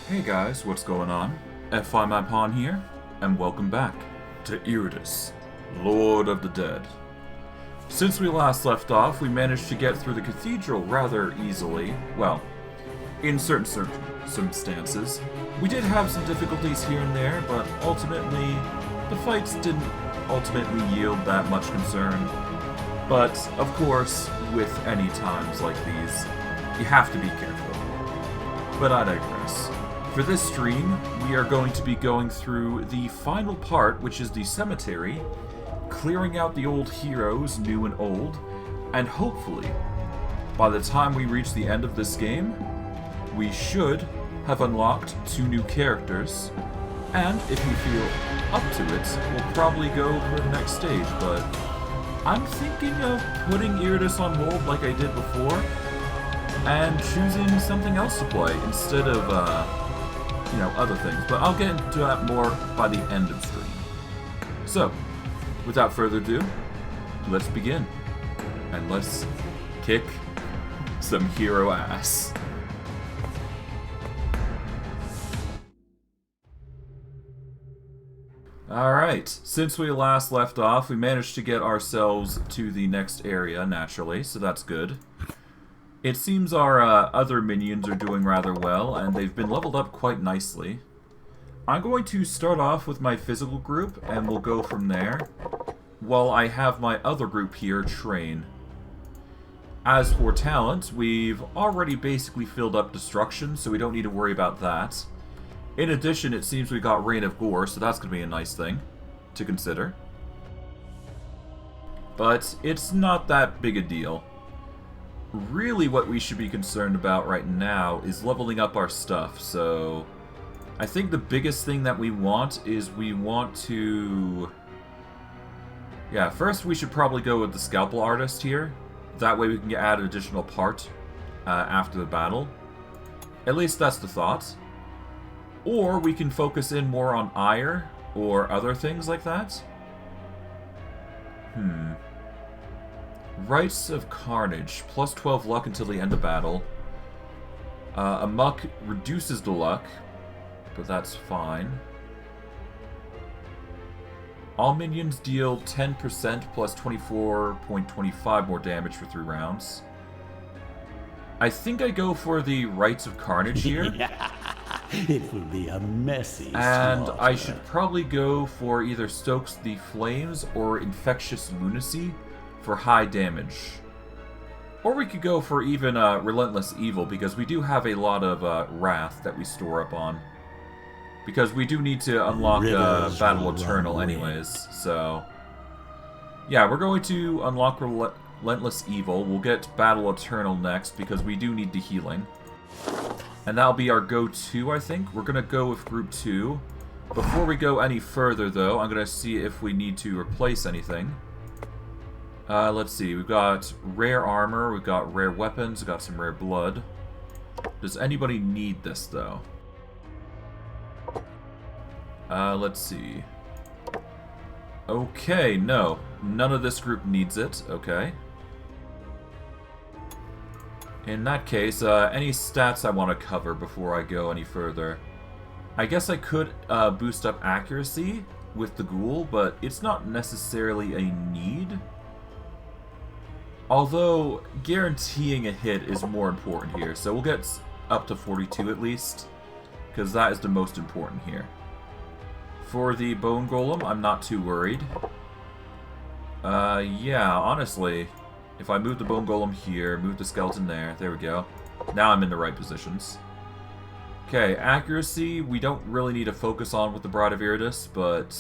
Hey guys, what's going on? FI My Pawn here, and welcome back to Iratus, Lord of the Dead. Since we last left off, we managed to get through the cathedral rather easily. Well, in certain circumstances. We did have some difficulties here and there, but ultimately, the fights didn't ultimately yield that much concern. But, of course, with any times like these, you have to be careful. But I digress. For this stream, we are going to be going through the final part, which is the cemetery, clearing out the old heroes, new and old, and hopefully, by the time we reach the end of this game, we should have unlocked 2 new characters, and if we feel up to it, we'll probably go for the next stage, but I'm thinking of putting Iratus on hold like I did before, and choosing something else to play instead of, other things. But I'll get into that more by the end of stream. So, without further ado, let's begin. And let's kick some hero ass. Alright, since we last left off, we managed to get ourselves to the next area, naturally, so that's good. It seems our other minions are doing rather well, and they've been leveled up quite nicely. I'm going to start off with my physical group, and we'll go from there, while I have my other group here train. As for talent, we've already basically filled up destruction, so we don't need to worry about that. In addition, it seems we got Reign of Gore, so that's going to be a nice thing to consider. But it's not that big a deal. Really what we should be concerned about right now is leveling up our stuff, so I think the biggest thing that we want is we want to... Yeah, first we should probably go with the Scalpel Artist here. That way we can add an additional part after the battle. At least that's the thought. Or we can focus in more on ire or other things like that. Rites of Carnage, plus 12 luck until the end of battle. A muck reduces the luck, but that's fine. All minions deal 10% plus 24.25 more damage for 3 rounds. I think I go for the Rites of Carnage here. It will be a messy And slaughter. I should probably go for either Stokes the Flames or Infectious Lunacy for high damage. Or we could go for even Relentless Evil, because we do have a lot of Wrath that we store up on. Because we do need to unlock Battle Eternal anyways, so... Yeah, we're going to unlock Relentless Evil. We'll get Battle Eternal next, because we do need the healing. And that'll be our go-to, I think. We're going to go with Group 2. Before we go any further, though, I'm going to see if we need to replace anything. Let's see. We've got rare armor, we've got rare weapons, we've got some rare blood. Does anybody need this, though? Let's see. Okay, no. None of this group needs it. Okay. In that case, any stats I want to cover before I go any further. I guess I could boost up accuracy with the ghoul, but it's not necessarily a need. Although, guaranteeing a hit is more important here, so we'll get up to 42 at least, because that is the most important here. For the Bone Golem, I'm not too worried. Yeah, honestly, if I move the Bone Golem here, move the Skeleton there we go. Now I'm in the right positions. Okay, accuracy, we don't really need to focus on with the Bride of Iratus, but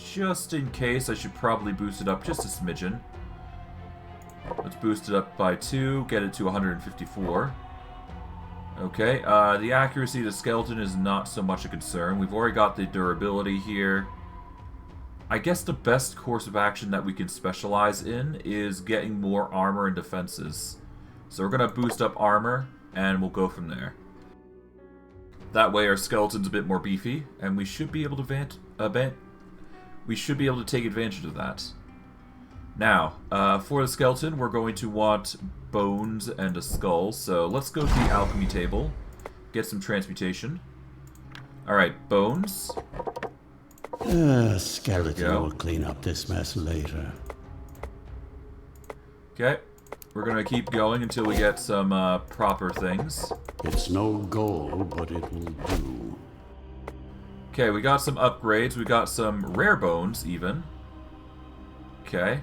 just in case, I should probably boost it up just a smidgen. Let's boost it up by 2, get it to 154. Okay, the accuracy of the skeleton is not so much a concern. We've already got the durability here. I guess the best course of action that we can specialize in is getting more armor and defenses. So we're going to boost up armor, and we'll go from there. That way our skeleton's a bit more beefy, and we should be able to take advantage of that. Now, for the skeleton, we're going to want bones and a skull. So let's go to the alchemy table, get some transmutation. Alright, bones. Skeleton will clean up this mess later. Okay. We're gonna keep going until we get some proper things. It's no goal, but it will do. Okay, we got some upgrades. We got some rare bones, even. Okay.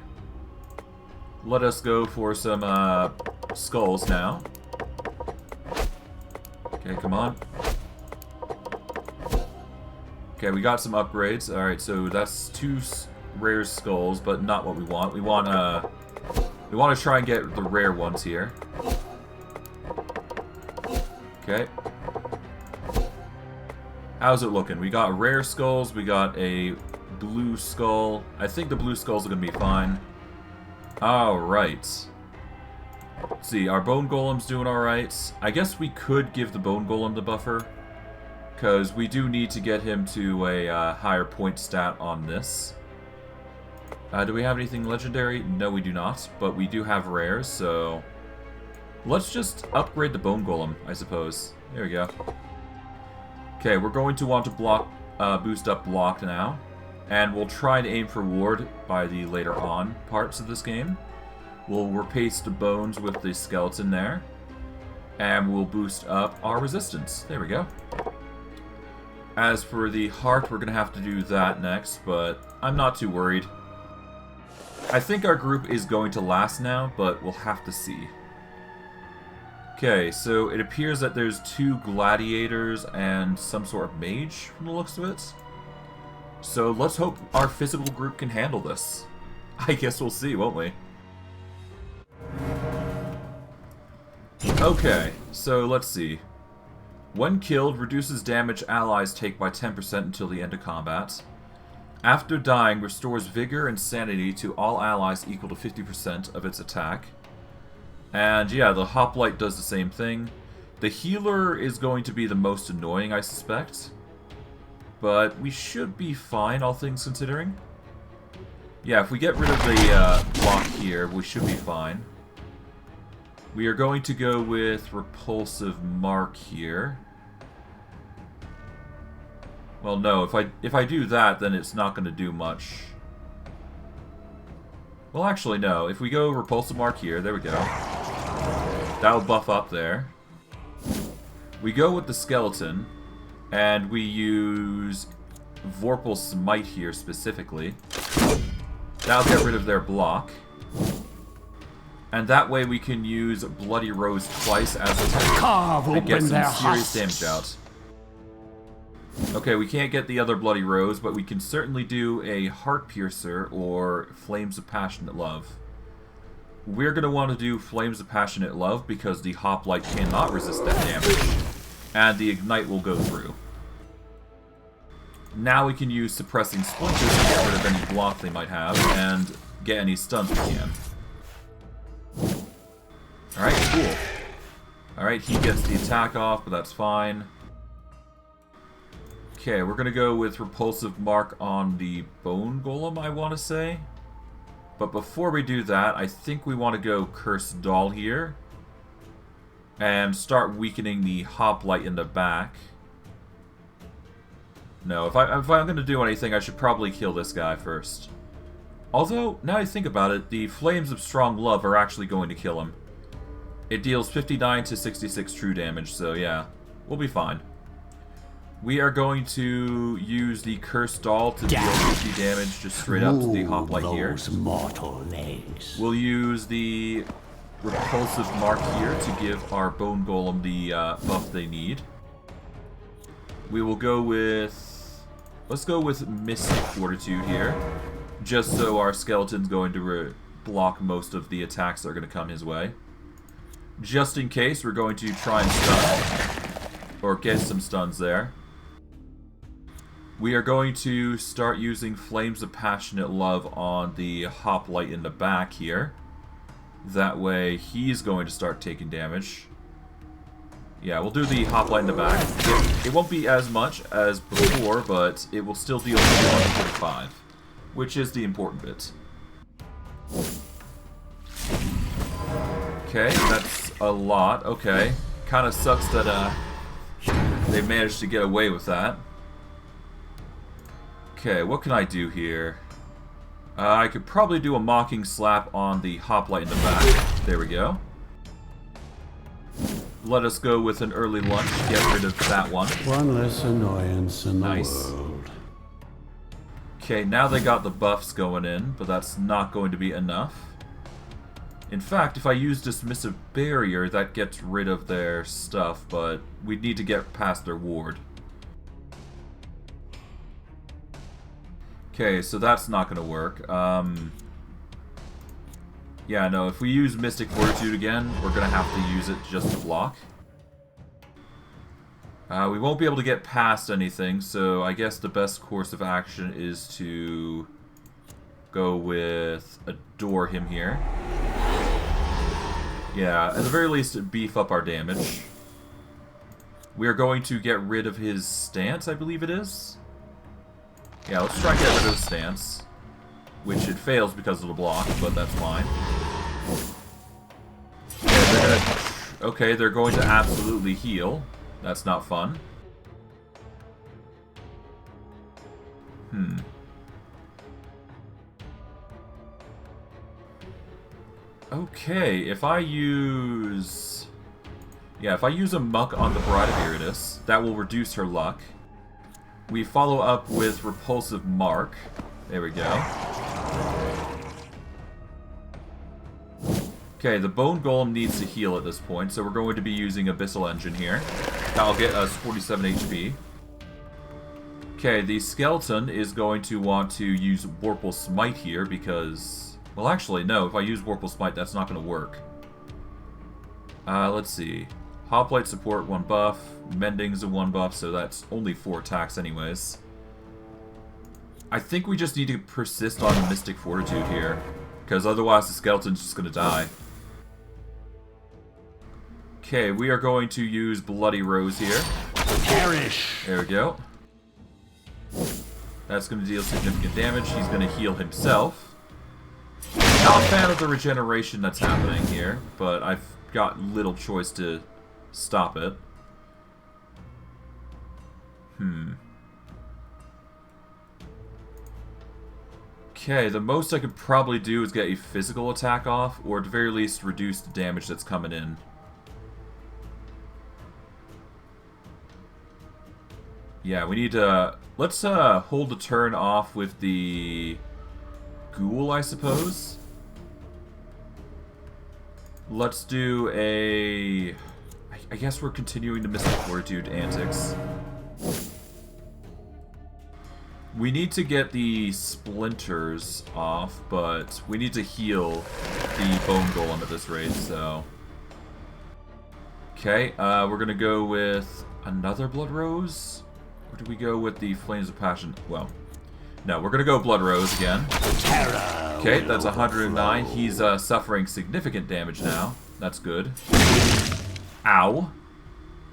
Let us go for some skulls now. Okay, come on. Okay, we got some upgrades. Alright, so that's 2 rare skulls, but not what we want. We want to try and get the rare ones here. Okay. How's it looking? We got rare skulls, we got a blue skull. I think the blue skulls are going to be fine. Alright. Let's see, our bone golem's doing alright. I guess we could give the bone golem the buffer, because we do need to get him to a higher point stat on this. Do we have anything legendary? No, we do not, but we do have rares, so let's just upgrade the bone golem, I suppose. There we go. Okay, we're going to want to block, boost up block now, and we'll try to aim for ward by the later on parts of this game. We'll replace the bones with the skeleton there, and we'll boost up our resistance. There we go. As for the heart, we're going to have to do that next, but I'm not too worried. I think our group is going to last now, but we'll have to see. Okay, so it appears that there's 2 gladiators and some sort of mage from the looks of it. So let's hope our physical group can handle this. I guess we'll see, won't we? Okay, so let's see. When killed, reduces damage allies take by 10% until the end of combat. After dying, restores vigor and sanity to all allies equal to 50% of its attack. And yeah, the hoplite does the same thing. The healer is going to be the most annoying, I suspect. But we should be fine, all things considering. Yeah, if we get rid of the block here, we should be fine. We are going to go with repulsive mark here. Well, no, if I do that, then it's not going to do much. Well, actually, no. If we go repulsive mark here, there we go. That'll buff up there. We go with the skeleton, and we use Vorpal Smite here specifically. That'll get rid of their block. And that way we can use Bloody Rose twice as a tank and get some serious damage out. Okay, we can't get the other Bloody Rose, but we can certainly do a Heart Piercer or Flames of Passionate Love. We're going to want to do Flames of Passionate Love because the Hoplite cannot resist that damage, and the Ignite will go through. Now we can use Suppressing Splinters to get rid of any block they might have, and get any stuns we can. Alright, cool. Alright, he gets the attack off, but that's fine. Okay, we're gonna go with Repulsive Mark on the Bone Golem, I want to say. But before we do that, I think we want to go Cursed Doll here. And start weakening the Hoplite in the back. No, if I'm gonna do anything, I should probably kill this guy first. Although, now I think about it, the Flames of Strong Love are actually going to kill him. It deals 59 to 66 true damage, so yeah, we'll be fine. We are going to use the Cursed Doll to deal 50 damage just straight up to the Hoplite here. Mortal legs. We'll use the Repulsive Mark here to give our Bone Golem the buff they need. We will go with... let's go with Mystic Fortitude here, just so our skeleton's going to block most of the attacks that are going to come his way. Just in case, we're going to try and stun, or get some stuns there. We are going to start using Flames of Passionate Love on the Hoplite in the back here. That way, he's going to start taking damage. Yeah, we'll do the Hoplite in the back. It won't be as much as before, but it will still deal 145, which is the important bit. Okay, that's a lot. Okay. Kind of sucks that they managed to get away with that. Okay, what can I do here? I could probably do a mocking slap on the hoplite in the back. There we go. Let us go with an early lunge to get rid of that one. One less annoyance in the Nice. world. Okay, now they got the buffs going in, but that's not going to be enough. In fact, if I use Dismissive Barrier, that gets rid of their stuff, but we need to get past their ward. Okay, so that's not going to work. Yeah, no, if we use Mystic Fortitude again, we're going to have to use it just to block. We won't be able to get past anything, so I guess the best course of action is to go with Adore him here. Yeah, at the very least, beef up our damage. We are going to get rid of his stance, I believe it is. Yeah, let's try and get rid of his stance. Which it fails because of the block, but that's fine. Okay, they're going to absolutely heal. That's not fun. Okay, if I use... Yeah, if I use a muck on the Bride of Iratus, that will reduce her luck. We follow up with Repulsive Mark. There we go. Okay, the Bone Golem needs to heal at this point, so we're going to be using Abyssal Engine here. That'll get us 47 HP. Okay, the Skeleton is going to want to use Warple Smite here because... Well, actually, no. If I use Warple Smite, that's not going to work. Let's see. Hoplite support, 1 buff. Mending's a 1 buff, so that's only 4 attacks anyways. I think we just need to persist on Mystic Fortitude here, because otherwise the Skeleton's just going to die. Okay, we are going to use Bloody Rose here. Perish! There we go. That's going to deal significant damage. He's going to heal himself. Not a fan of the regeneration that's happening here, but I've got little choice to stop it. Okay, the most I could probably do is get a physical attack off, or at the very least reduce the damage that's coming in. Yeah, we need to... Let's hold the turn off with the Ghoul, I suppose. Let's do a... I guess we're continuing the Mystic Fortitude antics. We need to get the Splinters off, but we need to heal the Bone Golem at this rate, so... Okay, we're gonna go with another Blood Rose? Or do we go with the Flames of Passion? Well, no, we're gonna go Blood Rose again. Okay, that's 109. He's suffering significant damage now. That's good. Ow.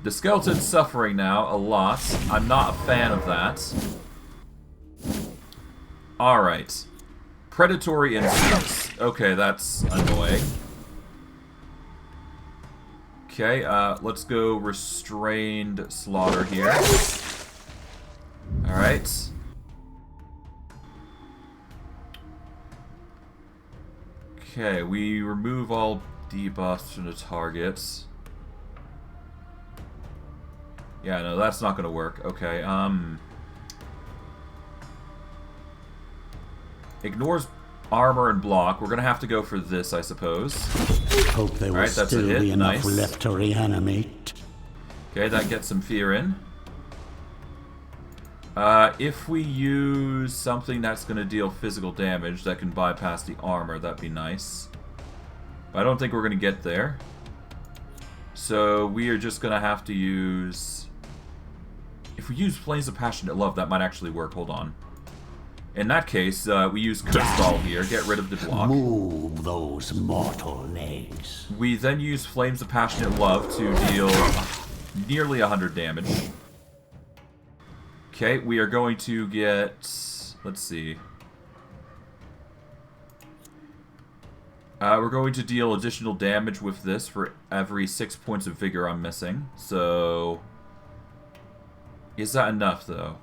The Skeleton's suffering now a lot. I'm not a fan of that. Alright. Predatory Instincts. Okay, that's annoying. Okay, let's go Restrained Slaughter here. Alright. Okay, we remove all debuffs from the targets. Yeah, no, that's not gonna work. Okay, ignores armor and block. We're gonna have to go for this, I suppose. Hope there will still be enough left to reanimate. Okay, that gets some fear in. If we use something that's going to deal physical damage that can bypass the armor, that'd be nice. But I don't think we're going to get there. So we are just going to have to use... If we use Flames of Passionate Love, that might actually work. Hold on. In that case, we use Curse Ball here, get rid of the block. Move those mortal legs. We then use Flames of Passionate Love to deal nearly 100 damage. Okay, we are going to get... Let's see. We're going to deal additional damage with this for every 6 points of vigor I'm missing. So... Is that enough, though?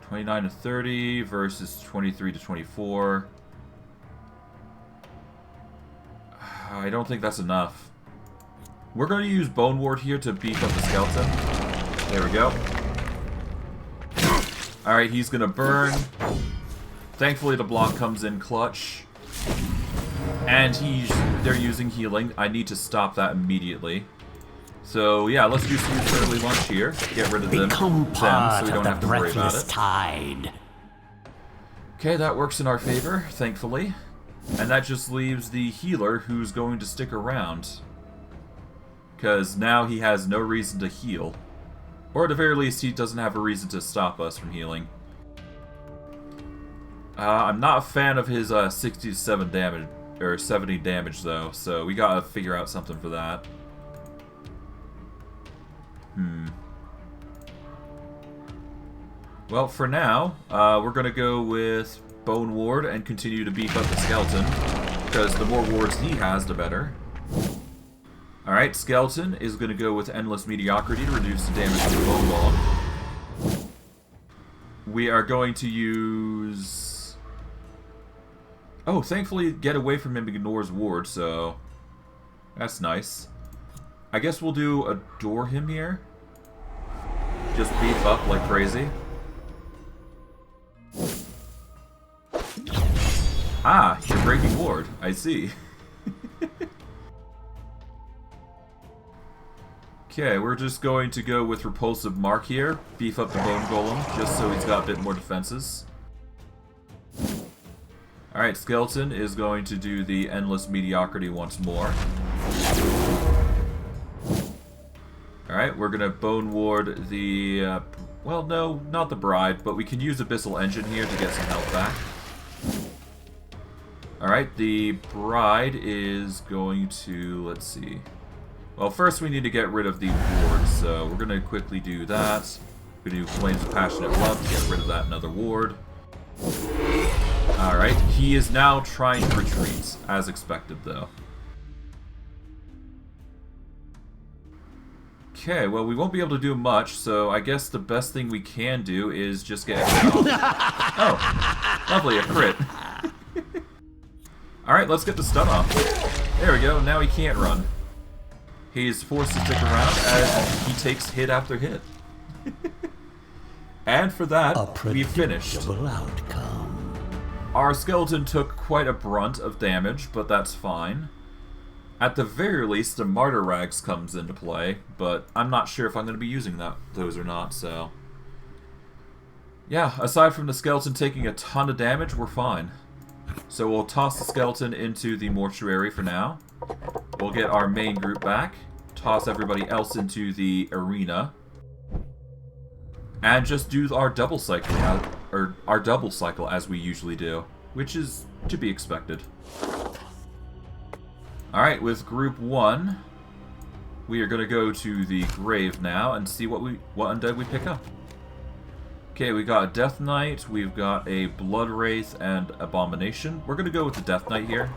29 to 30 versus 23 to 24. I don't think that's enough. We're going to use Bone Ward here to beef up the skeleton. There we go. Alright, he's going to burn. Thankfully, the block comes in clutch. And they're using healing. I need to stop that immediately. So, yeah, let's just use early lunch here. Get rid of them so we don't have to worry about it. Tide. Okay, that works in our favor, thankfully. And that just leaves the healer who's going to stick around. Because now he has no reason to heal. Or at the very least, he doesn't have a reason to stop us from healing. I'm not a fan of his 67 damage, or 70 damage though, so we gotta figure out something for that. Well, for now, we're gonna go with Bone Ward and continue to beef up the skeleton, because the more wards he has, the better. Alright, skeleton is gonna go with Endless Mediocrity to reduce the damage from the bone golem. We are going to use... Oh, thankfully, get away from him ignores ward, so that's nice. I guess we'll do Adore him here. Just beef up like crazy. Ah, you're breaking ward. I see. Okay, we're just going to go with Repulsive Mark here. Beef up the Bone Golem, just so he's got a bit more defenses. Alright, Skeleton is going to do the Endless Mediocrity once more. Alright, we're going to Bone Ward the... well, no, not the Bride, but we can use Abyssal Engine here to get some health back. Alright, the Bride is going to... let's see. Well, first we need to get rid of the ward, so we're going to quickly do that. We're going to do Flames of Passionate Love to get rid of that another ward. Alright, he is now trying to retreat, as expected though. Okay, well we won't be able to do much, so I guess the best thing we can do is just get... oh, lovely, a crit. Alright, let's get the stun off. There we go, now he can't run. He's forced to stick around as he takes hit after hit. And for that, we finished. Outcome. Our skeleton took quite a brunt of damage, but that's fine. At the very least, the Martyr Rags comes into play, but I'm not sure if I'm going to be using those or not, so... yeah, aside from the skeleton taking a ton of damage, we're fine. So we'll toss the skeleton into the mortuary for now. We'll get our main group back, toss everybody else into the arena, and just do our double cycle, as we usually do, which is to be expected. Alright, with group 1, we are going to go to the grave now and see what undead we pick up. Okay, we got a Death Knight, we've got a Blood Wraith, and Abomination. We're going to go with the Death Knight here.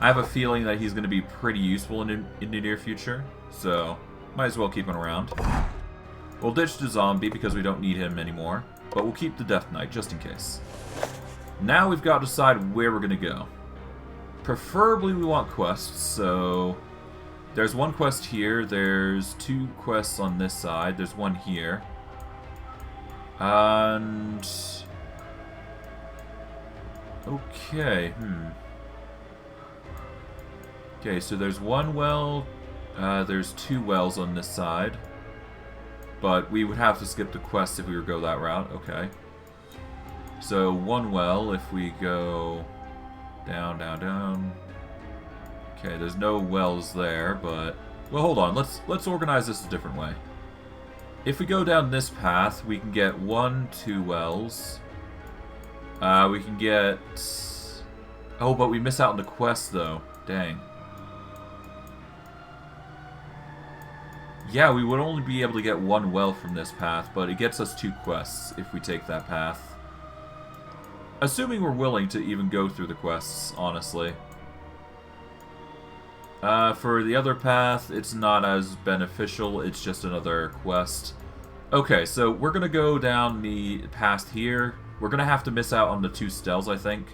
I have a feeling that he's going to be pretty useful in the near future, so might as well keep him around. We'll ditch the zombie because we don't need him anymore, but we'll keep the Death Knight just in case. Now we've got to decide where we're going to go. Preferably we want quests, so there's one quest here, there's 2 quests on this side, there's one here. And... okay, Okay, so there's one well, there's 2 wells on this side. But we would have to skip the quest if we were to go that route, okay. So, one well, if we go down, down, down. Okay, there's no wells there, but... well, hold on, let's organize this a different way. If we go down this path, we can get 1, 2 wells. We can get... oh, but we miss out on the quest, though. Dang. Yeah, we would only be able to get 1 well from this path, but it gets us 2 quests if we take that path. Assuming we're willing to even go through the quests, honestly. For the other path, it's not as beneficial, it's just another quest. Okay, so we're gonna go down the past here. We're gonna have to miss out on the 2 Stells, I think.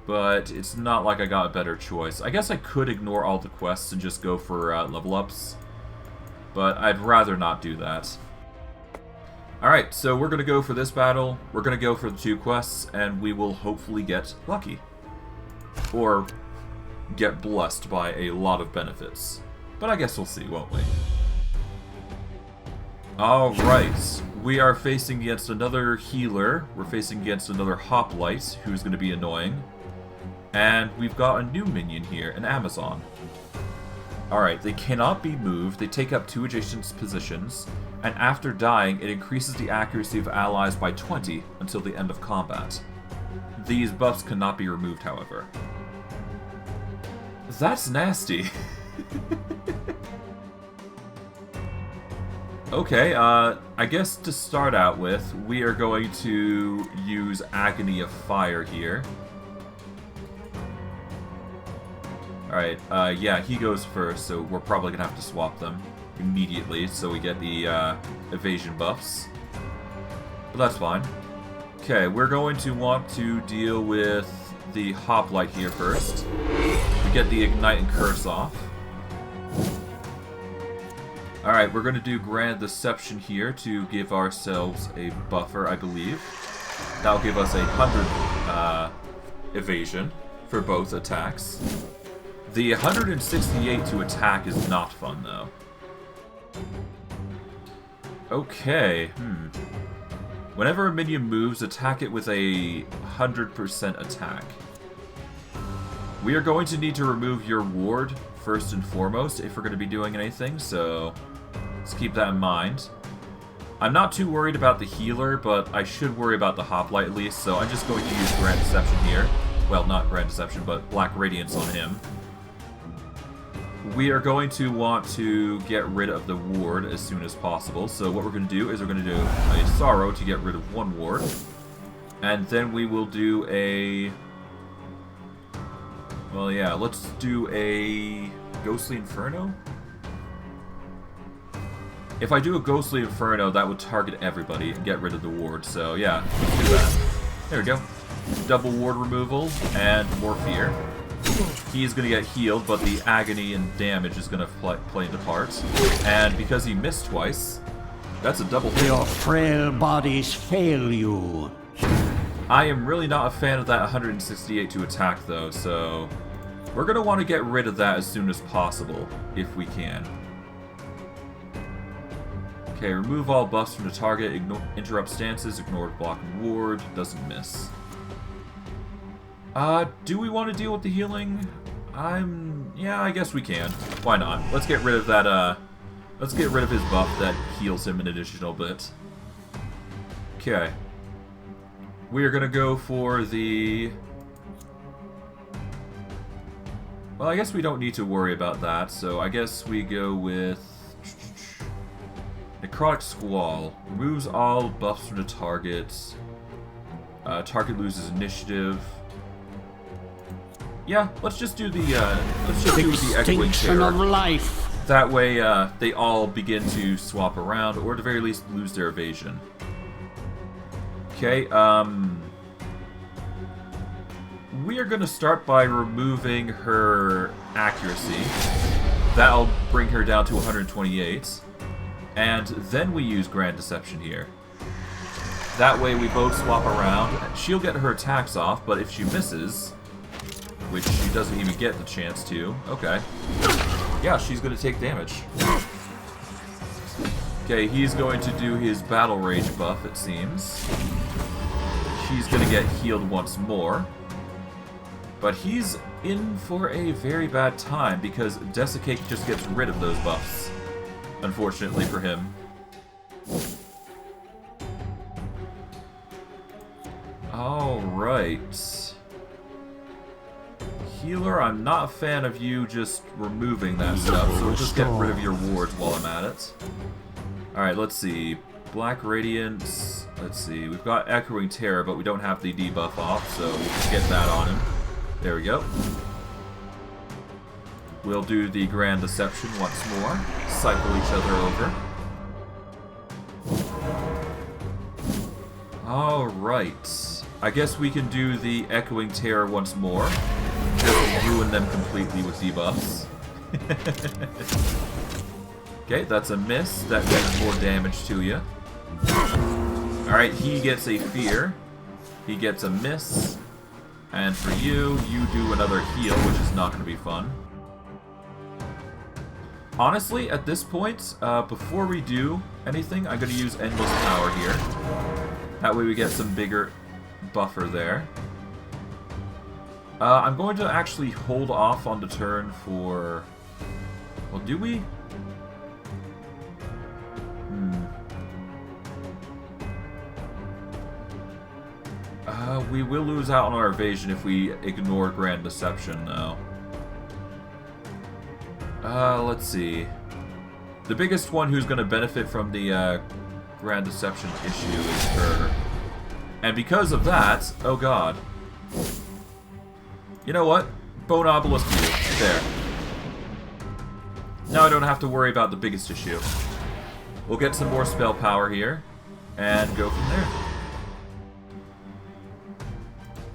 But it's not like I got a better choice. I guess I could ignore all the quests and just go for level ups. But I'd rather not do that. Alright, so we're gonna go for this battle. We're gonna go for the 2 quests, and we will hopefully get lucky. Or get blessed by a lot of benefits. But I guess we'll see, won't we? Alright, we are facing against another healer. We're facing against another hoplite, who's going to be annoying. And we've got a new minion here, an Amazon. Alright, they cannot be moved, they take up 2 adjacent positions, and after dying, it increases the accuracy of allies by 20 until the end of combat. These buffs cannot be removed, however. That's nasty. Okay, I guess to start out with, we are going to use Agony of Fire here. Alright, yeah, he goes first, so we're probably gonna have to swap them immediately, so we get the, evasion buffs. But that's fine. Okay, we're going to want to deal with the Hoplite here first. We get the Ignite and Curse off. Alright, we're going to do Grand Deception here to give ourselves a buffer, I believe. That'll give us 100 evasion for both attacks. The 168 to attack is not fun, though. Okay, Whenever a minion moves, attack it with a 100% attack. We are going to need to remove your ward first and foremost if we're going to be doing anything, so let's keep that in mind. I'm not too worried about the healer, but I should worry about the Hoplite at least, so I'm just going to use Grand Deception here. Well, not Grand Deception, but Black Radiance on him. We are going to want to get rid of the ward as soon as possible, so what we're going to do is we're going to do a Sorrow to get rid of 1 ward, and then we will do a... Well, yeah, let's do a Ghostly Inferno? If I do a Ghostly Inferno, that would target everybody and get rid of the ward, so yeah, let's do that. There we go. Double ward removal and more fear. He's going to get healed, but the agony and damage is going to play into part. And because he missed twice, that's a double hit. Your frail bodies fail you. I am really not a fan of that 168 to attack, though, so we're going to want to get rid of that as soon as possible, if we can. Okay, remove all buffs from the target, interrupt stances, ignore block and ward, doesn't miss. Do we want to deal with the healing? Yeah, I guess we can. Why not? Let's get rid of that, let's get rid of his buff that heals him an additional bit. Okay. We are gonna go for the... Well, I guess we don't need to worry about that, so I guess we go with... Necrotic Squall. Removes all buffs from the target. Target loses initiative. Yeah, let's just do the Echoing Terror. Of life. That way, they all begin to swap around, or at the very least, lose their evasion. Okay, we are gonna start by removing her accuracy. That'll bring her down to 128. And then we use Grand Deception here. That way we both swap around. She'll get her attacks off, but if she misses, which she doesn't even get the chance to, okay. Yeah, she's going to take damage. Okay, he's going to do his Battle Rage buff, it seems. She's going to get healed once more. But he's in for a very bad time, because Desiccate just gets rid of those buffs. Unfortunately for him. Alright. Healer, I'm not a fan of you just removing that stuff, so we'll just get rid of your wards while I'm at it. Alright, let's see. Black Radiance. Let's see. We've got Echoing Terror, but we don't have the debuff off, so we'll just get that on him. There we go. We'll do the Grand Deception once more. Cycle each other over. Alright. I guess we can do the Echoing Terror once more. Just ruin them completely with debuffs. Okay, that's a miss. That does more damage to you. Alright, he gets a fear. He gets a miss. And for you, you do another heal, which is not going to be fun. Honestly, at this point, before we do anything, I'm going to use Endless Power here. That way we get some bigger buffer there. I'm going to actually hold off on the turn for... Well, do we? We will lose out on our evasion if we ignore Grand Deception, though. Let's see. The biggest one who's going to benefit from the Grand Deception issue is her. And because of that, oh god. You know what? Bone Obelisk you. There. Now I don't have to worry about the biggest issue. We'll get some more spell power here, and go from there.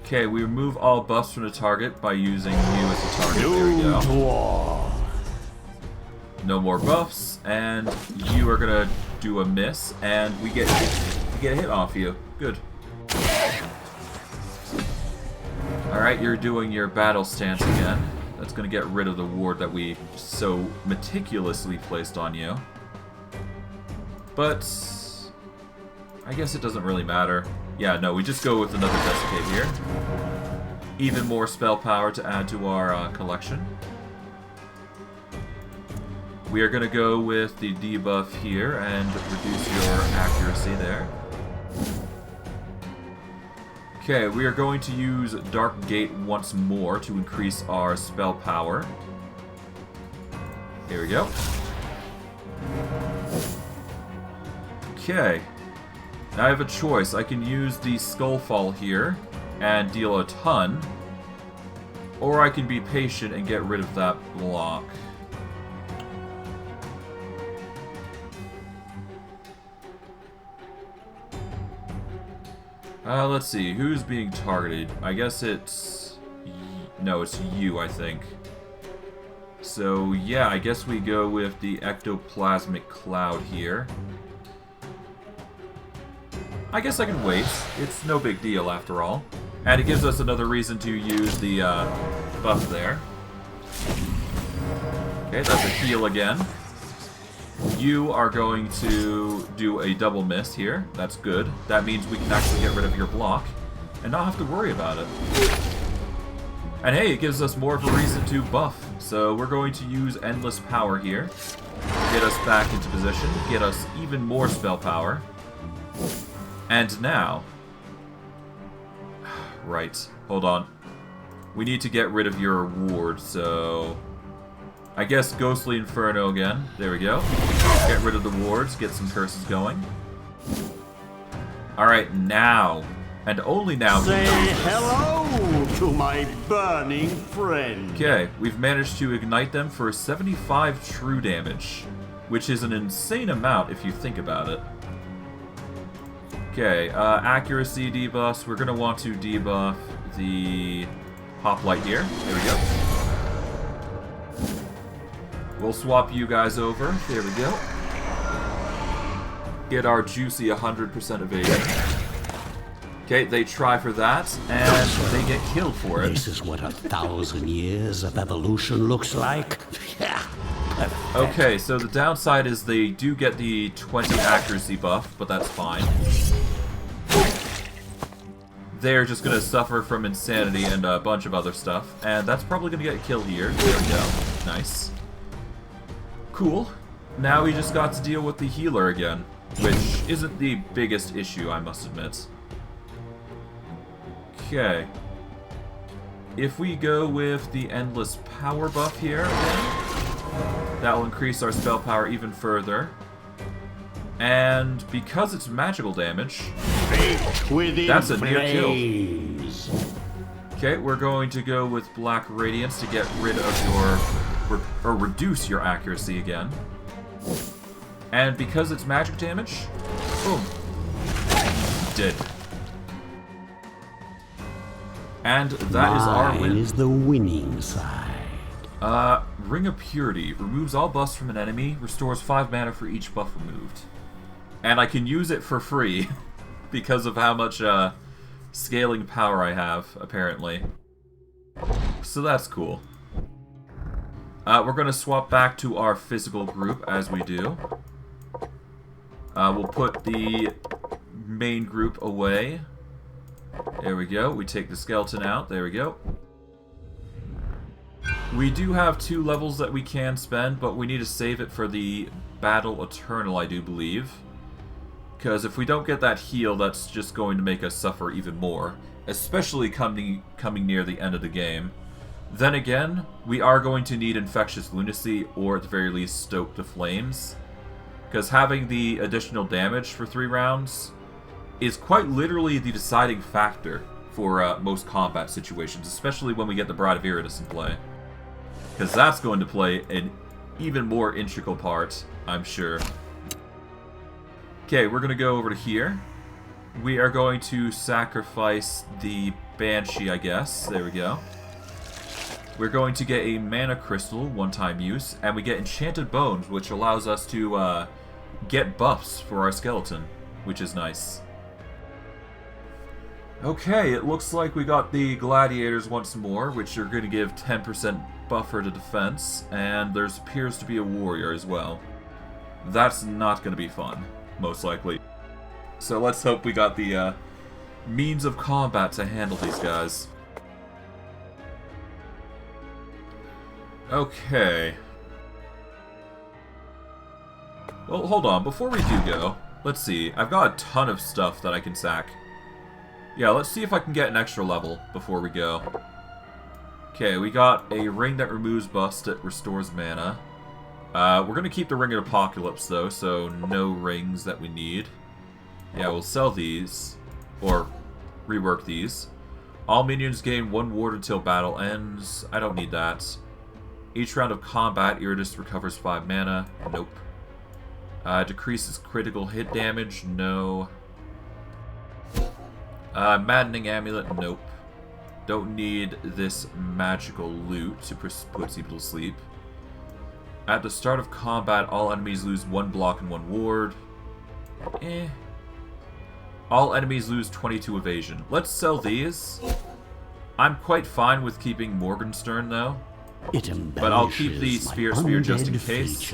Okay, we remove all buffs from the target by using you as the target. There we go. No more buffs, and you are gonna do a miss, and we get a hit off you. Good. Alright, you're doing your battle stance again. That's gonna get rid of the ward that we so meticulously placed on you. But I guess it doesn't really matter. Yeah, no, we just go with another Desiccate here. Even more spell power to add to our collection. We are going to go with the debuff here and reduce your accuracy there. Okay, we are going to use Dark Gate once more to increase our spell power. Here we go. Okay. Now I have a choice. I can use the Skullfall here and deal a ton, or I can be patient and get rid of that block. Let's see. Who's being targeted? I guess it's... No, it's you, I think. So, yeah, I guess we go with the Ectoplasmic Cloud here. I guess I can wait. It's no big deal after all. And it gives us another reason to use the buff there. Okay, that's a heal again. You are going to do a double miss here. That's good. That means we can actually get rid of your block and not have to worry about it. And hey, it gives us more of a reason to buff. So we're going to use Endless Power here. Get us back into position. Get us even more spell power. And now... Right. Hold on. We need to get rid of your ward, so... I guess Ghostly Inferno again. There we go. Get rid of the wards, get some curses going. Alright, now. And only now. Say hello to my burning friend. Okay, we've managed to ignite them for 75 true damage, which is an insane amount if you think about it. Okay, accuracy debuffs. We're going to want to debuff the Hoplite here. There we go. We'll swap you guys over. There we go. Get our juicy 100% evasion. Okay, they try for that, and they get killed for it. This is what 1,000 years of evolution looks like. Okay, so the downside is they do get the 20 accuracy buff, but that's fine. They're just going to suffer from insanity and a bunch of other stuff, and that's probably going to get killed here. There we go. Nice. Cool. Now we just got to deal with the healer again, which isn't the biggest issue, I must admit. Okay. If we go with the Endless Power buff here again, that will increase our spell power even further. And because it's magical damage, that's a near kill. Okay, we're going to go with Black Radiance to get rid of your... or reduce your accuracy again. And because it's magic damage, boom. Dead. And that is our win. Mine is the winning side. Ring of Purity. Removes all buffs from an enemy. Restores 5 mana for each buff removed. And I can use it for free. Because of how much, scaling power I have, apparently. So that's cool. We're gonna swap back to our physical group, as we do. We'll put the main group away. There we go. We take the skeleton out. There we go. We do have 2 levels that we can spend, but we need to save it for the Battle Eternal, I do believe. Because if we don't get that heal, that's just going to make us suffer even more. Especially coming near the end of the game. Then again, we are going to need Infectious Lunacy, or at the very least, Stoke the Flames. Because having the additional damage for 3 rounds is quite literally the deciding factor for most combat situations, especially when we get the Bride of Iratus in play. Because that's going to play an even more integral part, I'm sure. Okay, we're going to go over to here. We are going to sacrifice the Banshee, I guess. There we go. We're going to get a Mana Crystal, one-time use, and we get Enchanted Bones, which allows us to get buffs for our skeleton, which is nice. Okay, it looks like we got the Gladiators once more, which are going to give 10% buffer to defense, and there appears to be a Warrior as well. That's not going to be fun, most likely. So let's hope we got the means of combat to handle these guys. Okay. Well, hold on. Before we do go, let's see. I've got a ton of stuff that I can sack. Yeah, let's see if I can get an extra level before we go. Okay, we got a ring that removes buffs that restores mana. We're going to keep the Ring of Apocalypse, though, so no rings that we need. Yeah, we'll sell these. Or rework these. All minions gain 1 ward until battle ends. I don't need that. Each round of combat, Iratus recovers 5 mana. Nope. Decreases critical hit damage. No. Maddening Amulet. Nope. Don't need this magical loot to put people to sleep. At the start of combat, all enemies lose 1 block and 1 ward. All enemies lose 22 evasion. Let's sell these. I'm quite fine with keeping Morgenstern, though. But I'll keep the Spirit Spear just in case.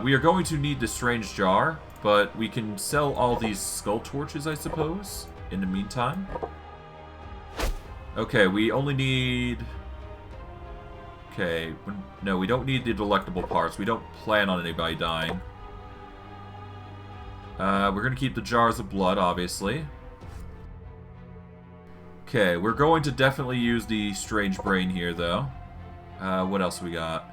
We are going to need the Strange Jar, but we can sell all these Skull Torches, I suppose, in the meantime. Okay, we only need... Okay, no, we don't need the Delectable Parts. We don't plan on anybody dying. We're going to keep the Jars of Blood, obviously. Okay, we're going to definitely use the Strange Brain here, though. What else we got?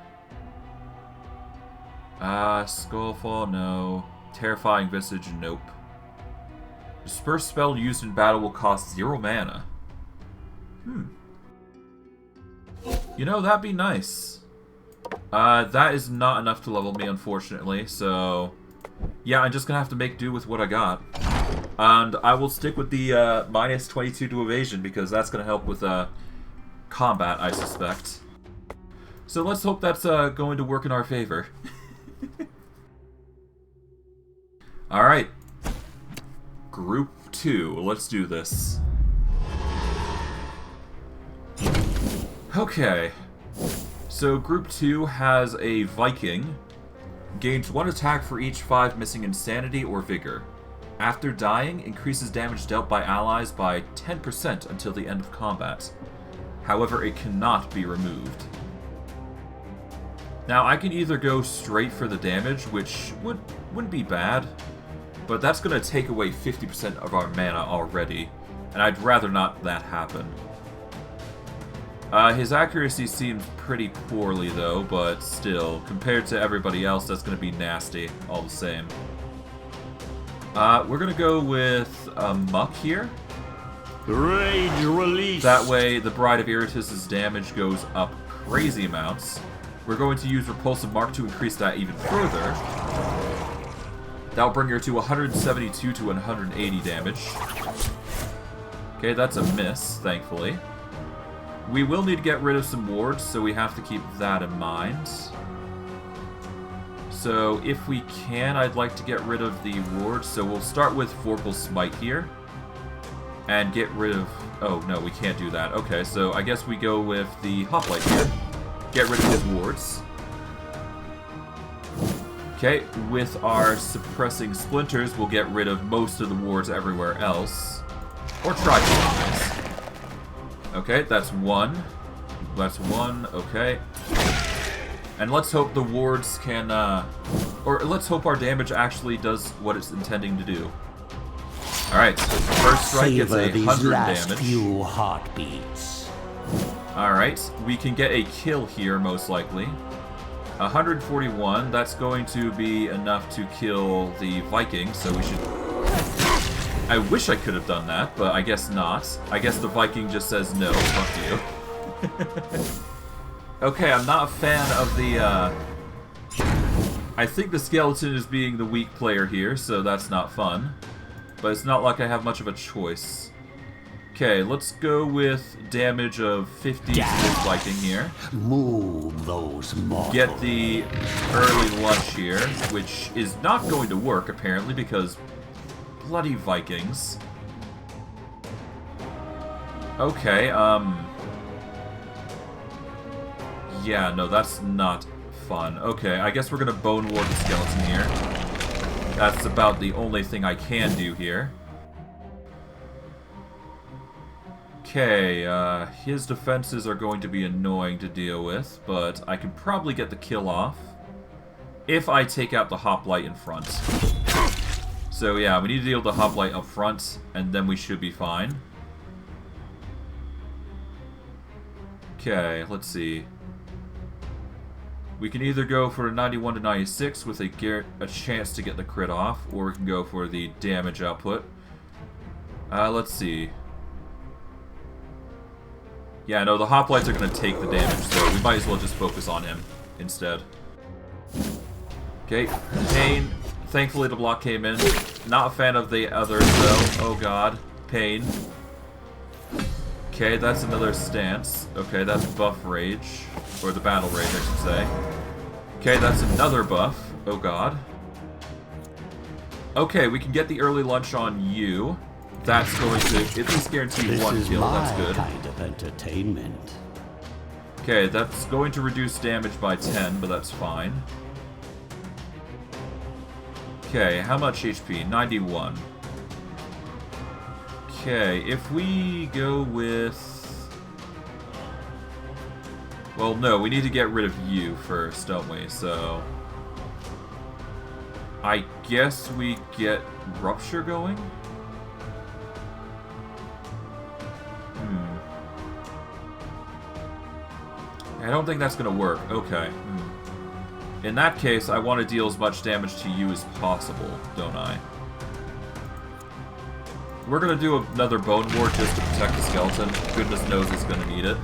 Skullfall, no. Terrifying Visage, nope. Disperse spell used in battle will cost 0 mana. You know, that'd be nice. That is not enough to level me, unfortunately, so... Yeah, I'm just gonna have to make do with what I got. And I will stick with the minus 22 to evasion, because that's gonna help with combat, I suspect. So let's hope that's going to work in our favor. Alright. Group 2, let's do this. Okay. So Group 2 has a Viking. Gains 1 attack for each 5 missing Insanity or Vigor. After dying, increases damage dealt by allies by 10% until the end of combat. However, it cannot be removed. Now, I can either go straight for the damage, which wouldn't be bad, but that's going to take away 50% of our mana already, and I'd rather not that happen. His accuracy seems pretty poorly, though, but still, compared to everybody else, that's going to be nasty, all the same. We're going to go with Muck here. Rage release! That way, the Bride of Iratus' damage goes up crazy amounts. We're going to use Repulsive Mark to increase that even further. That'll bring her to 172 to 180 damage. Okay, that's a miss, thankfully. We will need to get rid of some wards, so we have to keep that in mind. So, if we can, I'd like to get rid of the wards. So we'll start with Vorpal Smite here. And get rid of... Oh, no, we can't do that. Okay, so I guess we go with the Hoplite here. Get rid of his wards. Okay, with our Suppressing Splinters, we'll get rid of most of the wards everywhere else. Or try to. Okay, that's one. That's one, okay. And let's hope the wards can, or let's hope our damage actually does what it's intending to do. Alright, first strike gets 100 damage. Few heartbeats. Alright, we can get a kill here, most likely. 141, that's going to be enough to kill the Viking, so we should... I wish I could have done that, but I guess not. I guess the Viking just says no, fuck you. Okay, I'm not a fan of the, I think the skeleton is being the weak player here, so that's not fun. But it's not like I have much of a choice. Okay, let's go with damage of 50 to this Viking here. Move those mortals. Get the early lunge here, which is not going to work, apparently, because bloody Vikings. Okay, yeah, no, that's not fun. Okay, I guess we're gonna Bone Ward the skeleton here. That's about the only thing I can do here. Okay, his defenses are going to be annoying to deal with, but I can probably get the kill off if I take out the Hoplite in front. So yeah, we need to deal with the Hoplite up front, and then we should be fine. Okay, let's see. We can either go for a 91 to 96 with a chance to get the crit off, or we can go for the damage output. Let's see. Yeah, no, the Hoplites are going to take the damage, so we might as well just focus on him instead. Okay, Pain. Thankfully the block came in. Not a fan of the others, though. Oh god. Pain. Okay, that's another stance. Okay, that's buff rage. Or the battle rage, I should say. Okay, that's another buff. Oh god. Okay, we can get the early lunch on you. That's going to at least guarantee one kill. That's good. Kind of entertainment. Okay, that's going to reduce damage by 10, but that's fine. Okay, how much HP? 91. Okay, if we go with... Well, no, we need to get rid of you first, don't we? So... I guess we get Rupture going? I don't think that's going to work. Okay. In that case, I want to deal as much damage to you as possible, don't I? We're going to do another Bone Ward just to protect the skeleton. Goodness knows it's going to need it.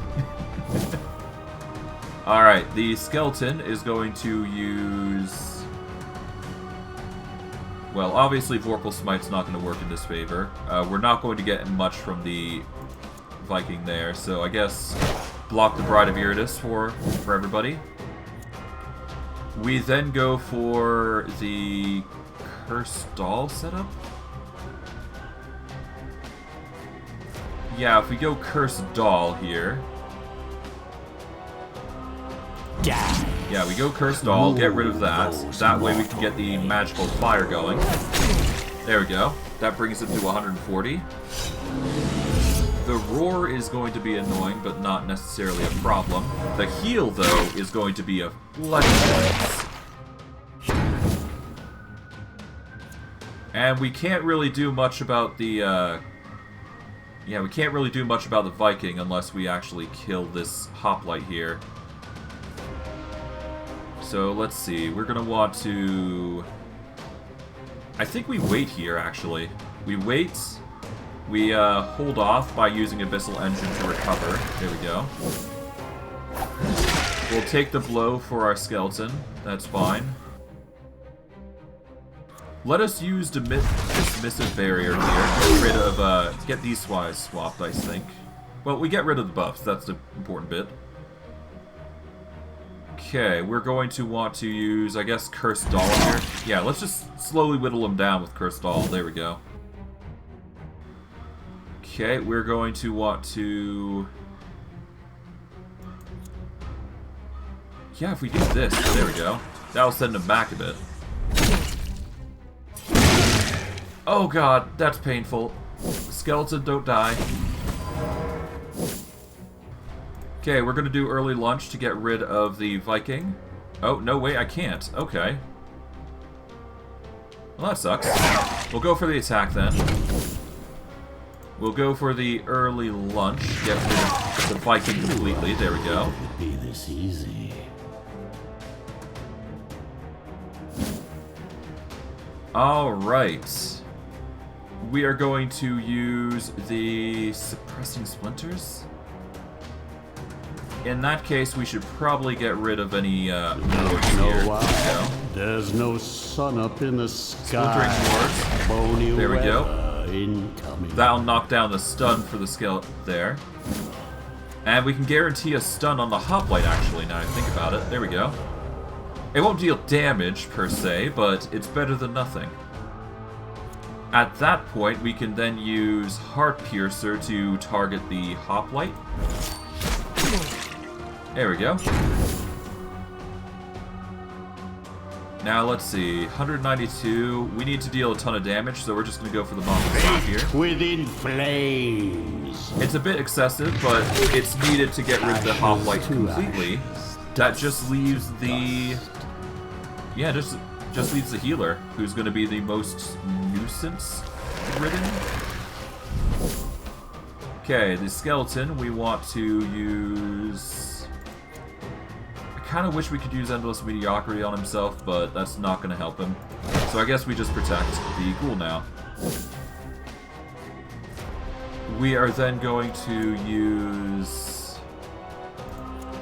Alright, the skeleton is going to use... Well, obviously Vorpal Smite's not going to work in this favor. We're not going to get much from the Viking there, so I guess block the Bride of Iratus for everybody. We then go for the Cursed Doll setup. Yeah, if we go Cursed Doll here... Yeah, we go Cursed Doll, get rid of that. That way we can get the magical fire going. There we go. That brings it to 140. The Roar is going to be annoying, but not necessarily a problem. The Heal, though, is going to be a bloody annoyance. And we can't really do much about the, yeah, we can't really do much about the Viking unless we actually kill this Hoplite here. So, let's see. We're going to want to... I think we wait here, actually. We wait... We hold off by using Abyssal Engine to recover. There we go. We'll take the blow for our skeleton. That's fine. Let us use dismissive barrier here. Get rid of, get these Swis swapped, I think. Well, we get rid of the buffs. That's the important bit. Okay, we're going to want to use, I guess, Cursed Doll here. Yeah, let's just slowly whittle him down with Cursed Doll. There we go. Okay, we're going to want to... Yeah, if we do this, there we go. That'll send him back a bit. Oh god, that's painful. Skeleton, don't die. Okay, we're gonna do early lunch to get rid of the Viking. Oh, no, wait, I can't. Okay. Well, that sucks. We'll go for the attack then. We'll go for the early lunch. Get rid of the Viking completely. There we go. It'd be this easy. Alright. We are going to use the Suppressing Splinters. In that case, we should probably get rid of any lords here. Wow. There's no sun up in the sky. Splintering lords. There we go. Incoming. That'll knock down the stun for the skeleton there. And we can guarantee a stun on the hoplite, actually, now I think about it. There we go. It won't deal damage, per se, but it's better than nothing. At that point, we can then use Heart Piercer to target the hoplite. There we go. Now, let's see. 192. We need to deal a ton of damage, so we're just going to go for the bomb here. Within flames. It's a bit excessive, but it's needed to get rid of the hoplite completely. That just leaves the... Yeah, just leaves the healer, who's going to be the most nuisance-ridden. Okay, the skeleton, we want to use... I kind of wish we could use Endless Mediocrity on himself, but that's not going to help him. So I guess we just protect the ghoul now. We are then going to use...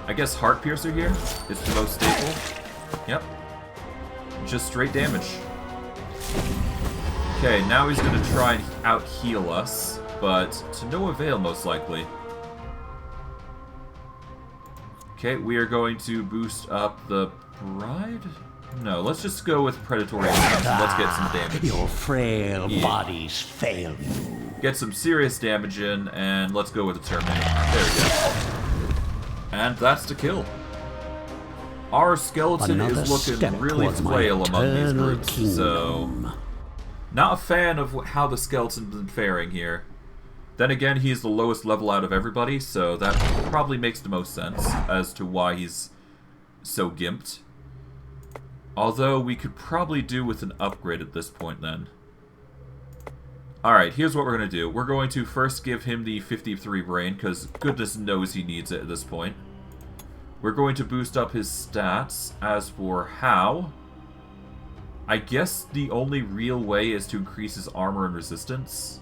I guess Heart Piercer here is the most staple. Yep. Just straight damage. Okay, now he's going to try and out-heal us, but to no avail, most likely. Okay, we are going to boost up the Bride? No, let's just go with Predatory and let's get some damage. Your frail bodies fail you. Get some serious damage in, and let's go with the Terminator. There we go. And that's the kill. Our skeleton is looking really flail among these groups, so... Not a fan of how the skeleton's been faring here. Then again, he's the lowest level out of everybody, so that probably makes the most sense as to why he's so gimped. Although, we could probably do with an upgrade at this point then. Alright, here's what we're going to do. We're going to first give him the 53 brain, because goodness knows he needs it at this point. We're going to boost up his stats. As for how, I guess the only real way is to increase his armor and resistance.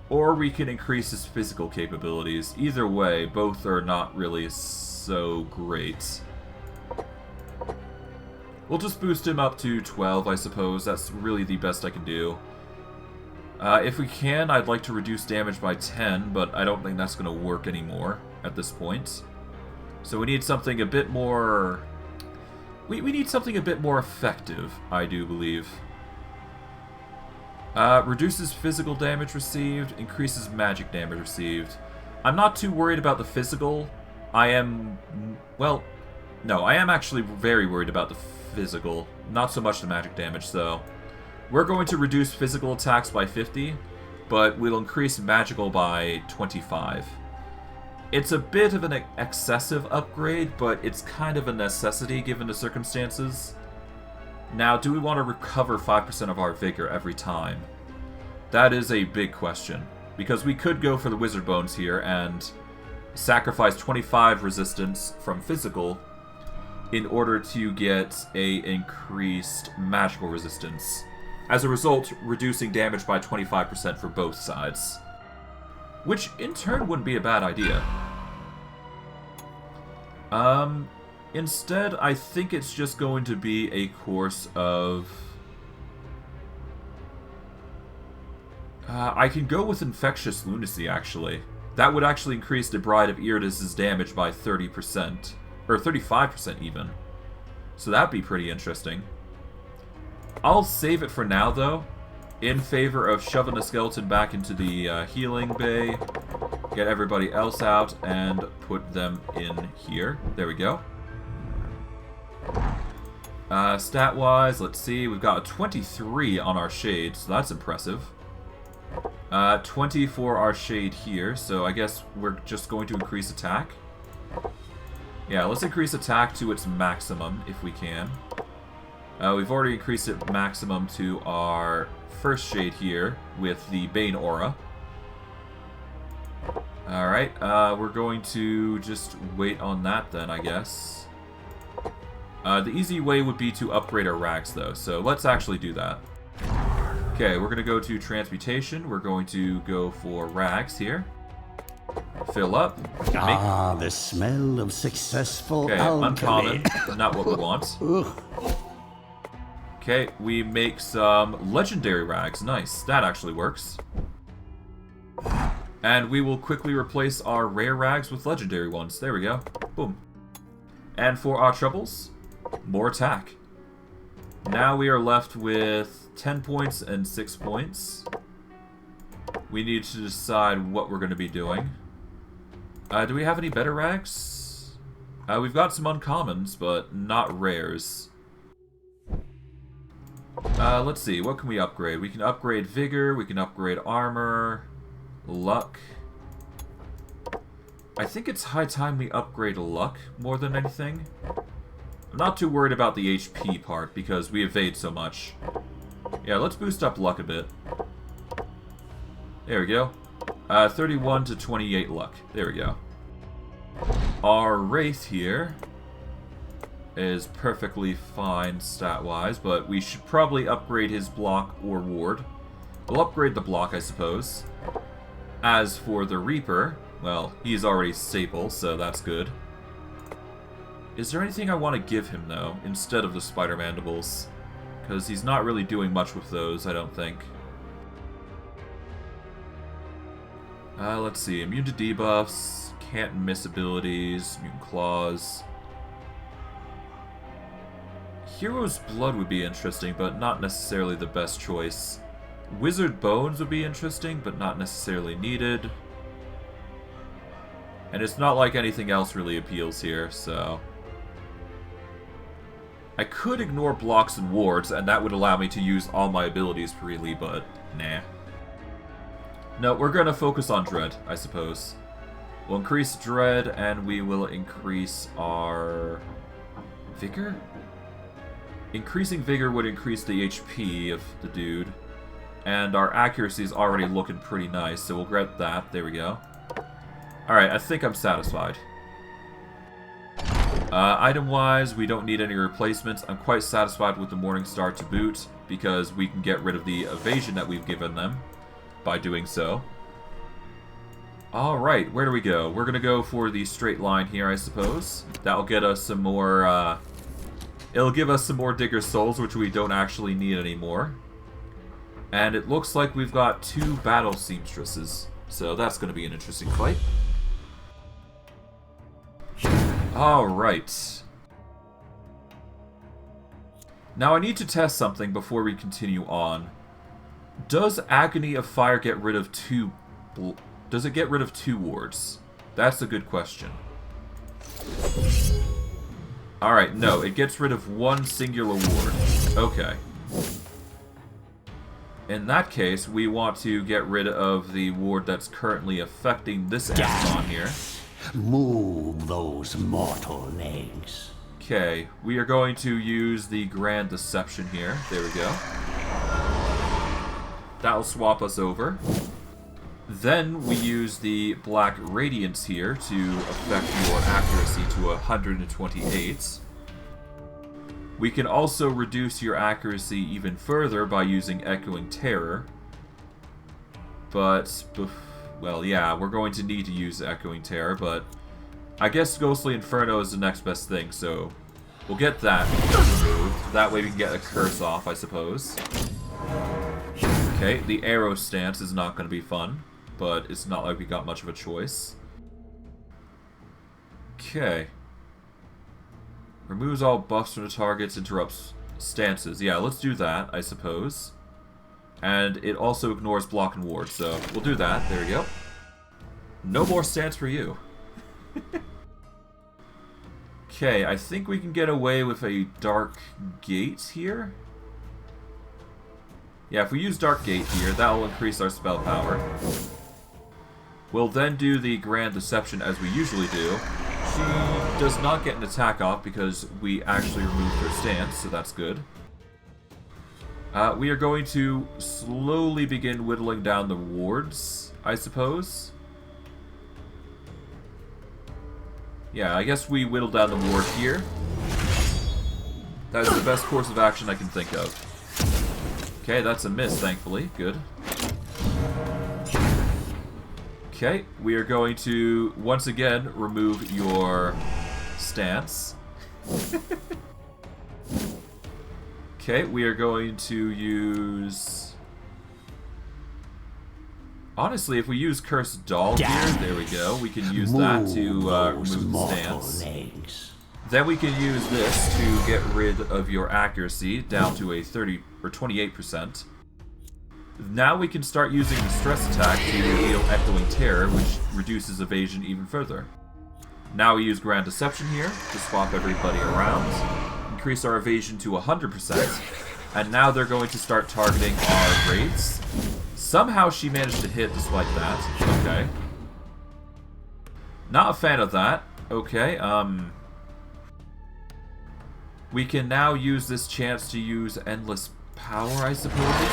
Or we can increase his physical capabilities. Either way, both are not really so great. We'll just boost him up to 12, I suppose. That's really the best I can do. If we can, I'd like to reduce damage by 10, but I don't think that's going to work anymore at this point. So we need something a bit more... We need something a bit more effective, I do believe. Reduces physical damage received, increases magic damage received. I'm not too worried about the physical. I am... Well, no, I am actually very worried about the physical. Not so much the magic damage, though. We're going to reduce physical attacks by 50, but we'll increase magical by 25. It's a bit of an excessive upgrade, but it's kind of a necessity given the circumstances. Now, do we want to recover 5% of our vigor every time? That is a big question, because we could go for the wizard bones here and sacrifice 25 resistance from physical in order to get a increased magical resistance. As a result, reducing damage by 25% for both sides. Which, in turn, wouldn't be a bad idea. Instead, I think it's just going to be a course of... I can go with Infectious Lunacy, actually. That would actually increase the Bride of Iratus' damage by 30%. Or 35% even. So that'd be pretty interesting. I'll save it for now, though, in favor of shoving the skeleton back into the healing bay, get everybody else out, and put them in here. There we go. Stat-wise, let's see, we've got a 23 on our shade, so that's impressive. 20 for our shade here, so I guess we're just going to increase attack. Yeah, let's increase attack to its maximum, if we can. We've already increased it maximum to our first shade here, with the Bane aura. Alright, we're going to just wait on that then, I guess. The easy way would be to upgrade our rags, though, so let's actually do that. Okay, we're going to go to Transmutation. We're going to go for rags here. Fill up. The smell of successful alchemy. Uncommon. Not what we want. Okay, we make some legendary rags. Nice. That actually works. And we will quickly replace our rare rags with legendary ones. There we go. Boom. And for our troubles, more attack. Now we are left with 10 points and 6 points. We need to decide what we're going to be doing. Do we have any better rags? We've got some uncommons, but not rares. Let's see, what can we upgrade? We can upgrade Vigor, we can upgrade Armor, Luck. I think it's high time we upgrade Luck more than anything. I'm not too worried about the HP part, because we evade so much. Yeah, let's boost up Luck a bit. There we go. 31 to 28 Luck. There we go. Our Wraith here is perfectly fine stat-wise, but we should probably upgrade his block or ward. We'll upgrade the block, I suppose. As for the Reaper, well, he's already staple, so that's good. Is there anything I want to give him, though, instead of the Spider Mandibles? Because he's not really doing much with those, I don't think. Let's see. Immune to debuffs, can't miss abilities, mutant claws. Hero's Blood would be interesting, but not necessarily the best choice. Wizard Bones would be interesting, but not necessarily needed. And it's not like anything else really appeals here, so... I could ignore blocks and wards, and that would allow me to use all my abilities freely, but nah. No, we're gonna focus on Dread, I suppose. We'll increase Dread, and we will increase our... Vigor? Increasing Vigor would increase the HP of the dude. And our accuracy is already looking pretty nice, so we'll grab that. There we go. Alright, I think I'm satisfied. Item-wise, we don't need any replacements. I'm quite satisfied with the Morningstar to boot, because we can get rid of the evasion that we've given them by doing so. Alright, where do we go? We're gonna go for the straight line here, I suppose. That'll get us some more, it'll give us some more Digger Souls, which we don't actually need anymore. And it looks like we've got 2 Battle Seamstresses, so that's gonna be an interesting fight. Alright. Now I need to test something before we continue on. Does Agony of Fire get rid of 2... Does it get rid of 2 wards? That's a good question. Alright, no, it gets rid of 1 singular ward. Okay. In that case, we want to get rid of the ward that's currently affecting this Amazon here. Move those mortal legs. Okay, we are going to use the Grand Deception here. There we go. That'll swap us over. Then we use the Black Radiance here to affect your accuracy to 128. We can also reduce your accuracy even further by using Echoing Terror. But, well, yeah, we're going to need to use Echoing Terror, but I guess Ghostly Inferno is the next best thing, so we'll get that removed. That way we can get a curse off, I suppose. Okay, the arrow stance is not going to be fun, but it's not like we got much of a choice. Okay. Removes all buffs from the targets, interrupts stances. Yeah, let's do that, I suppose. And it also ignores block and ward, so we'll do that. There we go. No more stance for you. Okay, I think we can get away with a Dark Gate here. Yeah, if we use Dark Gate here, that will increase our spell power. We'll then do the Grand Deception as we usually do. She does not get an attack off because we actually removed her stance, so that's good. We are going to slowly begin whittling down the wards, I suppose. Yeah, I guess we whittle down the ward here. That is the best course of action I can think of. Okay, that's a miss, thankfully. Good. Okay, we are going to, once again, remove your stance. Okay, we are going to use... Honestly, if we use Cursed Doll here, there we go. We can use that to remove the stance. Then we can use this to get rid of your accuracy down to a 30 or 28%. Now we can start using the stress attack to deal Echoing Terror, which reduces evasion even further. Now we use Grand Deception here to swap everybody around, increase our evasion to 100%, and now they're going to start targeting our wraiths. Somehow she managed to hit despite that. Okay. Not a fan of that. Okay, we can now use this chance to use Endless Power, I suppose.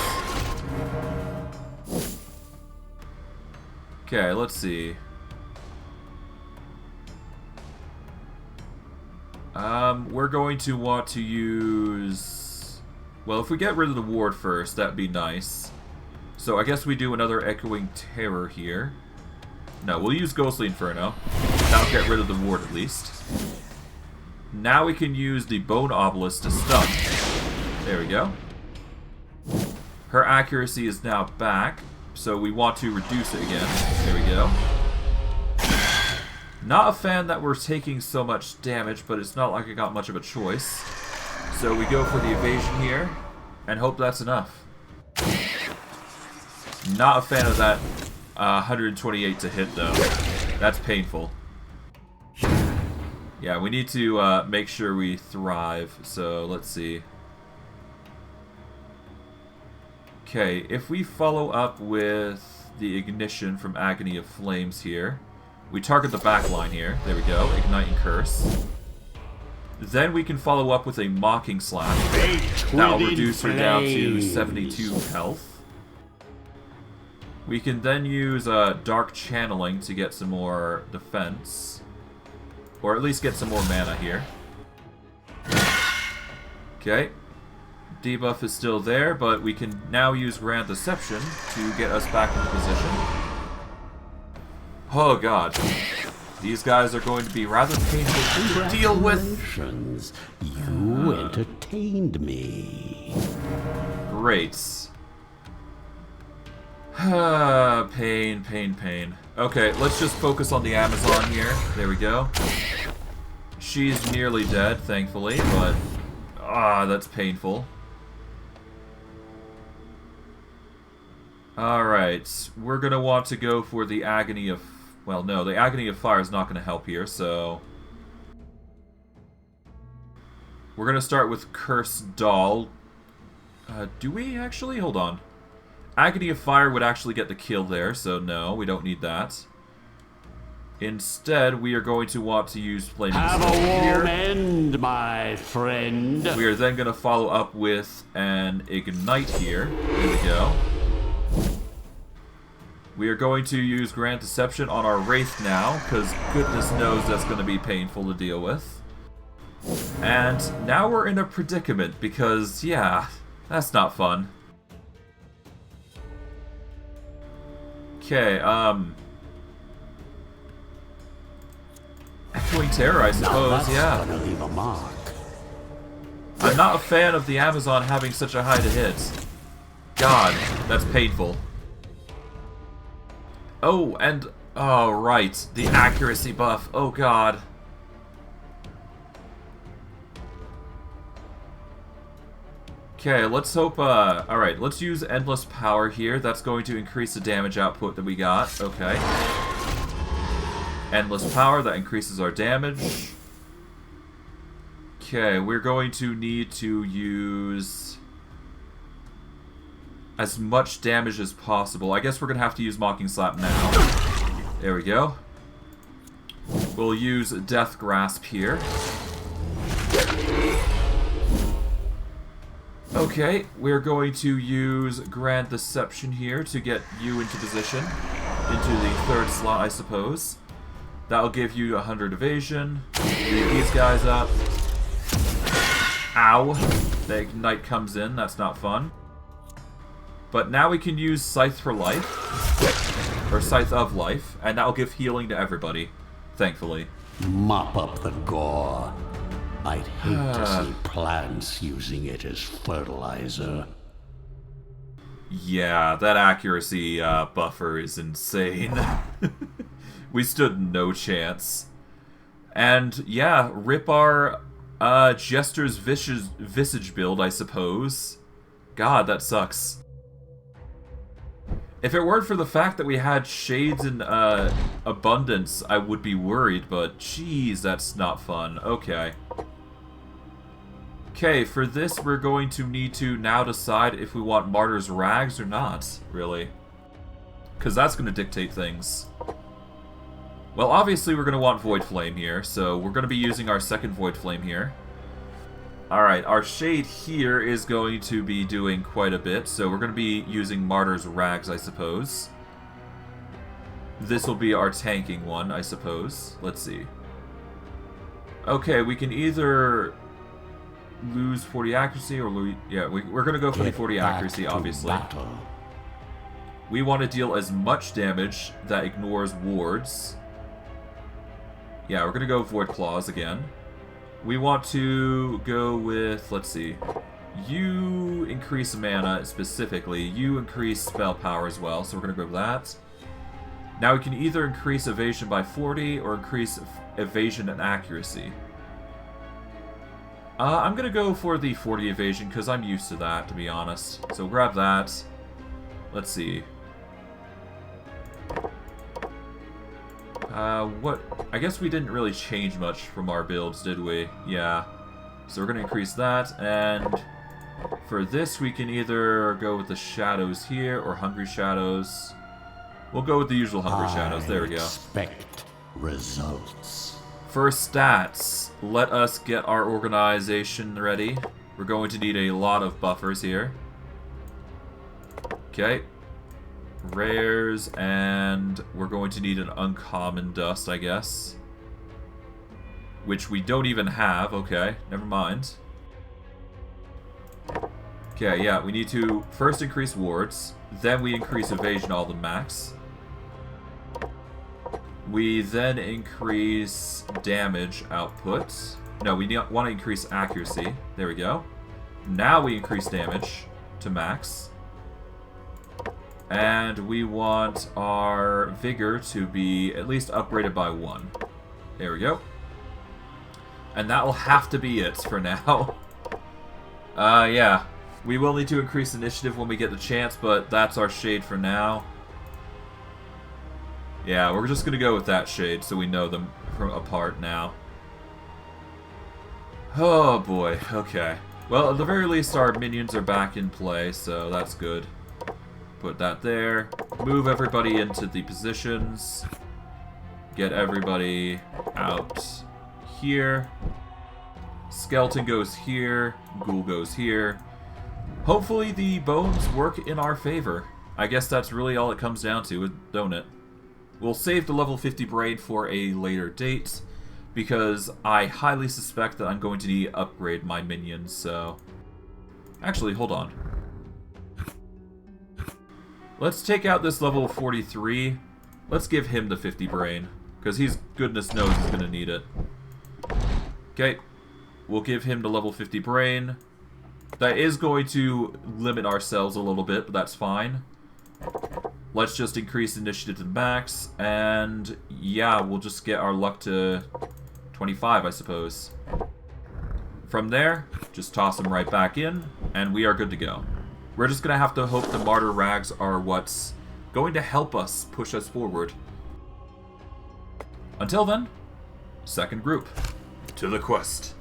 Okay, let's see. We're going to want to use... Well, if we get rid of the ward first, that'd be nice. So I guess we do another Echoing Terror here. No, we'll use Ghostly Inferno. That'll get rid of the ward at least. Now we can use the Bone Obelisk to stun. There we go. Her accuracy is now back, so we want to reduce it again. There we go. Not a fan that we're taking so much damage, but it's not like I got much of a choice. So we go for the evasion here, and hope that's enough. Not a fan of that 128 to hit, though. That's painful. Yeah, we need to make sure we thrive, so let's see. Okay, if we follow up with the Ignition from Agony of Flames here, we target the back line here. There we go, Igniting Curse. Then we can follow up with a Mocking Slash. That'll reduce her down to 72 health. We can then use Dark Channeling to get some more defense. Or at least get some more mana here. Okay. Debuff is still there, but we can now use Grand Deception to get us back into position. Oh god. These guys are going to be rather painful to deal with. You entertained me. Great. Pain, pain, pain. Okay, let's just focus on the Amazon here. There we go. She's nearly dead, thankfully, but... that's painful. Alright, we're gonna want to go for the Agony of... Well, no, the Agony of Fire is not gonna help here, so... We're gonna start with Cursed Doll. Do we actually? Hold on. Agony of Fire would actually get the kill there, so no, we don't need that. Instead, we are going to want to use Flaming Sword Have a warm end, my friend. We are then going to follow up with an Ignite here. There we go. We are going to use Grand Deception on our Wraith now, because goodness knows that's going to be painful to deal with. And now we're in a predicament, because, yeah, that's not fun. Okay, terror, I suppose, yeah. Gonna leave a mark. I'm not a fan of the Amazon having such a high to hit. God, that's painful. Oh, and... Oh, right. The accuracy buff. Oh, God. Okay, let's hope, alright, let's use Endless Power here. That's going to increase the damage output that we got. Okay. Endless Power, that increases our damage. Okay, we're going to need to use as much damage as possible. I guess we're going to have to use Mocking Slap now. There we go. We'll use Death Grasp here. Okay, we're going to use Grand Deception here to get you into position. Into the third slot, I suppose. That'll give you 100 evasion. Leave these guys up. Ow. The Ignite comes in, that's not fun. But now we can use Scythe for Life. Or Scythe of Life, and that'll give healing to everybody. Thankfully. Mop up the gore. I'd hate to see plants using it as fertilizer. Yeah, that accuracy buffer is insane. We stood no chance. And yeah, rip our Jester's Visage build, I suppose. God, that sucks. If it weren't for the fact that we had Shades in abundance, I would be worried, but jeez, that's not fun. Okay. Okay, for this we're going to need to now decide if we want Martyr's Rags or not, really. Because that's going to dictate things. Well, obviously we're going to want Void Flame here, so we're going to be using our second Void Flame here. Alright, our Shade here is going to be doing quite a bit, so we're going to be using Martyr's Rags, I suppose. This will be our tanking one, I suppose. Let's see. Okay, we can either lose 40 accuracy or lose... Yeah, we're going to go for the 40 accuracy, obviously. We want to deal as much damage that ignores wards. Yeah, we're going to go Void Claws again. We want to go with, let's see, you increase mana specifically, you increase spell power as well, so we're going to go with that. Now we can either increase evasion by 40 or increase evasion and accuracy. I'm going to go for the 40 evasion because I'm used to that, to be honest. So grab that. Let's see. What? I guess we didn't really change much from our builds, did we? Yeah. So we're going to increase that, and for this we can either go with the Shadows here, or Hungry Shadows. We'll go with the usual Hungry Shadows, there we go. Expect results. For stats, let us get our organization ready. We're going to need a lot of buffers here. Okay. Rares, and we're going to need an uncommon dust, I guess. Which we don't even have. Okay, never mind. Okay, yeah, we need to first increase wards, then we increase evasion all the max. We then increase damage output. No, we want to increase accuracy. There we go. Now we increase damage to max. And we want our vigor to be at least upgraded by 1. There we go. And that will have to be it for now. Yeah. We will need to increase initiative when we get the chance, but that's our shade for now. Yeah, we're just going to go with that shade so we know them from apart now. Oh boy, okay. Well, at the very least our minions are back in play, so that's good. Put that there. Move everybody into the positions. Get everybody out here. Skeleton goes here. Ghoul goes here. Hopefully the bones work in our favor. I guess that's really all it comes down to, don't it? We'll save the level 50 braid for a later date, because I highly suspect that I'm going to need to upgrade my minions, so... Actually, hold on. Let's take out this level 43. Let's give him the 50 brain, because he's, goodness knows, he's going to need it. Okay, we'll give him the level 50 brain. That is going to limit ourselves a little bit, but that's fine. Let's just increase initiative to the max, and yeah, we'll just get our luck to 25, I suppose. From there, just toss him right back in, and we are good to go. We're just going to have to hope the Martyr Rags are what's going to help us push us forward. Until then, second group. To the quest.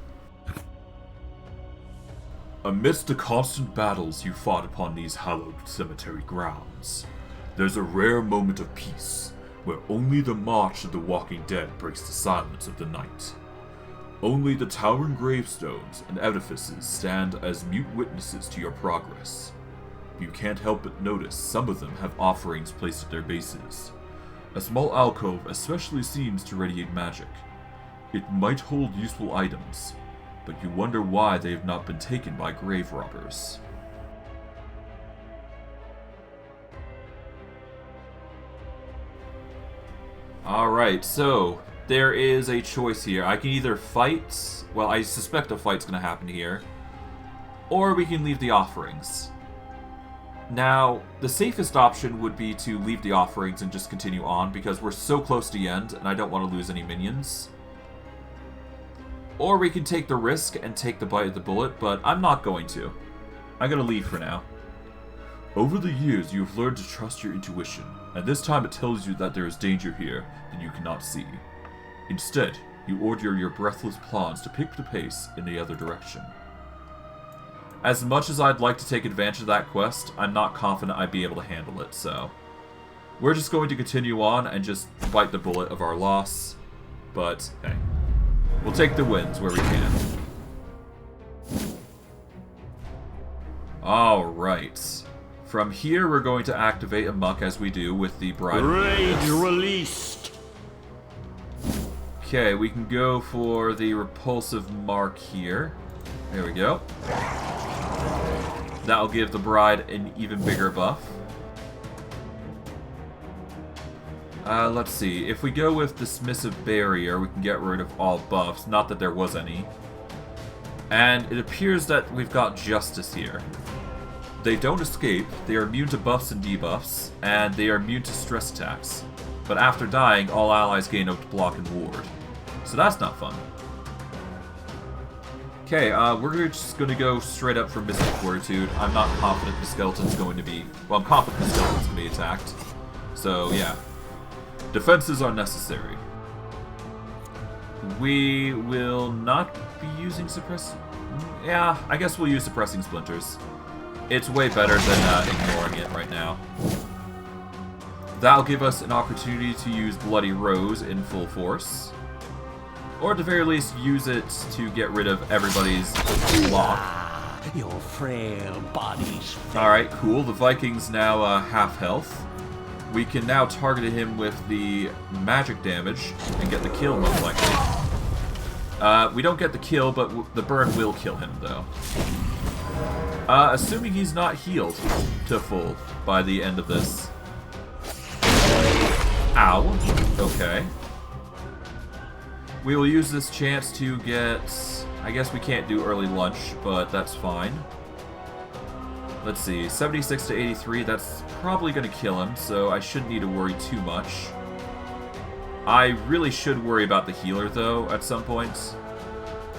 Amidst the constant battles you fought upon these hallowed cemetery grounds, there's a rare moment of peace, where only the march of the walking dead breaks the silence of the night. Only the towering gravestones and edifices stand as mute witnesses to your progress. You can't help but notice some of them have offerings placed at their bases. A small alcove especially seems to radiate magic. It might hold useful items, but you wonder why they have not been taken by grave robbers. Alright, so there is a choice here. I can either fight, well, I suspect a fight's going to happen here, or we can leave the offerings. Now, the safest option would be to leave the offerings and just continue on, because we're so close to the end, and I don't want to lose any minions. Or we can take the risk and take the bite of the bullet, but I'm not going to. I'm going to leave for now. Over the years, you have learned to trust your intuition, and this time it tells you that there is danger here that you cannot see. Instead, you order your breathless pawns to pick the pace in the other direction. As much as I'd like to take advantage of that quest, I'm not confident I'd be able to handle it, so we're just going to continue on and just bite the bullet of our loss, but hey, we'll take the wins where we can. Alright. From here, we're going to activate a muck as we do with the Bride of Iratus. Rage released. Okay, we can go for the repulsive mark here. There we go. That'll give the Bride an even bigger buff. Let's see. If we go with Dismissive Barrier, we can get rid of all buffs. Not that there was any. And it appears that we've got Justice here. They don't escape, they are immune to buffs and debuffs, and they are immune to stress attacks. But after dying, all allies gain a block and ward. So that's not fun. Okay, we're just going to go straight up for Mystic Fortitude. I'm not confident the skeleton's going to be... Well, I'm confident the skeleton's going to be attacked. So, yeah. Defenses are necessary. We will not be using Suppress... Yeah, I guess we'll use Suppressing Splinters. It's way better than ignoring it right now. That'll give us an opportunity to use Bloody Rose in full force. Or at the very least, use it to get rid of everybody's block. Your frail body's Alright, cool. The Viking's now half health. We can now target him with the magic damage and get the kill, most likely. We don't get the kill, but the burn will kill him, though. Assuming he's not healed to full by the end of this. Ow. Okay. We will use this chance to get... I guess we can't do early lunch, but that's fine. Let's see. 76 to 83, that's probably going to kill him, so I shouldn't need to worry too much. I really should worry about the healer, though, at some point.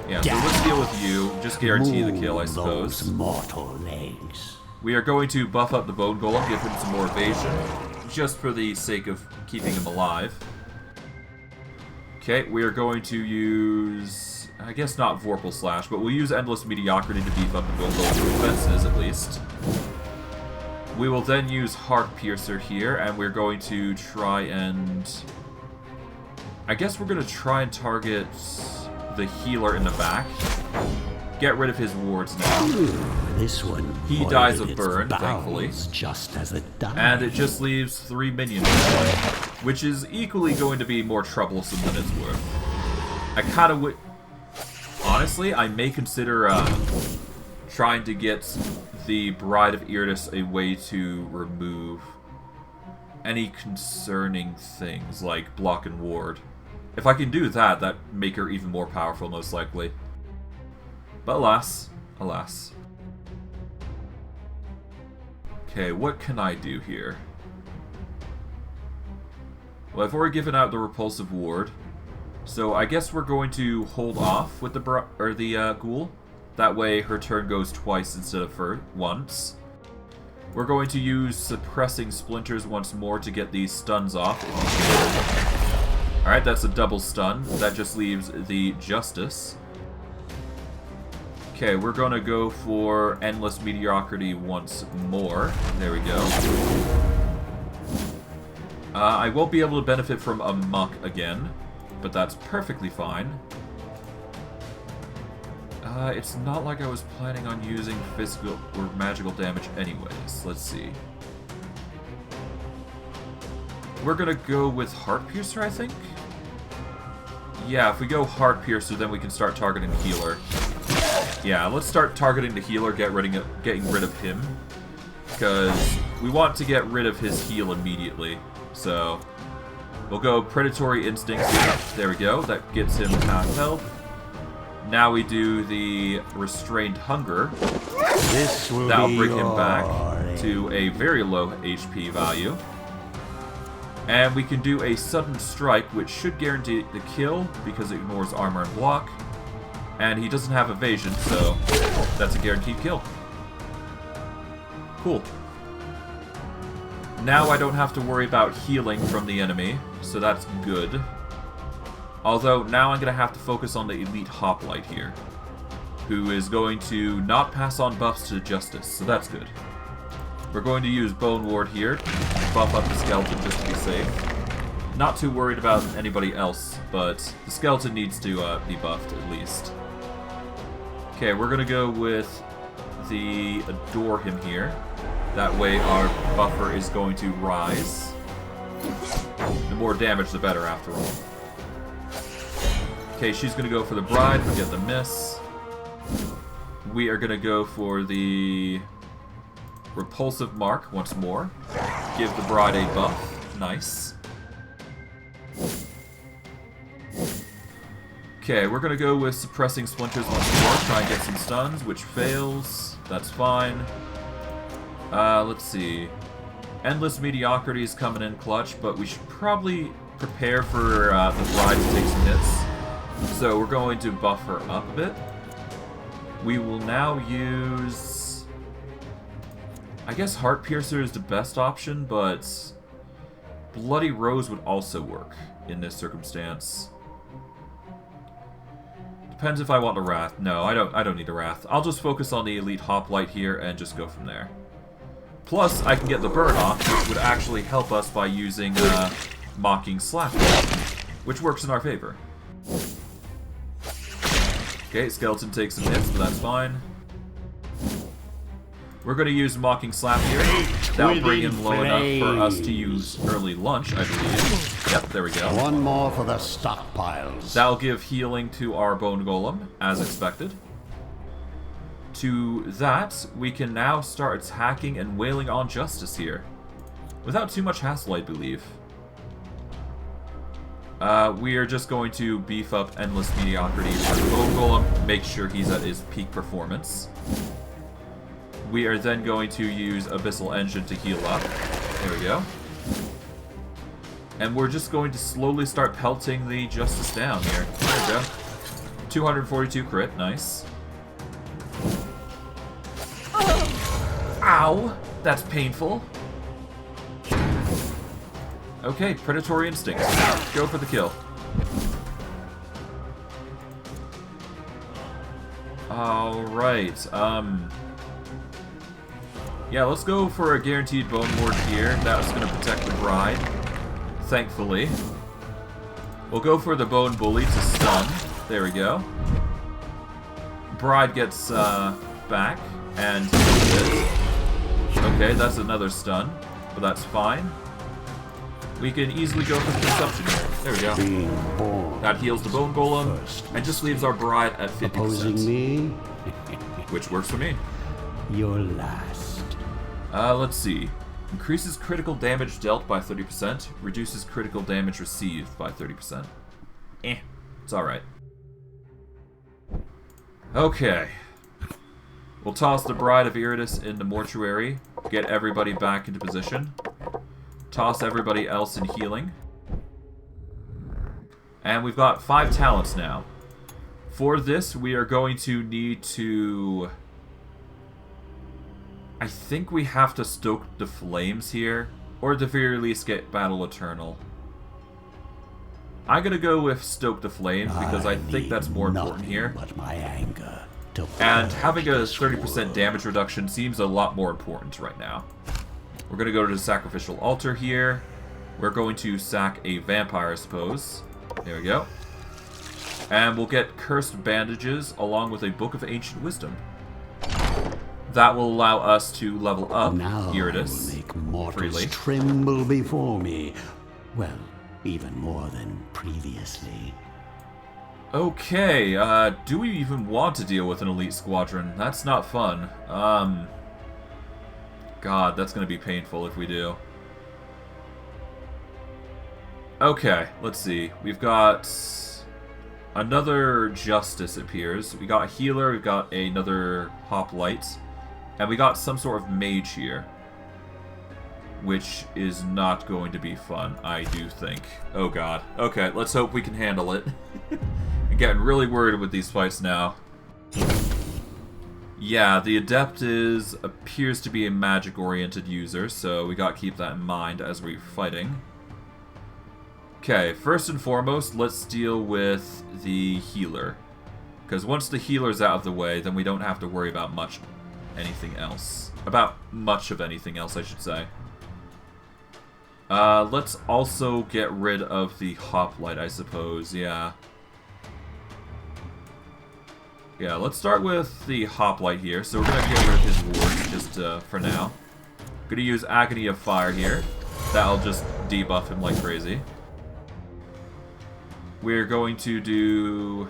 Yeah, so let's deal with you. Just guarantee the kill, I suppose. Those mortal legs. We are going to buff up the Bone Golem, give him some more evasion, just for the sake of keeping him alive. Okay, we are going to use... I guess not Vorpal Slash, but we'll use Endless Mediocrity to beef up the Bone Golem's defenses, at least. We will then use Heart Piercer here, and we're going to try and... I guess we're going to try and target the healer in the back. Get rid of his wards now. This one He dies of burn, thankfully. Just as it died. And it just leaves 3 minions, which is equally going to be more troublesome than it's worth. I kind of would... Honestly, I may consider trying to get the Bride of Iratus a way to remove any concerning things like block and ward. If I can do that, that'd make her even more powerful, most likely. But alas, alas. Okay, what can I do here? Well, I've already given out the repulsive ward, so I guess we're going to hold off with the ghoul. That way, her turn goes twice instead of once. We're going to use suppressing splinters once more to get these stuns off. Alright, that's a double stun. That just leaves the Justice. Okay, we're gonna go for Endless Mediocrity once more. There we go. I won't be able to benefit from a Muck again, but that's perfectly fine. It's not like I was planning on using physical or magical damage anyways. Let's see. We're gonna go with Heart Piercer, I think? Yeah, if we go Heart Piercer, then we can start targeting the healer. Yeah, let's start targeting the healer, getting rid of him. Because we want to get rid of his heal immediately. So, we'll go Predatory Instincts here. There we go, that gets him half health. Now we do the Restrained Hunger. That'll bring him back to a very low HP value. And we can do a Sudden Strike, which should guarantee the kill, because it ignores armor and block. And he doesn't have evasion, so that's a guaranteed kill. Cool. Now I don't have to worry about healing from the enemy, so that's good. Although, now I'm going to have to focus on the Elite Hoplite here, who is going to not pass on buffs to Justice, so that's good. We're going to use Bone Ward here, buff up the Skeleton just to be safe. Not too worried about anybody else, but the Skeleton needs to be buffed at least. Okay, we're going to go with the Adore him here. That way our buffer is going to rise. The more damage, the better, after all. Okay, she's going to go for the Bride, but get the miss. We are going to go for the Repulsive Mark once more. Give the Bride a buff. Nice. Okay, we're going to go with Suppressing Splinters once more. Try and get some stuns, which fails. That's fine. Let's see. Endless Mediocrity is coming in clutch, but we should probably prepare for the Bride to take some hits. So we're going to buff her up a bit. We will now use... I guess Heart Piercer is the best option, but Bloody Rose would also work in this circumstance. Depends if I want the Wrath. No, I don't need the Wrath. I'll just focus on the Elite Hoplite here and just go from there. Plus, I can get the burn off, which would actually help us by using Mocking Slap, which works in our favor. Okay, Skeleton takes some hits, but that's fine. We're going to use Mocking Slap here. That'll bring him low enough for us to use Early Lunch, I believe. Yep, there we go. One more for the stockpiles. That'll give healing to our Bone Golem, as expected. To that, we can now start attacking and wailing on Justice here. Without too much hassle, I believe. We are just going to beef up Endless Mediocrity for the Bone Golem, make sure he's at his peak performance. We are then going to use Abyssal Engine to heal up. There we go. And we're just going to slowly start pelting the Justice down here. There we go. 242 crit, nice. Ow! That's painful. Okay, Predatory Instincts. Go for the kill. Alright, yeah, let's go for a guaranteed Bone Ward here. That's going to protect the Bride, thankfully. We'll go for the Bone Bully to stun. There we go. Bride gets back, and okay, that's another stun, but that's fine. We can easily go for Consumption here. There we go. That heals the Bone Golem, and just leaves our Bride at 50%. Opposing me? Which works for me. You're last. Let's see. Increases critical damage dealt by 30%, reduces critical damage received by 30%. It's alright. Okay. We'll toss the Bride of Iratus into Mortuary, get everybody back into position, toss everybody else in healing. And we've got 5 talents now. For this, we are going to need to... I think we have to stoke the flames here, or at the very least get Battle Eternal. I'm gonna go with stoke the flames because I think that's more important here. But my anger to and having a 30% damage reduction seems a lot more important right now. We're gonna go to the sacrificial altar here. We're going to sack a vampire, I suppose. There we go. And we'll get cursed bandages along with a book of ancient wisdom. That will allow us to level up Iratus I will make mortals freely. tremble before me. Well, even more than previously. Okay, do we even want to deal with an elite squadron? That's not fun. God, that's gonna be painful if we do. Okay, let's see. We've got another Justice appears. We got a Healer, we've got another Hoplite, and we got some sort of Mage here. Which is not going to be fun, I do think. Oh god. Okay, let's hope we can handle it. I'm getting really worried with these fights now. Yeah, the Adept appears to be a magic-oriented user, so we gotta keep that in mind as we're fighting. Okay, first and foremost, let's deal with the Healer. Because once the Healer's out of the way, then we don't have to worry about much of anything else, I should say. Let's also get rid of the Hoplite, I suppose, yeah. Yeah, let's start with the Hoplite here. So we're gonna get rid of his ward, just for now. Gonna use Agony of Fire here. That'll just debuff him like crazy. We're going to do...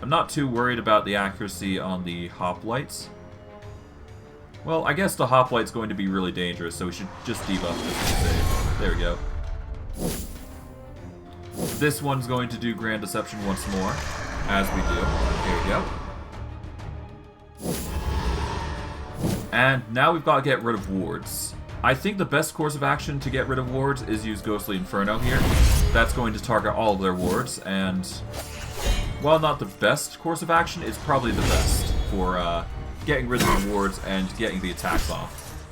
I'm not too worried about the accuracy on the Hoplites. Well, I guess the Hoplite's going to be really dangerous, so we should just debuff this to save. There we go. This one's going to do Grand Deception once more, as we do. There we go. And now we've got to get rid of wards. I think the best course of action to get rid of wards is use Ghostly Inferno here. That's going to target all of their wards, and while not the best course of action, it's probably the best for getting rid of the wards and getting the attacks off.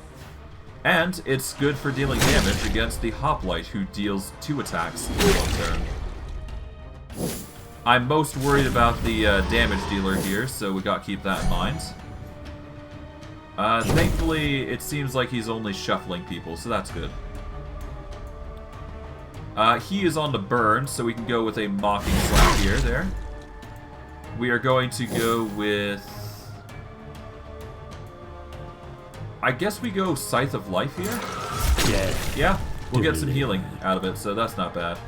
And it's good for dealing damage against the Hoplite, who deals 2 attacks in one turn. I'm most worried about the damage dealer here, so we gotta keep that in mind. Thankfully, it seems like he's only shuffling people, so that's good. He is on the burn, so we can go with a Mocking Slap here, there. We are going to go with... I guess we go Scythe of Life here? Yeah, we'll get some healing out of it, so that's not bad.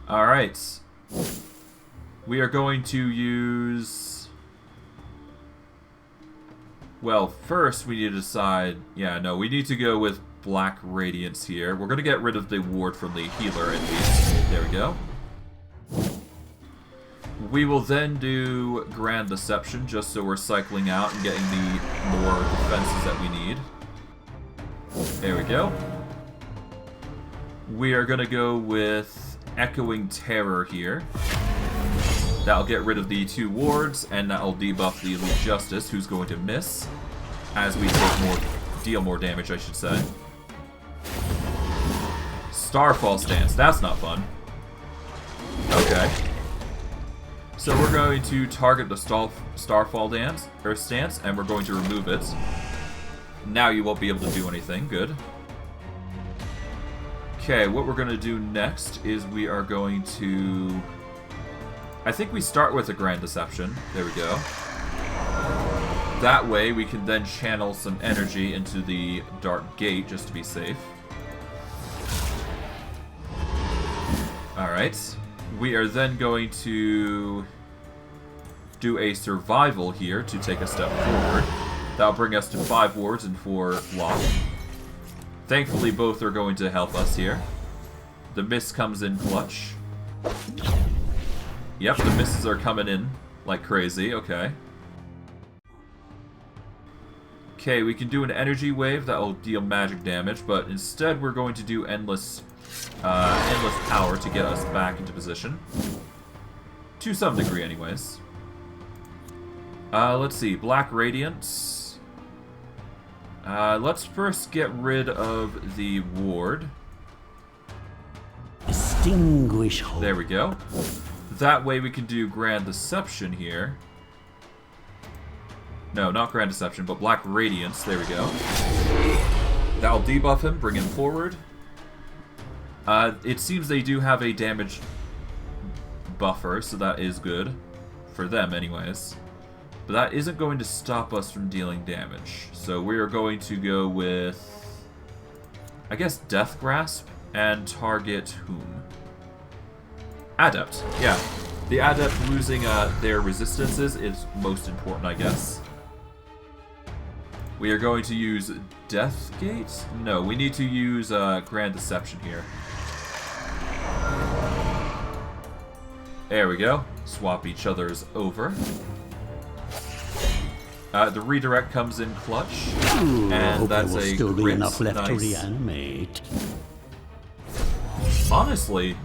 Alright. We are going to use... Well, first we need to decide... Yeah, no, we need to go with Black Radiance here. We're going to get rid of the ward from the healer at least. There we go. We will then do Grand Deception, just so we're cycling out and getting the more defenses that we need. There we go. We are going to go with Echoing Terror here. That'll get rid of the 2 wards, and that'll debuff the Elite Justice, who's going to miss, as we deal more damage, I should say. Starfall Stance, that's not fun. Okay. So we're going to target the Starfall Stance, and we're going to remove it. Now you won't be able to do anything. Good. Okay, what we're going to do next is we are going to... I think we start with a Grand Deception. There we go. That way we can then channel some energy into the Dark Gate just to be safe. Alright. We are then going to do a Survival here to take a step forward. That'll bring us to 5 wards and 4 lock. Thankfully both are going to help us here. The miss comes in clutch. Yep, the misses are coming in like crazy. Okay. Okay, we can do an energy wave that will deal magic damage, but instead we're going to do endless power to get us back into position. To some degree, anyways. Let's see. Black Radiance. Let's first get rid of the ward. Distinguish hope. There we go. That way we can do Grand Deception here. No, not Grand Deception, but Black Radiance. There we go. That'll debuff him, bring him forward. It seems they do have a damage buffer, so that is good. For them, anyways. But that isn't going to stop us from dealing damage. So we are going to go with, I guess, Death Grasp and target whom? Adept. Yeah. The Adept losing their resistances is most important, I guess. We are going to use Death Gate? No, we need to use Grand Deception here. There we go. Swap each other's over. The redirect comes in clutch, and that's there will a still be crit. enough left to Nice. reanimate. Honestly,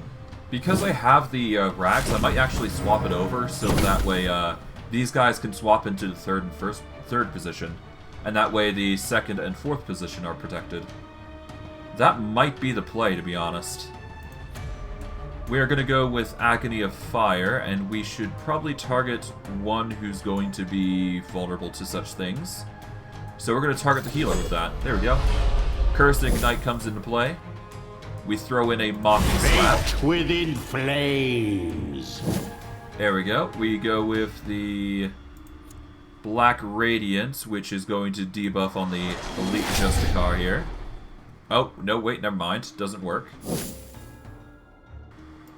because I have the rags, I might actually swap it over so that way these guys can swap into the third position, and that way the second and fourth position are protected. That might be the play, to be honest. We are going to go with Agony of Fire, and we should probably target one who's going to be vulnerable to such things. So we're going to target the healer with that. There we go. Cursed Ignite comes into play. We throw in a Mocking Slap. Baked within flames. There we go. We go with the Black Radiance, which is going to debuff on the Elite Justicar here. Oh, no, wait, never mind. Doesn't work.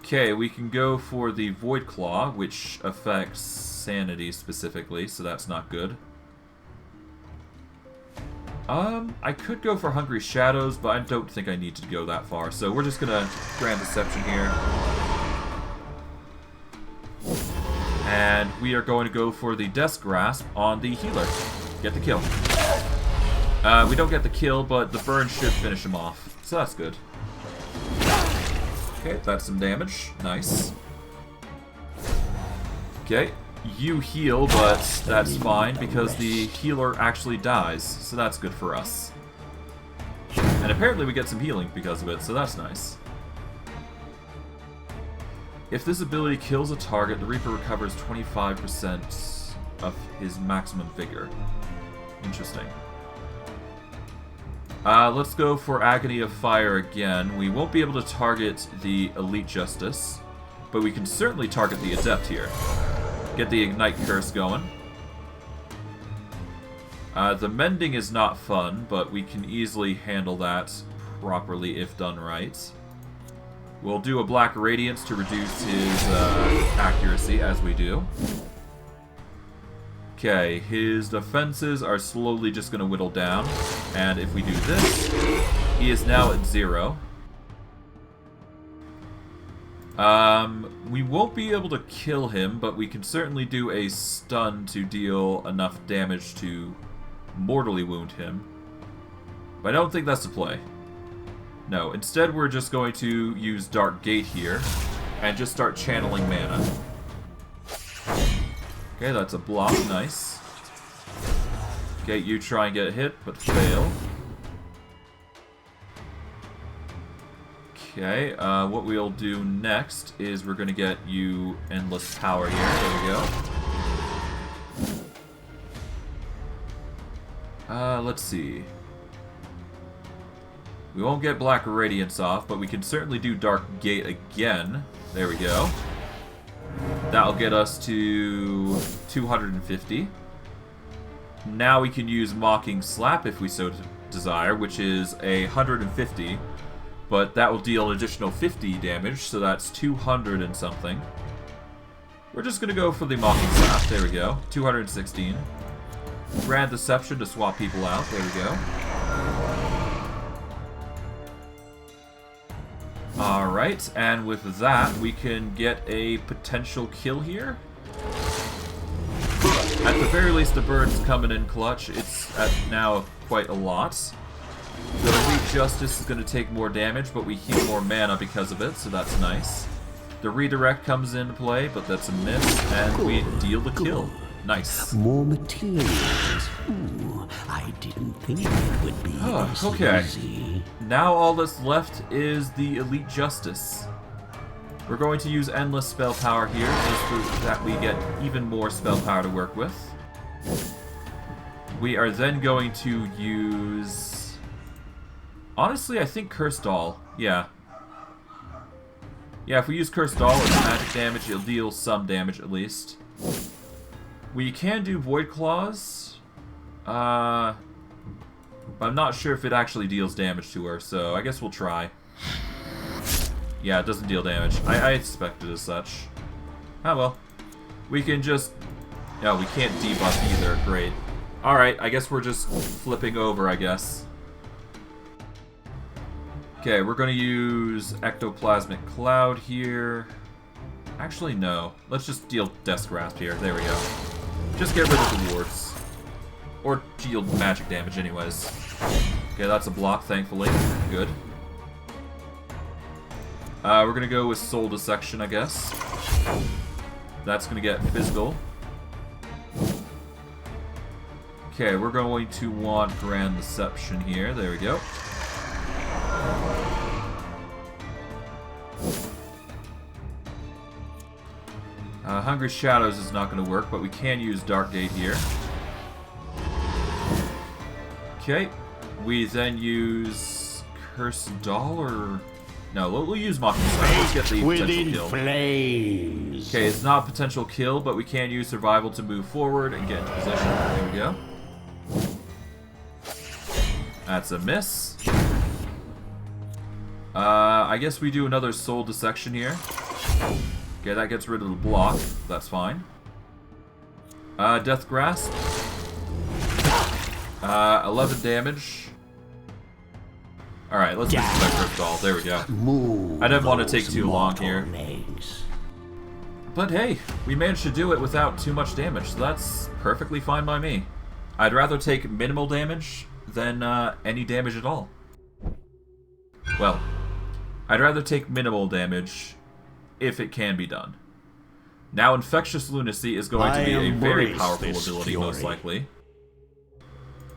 Okay, we can go for the Void Claw, which affects Sanity specifically, so that's not good. I could go for Hungry Shadows, but I don't think I need to go that far, so we're just gonna Grand Deception here. And we are going to go for the Death Grasp on the healer. Get the kill. We don't get the kill, but the burn should finish him off, so that's good. Okay, that's some damage. Nice. Okay, you heal, but that's fine because the healer actually dies, so that's good for us. And apparently we get some healing because of it, so that's nice. If this ability kills a target, the Reaper recovers 25% of his maximum vigor. Interesting. Let's go for Agony of Fire again. We won't be able to target the Elite Justice, but we can certainly target the Adept here. Get the Ignite Curse going. The Mending is not fun, but we can easily handle that properly if done right. We'll do a Black Radiance to reduce his accuracy, as we do. Okay, his defenses are slowly just going to whittle down, and if we do this, he is now at 0. We won't be able to kill him, but we can certainly do a stun to deal enough damage to mortally wound him. But I don't think that's the play. No, instead we're just going to use Dark Gate here, and just start channeling mana. Okay, that's a block, nice. Okay, you try and get hit, but fail. Okay, what we'll do next is we're gonna get you Endless Power here, there we go. Let's see. We won't get Black Radiance off, but we can certainly do Dark Gate again. There we go. That'll get us to 250. Now we can use Mocking Slap if we so desire, which is 150, but that will deal an additional 50 damage, so that's 200 and something. We're just going to go for the Mocking Slap, there we go, 216. Grand Deception to swap people out, there we go. Alright. Alright, and with that, we can get a potential kill here. At the very least, the bird's coming in clutch. It's at now quite a lot. The Elite Justice is going to take more damage, but we heal more mana because of it, so that's nice. The redirect comes into play, but that's a miss, and we deal the kill. Nice. More materials. Ooh, I didn't think it would be this easy. Now all that's left is the Elite Justice. We're going to use endless spell power here, just so that we get even more spell power to work with. We are then going to use... Honestly, I think Cursed Doll. Yeah. Yeah, if we use Cursed Doll as magic damage, it'll deal some damage at least. We can do Void Claws. But I'm not sure if it actually deals damage to her, so I guess we'll try. Yeah, it doesn't deal damage. I expected as such. Oh well. We can just... No, we can't debuff either. Great. Alright, I guess we're just flipping over, I guess. Okay, we're going to use Ectoplasmic Cloud here. Actually, no. Let's just deal Death Grasp here. There we go. Just get rid of the wards. Or deal magic damage anyways. Okay, that's a block, thankfully. Good. We're going to go with Soul Dissection, I guess. That's going to get physical. Okay, we're going to want Grand Deception here. There we go. Hungry Shadows is not going to work, but we can use Dark Gate here. Okay, we then use Cursed Doll, or... No, we'll use Mocking Strike. Let's get the potential kill. Flames. Okay, it's not a potential kill, but we can use Survival to move forward and get into position. There we go. That's a miss. I guess we do another Soul Dissection here. Okay, that gets rid of the block. That's fine. Death Grasp. 11 damage. Alright, let's use the Cursed Doll. There we go. I didn't want to take too long here. But hey, we managed to do it without too much damage, so that's perfectly fine by me. I'd rather take minimal damage than any damage at all. Well, I'd rather take minimal damage if it can be done. Now, Infectious Lunacy is going to be a very powerful ability, most likely.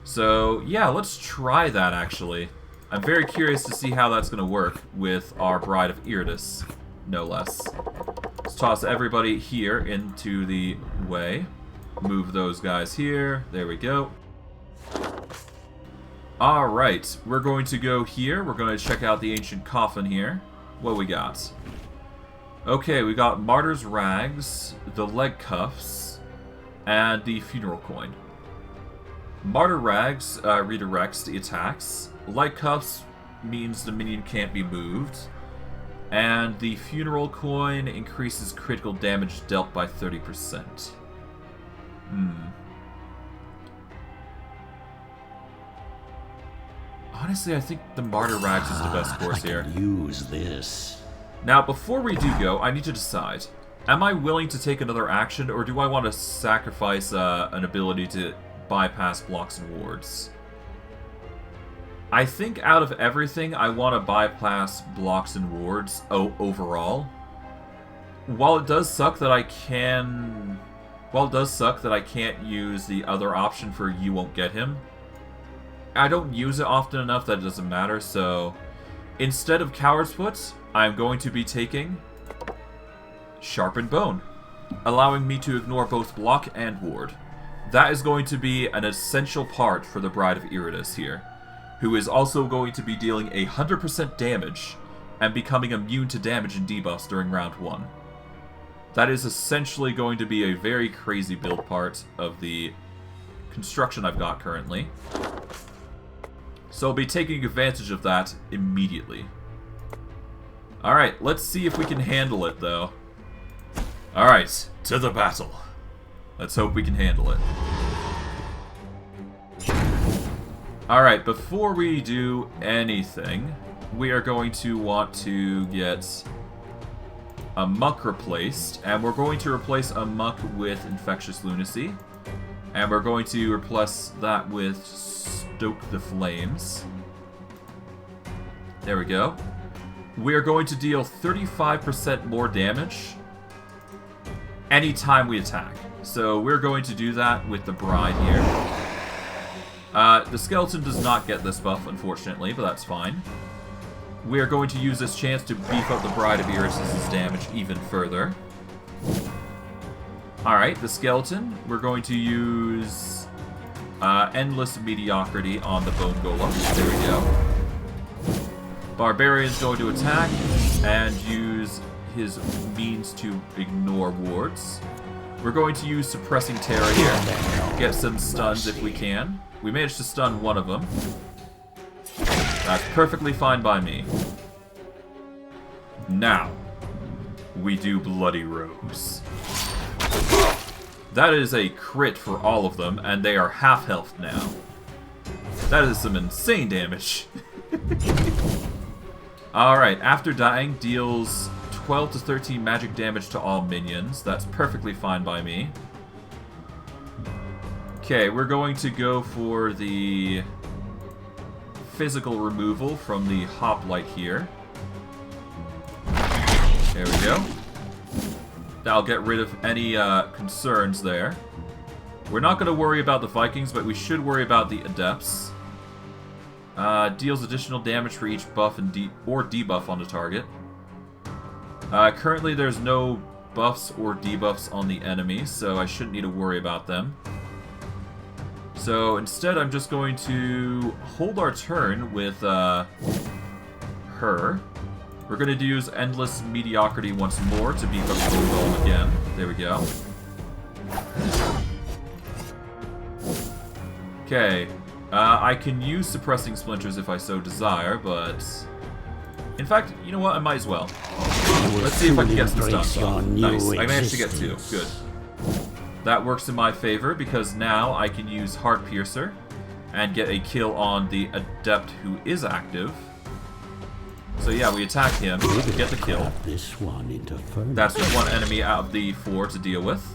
So, yeah, let's try that, actually. I'm very curious to see how that's going to work with our Bride of Iratus, no less. Let's toss everybody here into the way. Move those guys here. There we go. Alright, we're going to go here. We're going to check out the Ancient Coffin here. What we got? Okay, we got Martyr's Rags, the Leg Cuffs, and the Funeral Coin. Martyr Rags redirects the attacks. Leg Cuffs means the minion can't be moved. And the Funeral Coin increases critical damage dealt by 30%. Honestly, I think the Martyr Rags is the best course here. Use this. Now, before we do go, I need to decide. Am I willing to take another action, or do I want to sacrifice an ability to bypass blocks and wards? I think out of everything, I want to bypass blocks and wards overall. While it does suck that I can't use the other option for You Won't Get Him, I don't use it often enough that it doesn't matter, so instead of Coward's Foot, I'm going to be taking Sharpened Bone, allowing me to ignore both block and ward. That is going to be an essential part for the Bride of Iratus here, who is also going to be dealing 100% damage and becoming immune to damage and debuffs during round 1. That is essentially going to be a very crazy build part of the construction I've got currently. So I'll be taking advantage of that immediately. Alright, let's see if we can handle it, though. Alright, to the battle. Let's hope we can handle it. Alright, before we do anything, we are going to want to get a Muck replaced, and we're going to replace a Muck with Infectious Lunacy, and we're going to replace that with Stoke the Flames. There we go. We are going to deal 35% more damage anytime we attack. So we're going to do that with the Bride here. The Skeleton does not get this buff, unfortunately, but that's fine. We are going to use this chance to beef up the Bride of Iratus' damage even further. Alright, the Skeleton. We're going to use Endless Mediocrity on the Bone Golem. There we go. Barbarian's going to attack and use his means to ignore wards. We're going to use Suppressing Terror here. Get some stuns if we can. We managed to stun one of them. That's perfectly fine by me. Now, we do Bloody Rose. That is a crit for all of them, and they are half health now. That is some insane damage. Alright, after dying, deals 12 to 13 magic damage to all minions. That's perfectly fine by me. Okay, we're going to go for the physical removal from the hoplite here. There we go. That'll get rid of any concerns there. We're not going to worry about the Vikings, but we should worry about the Adepts. Deals additional damage for each buff and debuff on the target. Currently there's no buffs or debuffs on the enemy, so I shouldn't need to worry about them. So instead I'm just going to hold our turn with her. We're going to use Endless Mediocrity once more to beef up the Golem again. There we go. Okay. I can use Suppressing Splinters if I so desire, but... In fact, you know what? I might as well. Let's see if I can get some stuff. Nice. I managed to get 2. Good. That works in my favor, because now I can use Heart Piercer and get a kill on the Adept who is active. So yeah, we attack him, get the kill. That's one enemy out of the 4 to deal with.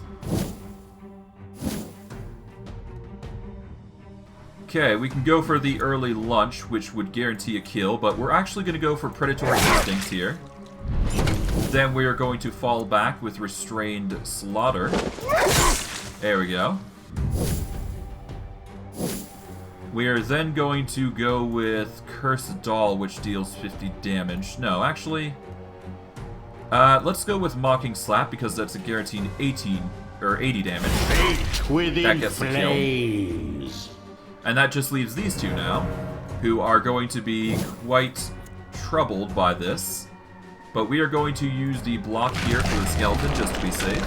Okay, we can go for the early lunch, which would guarantee a kill, but we're actually going to go for Predatory Instincts here. Then we are going to fall back with Restrained Slaughter. There we go. We are then going to go with Cursed Doll, which deals 50 damage. No, actually... let's go with Mocking Slap, because that's a guaranteed 80 damage. That gets the kill. And that just leaves these two now, who are going to be quite troubled by this. But we are going to use the block here for the Skeleton, just to be safe,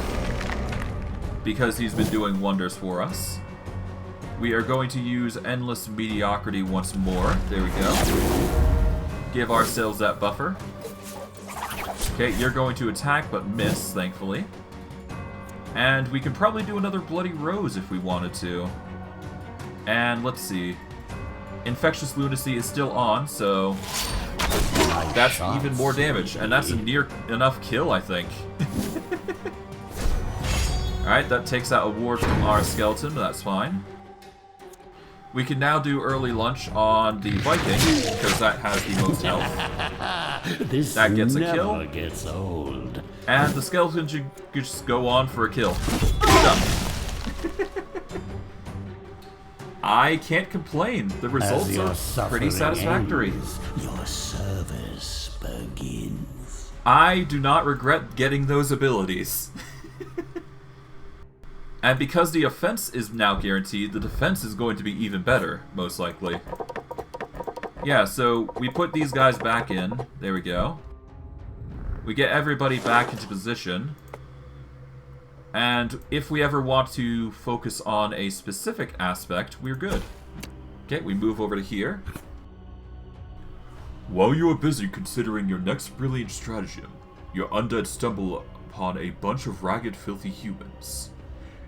because he's been doing wonders for us. We are going to use Endless Mediocrity once more. There we go. Give ourselves that buffer. Okay, you're going to attack, but miss, thankfully. And we can probably do another Bloody Rose if we wanted to. And let's see. Infectious Lunacy is still on, so that's even more damage. And that's a near enough kill, I think. Alright, that takes out a ward from our Skeleton, but that's fine. We can now do early lunch on the Viking, because that has the most health. That gets a kill. Gets old. And the Skeleton should just go on for a kill. Done. I can't complain. The results are pretty satisfactory. Ends, your service begins. I do not regret getting those abilities. And because the offense is now guaranteed, the defense is going to be even better, most likely. Yeah, so we put these guys back in. There we go. We get everybody back into position. And if we ever want to focus on a specific aspect, we're good. Okay, we move over to here. While you are busy considering your next brilliant stratagem, your undead stumble upon a bunch of ragged, filthy humans.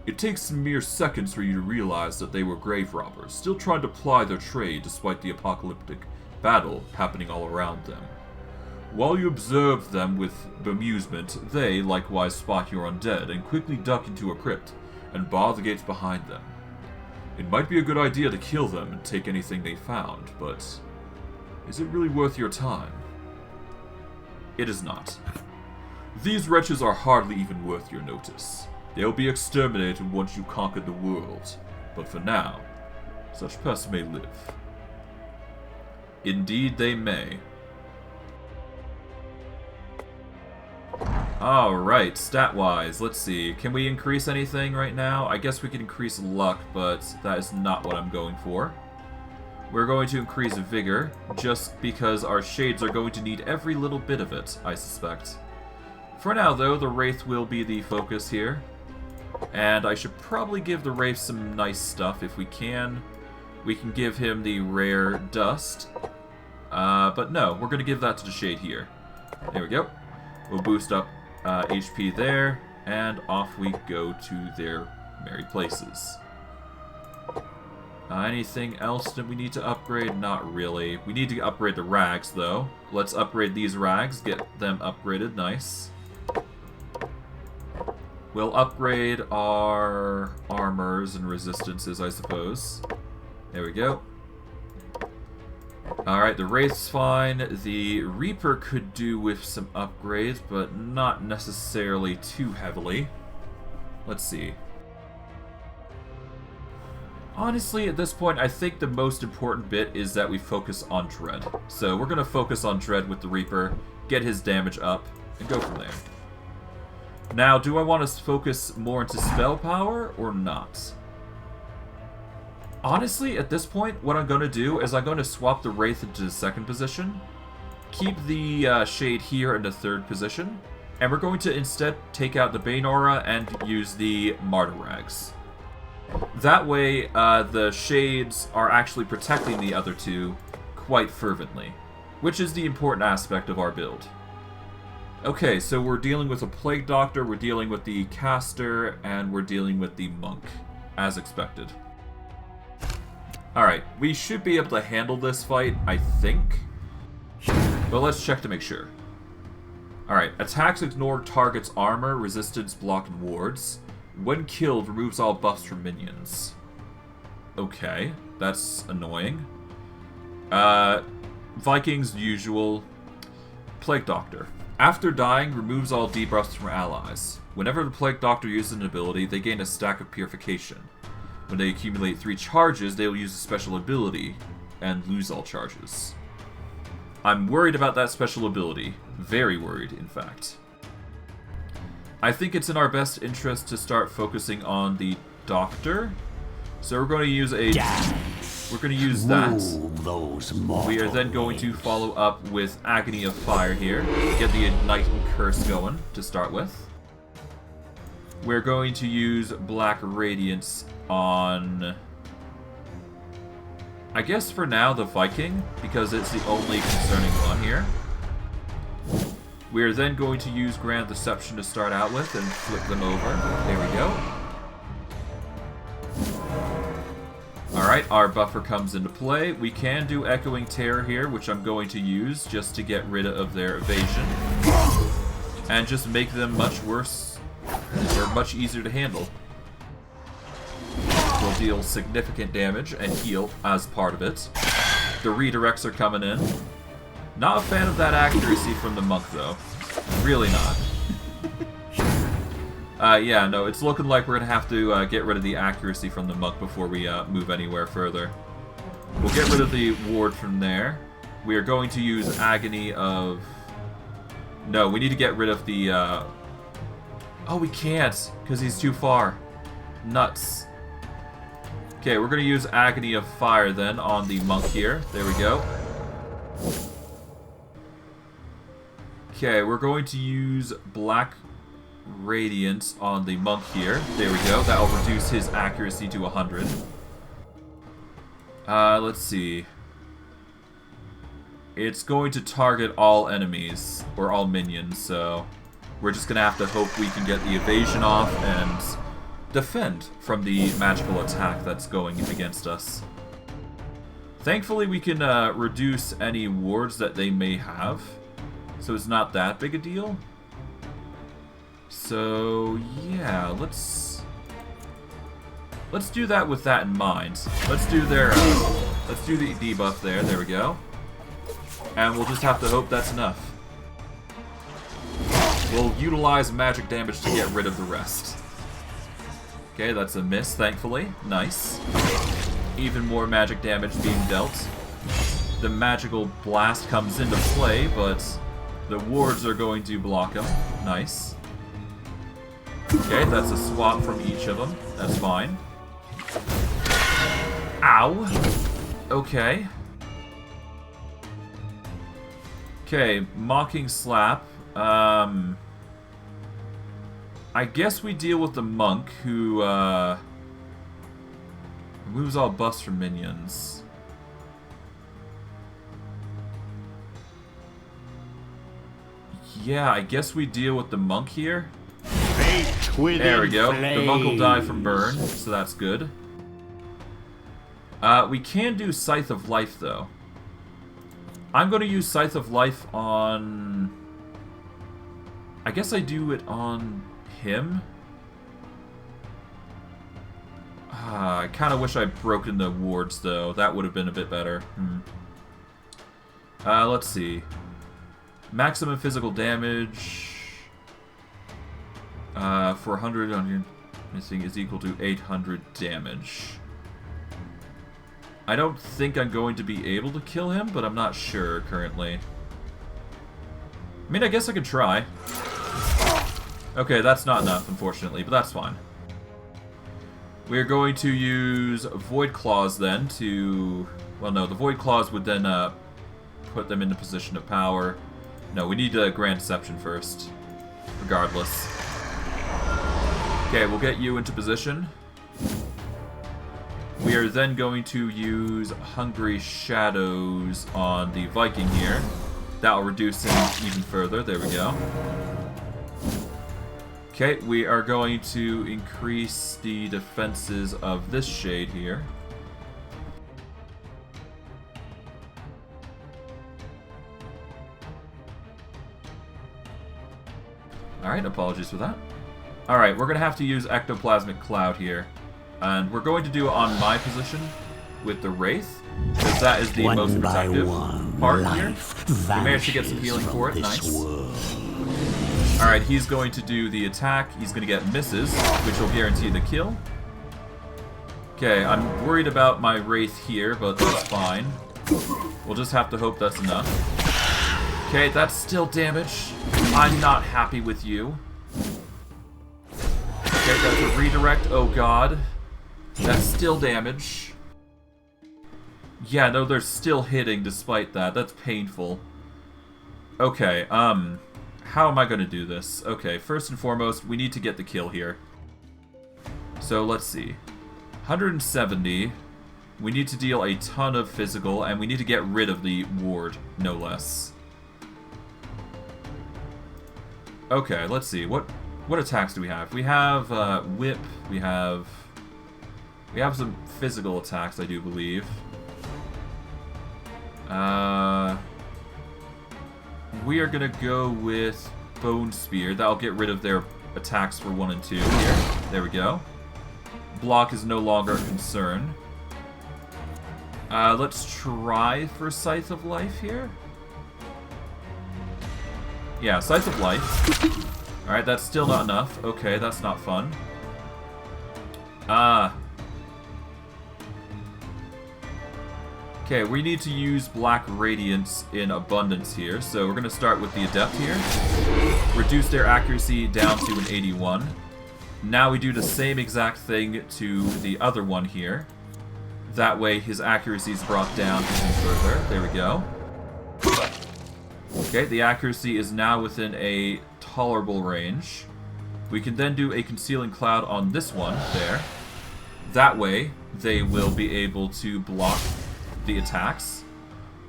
It takes mere seconds for you to realize that they were grave robbers, still trying to ply their trade despite the apocalyptic battle happening all around them. While you observe them with bemusement, they likewise spot your undead and quickly duck into a crypt and bar the gates behind them. It might be a good idea to kill them and take anything they found, but is it really worth your time? It is not. These wretches are hardly even worth your notice. They'll be exterminated once you conquer the world, but for now, such pests may live. Indeed they may. Alright, stat-wise, let's see. Can we increase anything right now? I guess we can increase luck, but that is not what I'm going for. We're going to increase vigor, just because our shades are going to need every little bit of it, I suspect. For now, though, the Wraith will be the focus here. And I should probably give the Wraith some nice stuff if we can. We can give him the rare dust. But no, we're going to give that to the Shade here. There we go. We'll boost up HP there, and off we go to their merry places. Anything else that we need to upgrade? Not really. We need to upgrade the rags, though. Let's upgrade these rags, get them upgraded. Nice. We'll upgrade our armors and resistances, I suppose. There we go. Alright, the Wraith's fine. The Reaper could do with some upgrades, but not necessarily too heavily. Let's see. Honestly, at this point, I think the most important bit is that we focus on Dread. So we're going to focus on Dread with the Reaper, get his damage up, and go from there. Now, do I want to focus more into Spellpower or not? Honestly, at this point, what I'm going to do is I'm going to swap the Wraith into the second position, keep the Shade here in the third position, and we're going to instead take out the Bane Aura and use the Martyr Rags. That way, the Shades are actually protecting the other two quite fervently, which is the important aspect of our build. Okay, so we're dealing with a Plague Doctor, we're dealing with the Caster, and we're dealing with the Monk, as expected. Alright, we should be able to handle this fight, I think. But let's check to make sure. Alright, attacks ignore target's armor, resistance, block, and wards. When killed, removes all buffs from minions. Okay, that's annoying. Vikings, usual. Plague Doctor. After dying, removes all debuffs from allies. Whenever the Plague Doctor uses an ability, they gain a stack of purification. When they accumulate 3 charges, they will use a special ability and lose all charges. I'm worried about that special ability. Very worried, in fact. I think it's in our best interest to start focusing on the Doctor. So we're going to use a... We're going to use that. We are then going to follow up with Agony of Fire here. Get the Ignite and Curse going to start with. We're going to use Black Radiance on... I guess for now the Viking, because it's the only concerning one here. We are then going to use Grand Deception to start out with and flip them over. There we go. Alright, our buffer comes into play. We can do Echoing Terror here, which I'm going to use just to get rid of their evasion. And just make them much worse, or much easier to handle. We'll deal significant damage and heal as part of it. The redirects are coming in. Not a fan of that accuracy from the Monk, though. Really not. Yeah, no, it's looking like we're going to have to get rid of the accuracy from the Monk before we move anywhere further. We'll get rid of the ward from there. We are going to use Agony of... No, we need to get rid of the... Oh, we can't, because he's too far. Nuts. Okay, we're going to use Agony of Fire then on the Monk here. There we go. Okay, we're going to use Black Radiance on the Monk here. There we go. That will reduce his accuracy to 100. Let's see. It's going to target all enemies, or all minions, so we're just going to have to hope we can get the evasion off and defend from the magical attack that's going against us. Thankfully, we can reduce any wards that they may have, so it's not that big a deal. So yeah, let's do that with that in mind. Let's do their let's do the debuff there. There we go. And we'll just have to hope that's enough. We'll utilize magic damage to get rid of the rest. Okay, that's a miss, thankfully. Nice. Even more magic damage being dealt. The magical blast comes into play, but the wards are going to block him. Nice. Okay, that's a swap from each of them. That's fine. Ow. Okay. Okay, Mocking Slap. I guess we deal with the monk who removes all buffs from minions. Yeah, I guess we deal with the monk here. There we go. The monk will die from burn, so that's good. We can do Scythe of Life, though. I'm going to use Scythe of Life on... I guess I do it on him. I kind of wish I'd broken the wards, though. That would have been a bit better. Let's see. Maximum physical damage for 100 on your missing is equal to 800 damage. I don't think I'm going to be able to kill him, but I'm not sure currently. I mean, I guess I could try. Okay, that's not enough, unfortunately, but that's fine. We're going to use Void Claws then to... Well, no, the Void Claws would then put them in the position of power. No, we need Grand Deception first, regardless. Okay, we'll get you into position. We are then going to use Hungry Shadows on the Viking here. That will reduce him even further. There we go. Okay, we are going to increase the defenses of this shade here. Alright, apologies for that. Alright, we're going to have to use Ectoplasmic Cloud here. And we're going to do it on my position with the Wraith, because that is the most protective part here. We managed to get some healing for it, nice. Alright, he's going to do the attack. He's going to get misses, which will guarantee the kill. Okay, I'm worried about my Wraith here, but that's fine. We'll just have to hope that's enough. Okay, that's still damage. I'm not happy with you. Okay, that's a redirect. Oh god. That's still damage. Yeah, no, they're still hitting despite that. That's painful. Okay, how am I going to do this? Okay, first and foremost, we need to get the kill here. So, let's see. 170. We need to deal a ton of physical, and we need to get rid of the ward, no less. Okay, let's see. What attacks do we have? We have whip. We have some physical attacks, I do believe. We are gonna go with Bone Spear. That'll get rid of their attacks for 1 and 2 here. There we go. Block is no longer a concern. Let's try for Scythe of Life here. Yeah, Scythe of Life. Alright, that's still not enough. Okay, that's not fun. Okay, we need to use Black Radiance in abundance here, so we're going to start with the Adept here. Reduce their accuracy down to an 81. Now we do the same exact thing to the other one here. That way his accuracy is brought down even further. There we go. Okay, the accuracy is now within a tolerable range. We can then do a Concealing Cloud on this one, there. That way, they will be able to block the attacks.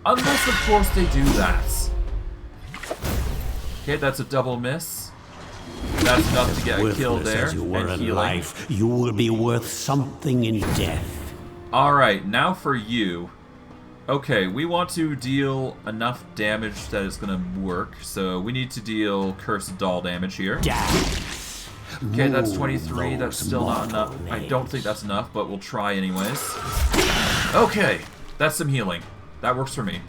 Unless, of course, they do that. Okay, that's a double miss. That's enough to get a kill there. As you were and in life, you will be worth something in death. Alright, now for you. Okay, we want to deal enough damage that it's gonna work, so we need to deal Cursed Doll damage here. Okay, that's 23, that's still not enough. I don't think that's enough, but we'll try anyways. Okay, that's some healing. That works for me.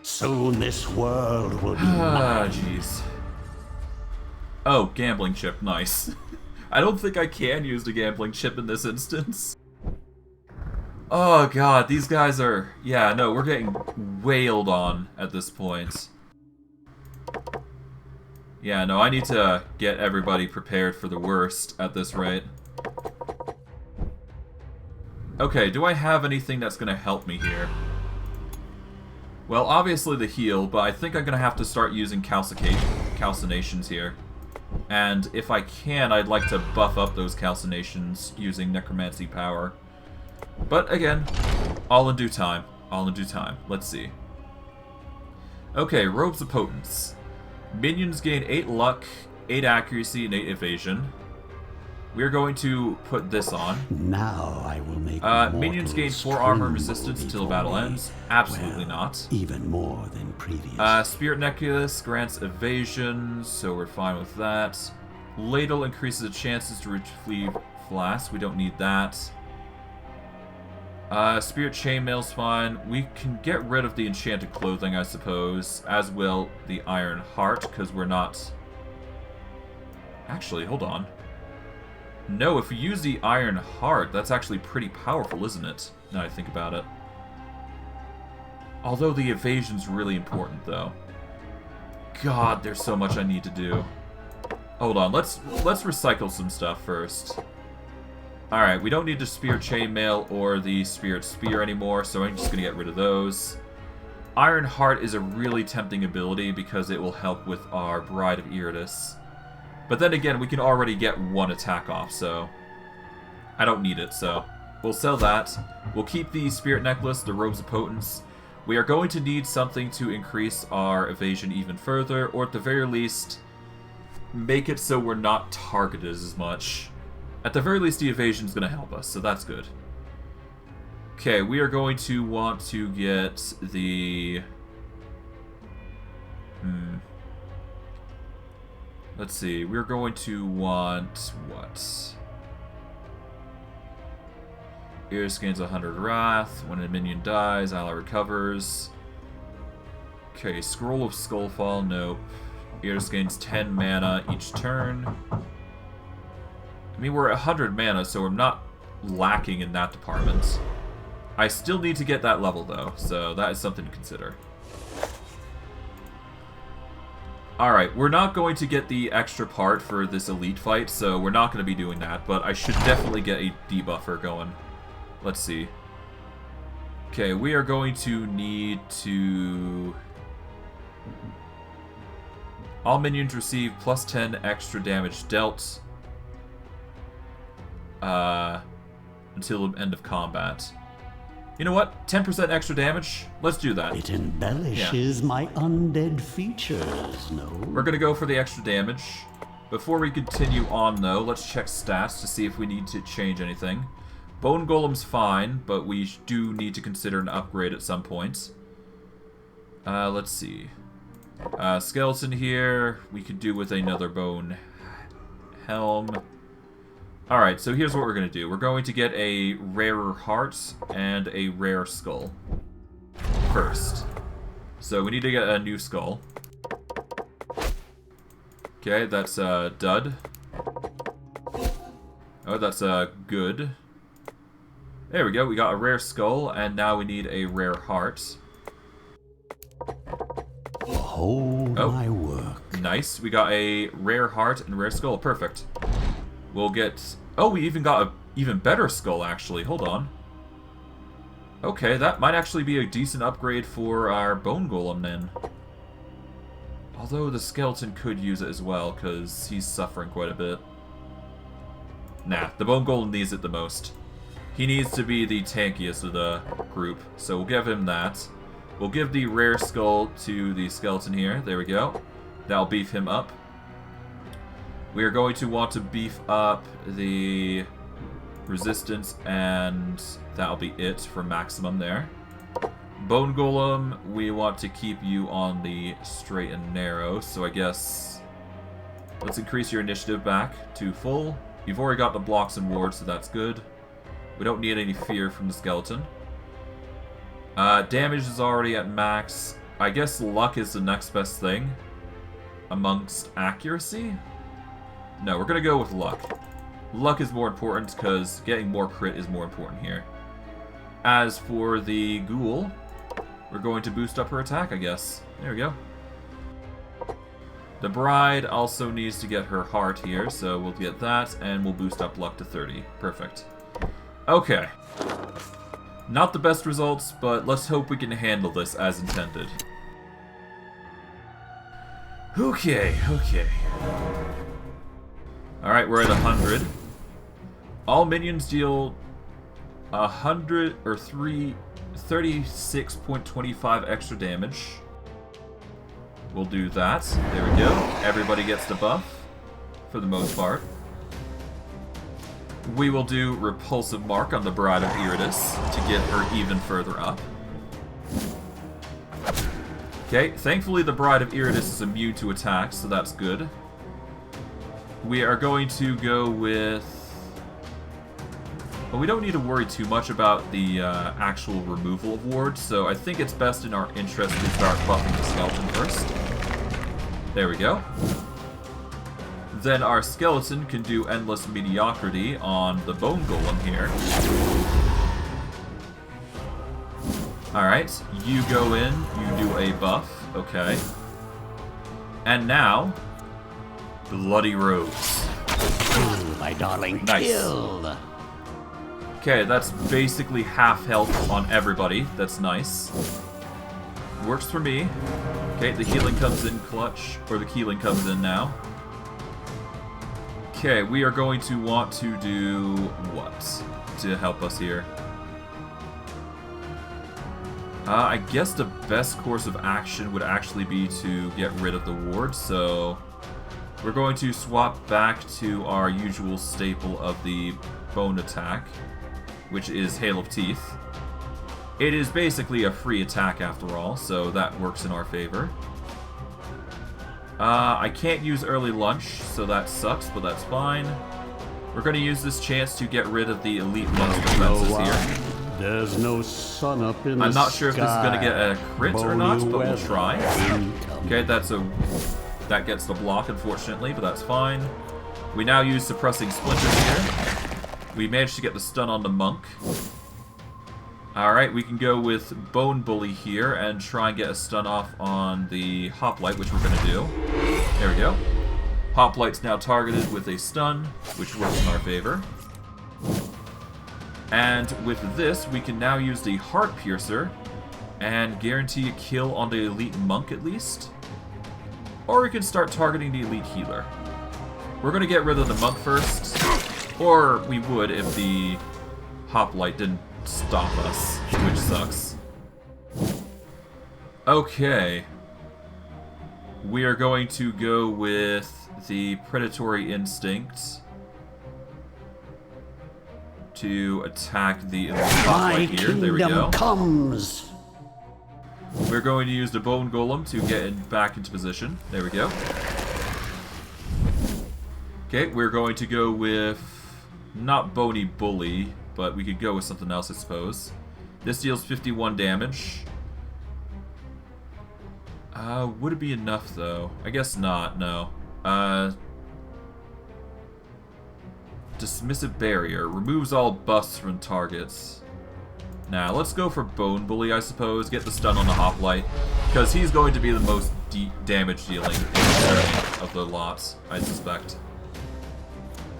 Soon this world will be mine. Jeez. Oh, gambling chip, nice. I don't think I can use the gambling chip in this instance. Oh god, these guys are... Yeah, no, we're getting wailed on at this point. Yeah, no, I need to get everybody prepared for the worst at this rate. Okay, do I have anything that's going to help me here? Well, obviously the heal, but I think I'm going to have to start using calcinations here. And if I can, I'd like to buff up those calcinations using necromancy power. But again, all in due time. All in due time. Let's see. Okay, Robes of Potence. Minions gain 8 luck, 8 accuracy, and 8 evasion. We're going to put this on. Now I will make minions gain 4 armor resistance until the battle ends. Absolutely not. Even more than previous. Spirit Necklace grants evasion, so we're fine with that. Ladle increases the chances to retrieve flask. We don't need that. Spirit Chainmail's fine. We can get rid of the enchanted clothing, I suppose, as will the Iron Heart, because we're not... Actually, hold on. No, if we use the Iron Heart, that's actually pretty powerful, isn't it? Now I think about it. Although the evasion's really important, though. God, there's so much I need to do. Hold on, let's recycle some stuff first. Alright, we don't need the Spirit Chainmail or the Spirit Spear anymore, so I'm just going to get rid of those. Iron Heart is a really tempting ability because it will help with our Bride of Iratus. But then again, we can already get 1 attack off, so I don't need it, so we'll sell that. We'll keep the Spirit Necklace, the Robes of Potence. We are going to need something to increase our evasion even further, or at the very least, make it so we're not targeted as much. At the very least, the evasion is going to help us, so that's good. Okay, we are going to want to get the... Let's see, we're going to want... what? Iris gains 100 Wrath. When a minion dies, ally recovers. Okay, Scroll of Skullfall, nope. Iris gains 10 mana each turn. I mean, we're at 100 mana, so we're not lacking in that department. I still need to get that level, though, so that is something to consider. Alright, we're not going to get the extra part for this elite fight, so we're not going to be doing that, but I should definitely get a debuffer going. Let's see. Okay, we are going to need to... All minions receive plus 10 extra damage dealt until the end of combat. You know what? 10% extra damage? Let's do that. It embellishes my undead features, no? We're gonna go for the extra damage. Before we continue on, though, let's check stats to see if we need to change anything. Bone Golem's fine, but we do need to consider an upgrade at some point. Let's see. Skeleton here, we could do with another bone helm. Alright, so here's what we're going to do. We're going to get a rarer heart and a rare skull first. So we need to get a new skull. Okay, that's dud. Oh, that's good. There we go, we got a rare skull, and now we need a rare heart. Behold my work. Nice, we got a rare heart and rare skull, perfect. We'll get... Oh, we even got a even better skull, actually. Hold on. Okay, that might actually be a decent upgrade for our Bone Golem, then. Although the skeleton could use it as well, because he's suffering quite a bit. Nah, the Bone Golem needs it the most. He needs to be the tankiest of the group, so we'll give him that. We'll give the rare skull to the skeleton here. There we go. That'll beef him up. We are going to want to beef up the resistance, and that'll be it for maximum there. Bone Golem, we want to keep you on the straight and narrow, so I guess let's increase your initiative back to full. You've already got the blocks and wards, so that's good. We don't need any fear from the skeleton. Damage is already at max. I guess luck is the next best thing amongst accuracy. No, we're gonna go with luck. Luck is more important because getting more crit is more important here. As for the ghoul, we're going to boost up her attack, I guess. There we go. The bride also needs to get her heart here, so we'll get that, and we'll boost up luck to 30. Perfect. Okay. Not the best results, but let's hope we can handle this as intended. Okay. Alright, we're at 100. All minions deal 100 or 36.25 extra damage. We'll do that. There we go. Everybody gets the buff, for the most part. We will do Repulsive Mark on the Bride of Iratus to get her even further up. Okay, thankfully the Bride of Iratus is immune to attacks, so that's good. We are going to go with... Well, we don't need to worry too much about the actual removal of wards, so I think it's best in our interest to start buffing the skeleton first. There we go. Then our skeleton can do Endless Mediocrity on the Bone Golem here. Alright, you go in, you do a buff, okay. And now, Bloody Rose. Kill, my darling, Nice. kill! Okay, that's basically half health on everybody. That's nice. Works for me. Okay, the healing comes in clutch, or the healing comes in now. Okay, we are going to want to do what to help us here? I guess the best course of action would actually be to get rid of the ward, so we're going to swap back to our usual staple of the bone attack, which is Hail of Teeth. It is basically a free attack after all, so that works in our favor. I can't use early lunch, so that sucks, but that's fine. We're going to use this chance to get rid of the elite monster defenses here. There's no sun up in the I'm not sure if this is going to get a crit or not, but we'll try. Okay, that gets the block, unfortunately, but that's fine. We now use Suppressing Splinters here. We managed to get the stun on the monk. Alright, we can go with Bone Bully here and try and get a stun off on the Hoplite, which we're going to do. There we go. Hoplite's now targeted with a stun, which works in our favor. And with this, we can now use the Heart Piercer and guarantee a kill on the elite monk at least. Or we can start targeting the elite healer. We're going to get rid of the monk first. Or we would if the Hoplite didn't stop us, which sucks. Okay. We are going to go with the Predatory Instinct to attack the Hoplite here. There we go. Comes. We're going to use the Bone Golem to get back into position. There we go. Okay, we're going to go with not Bony Bully, but we could go with something else, I suppose. This deals 51 damage. Would it be enough, though? I guess not, no. Dismissive Barrier. Removes all buffs from targets. Now, let's go for Bone Bully, I suppose. Get the stun on the Hoplite. Because he's going to be the most damage dealing of the lot, I suspect.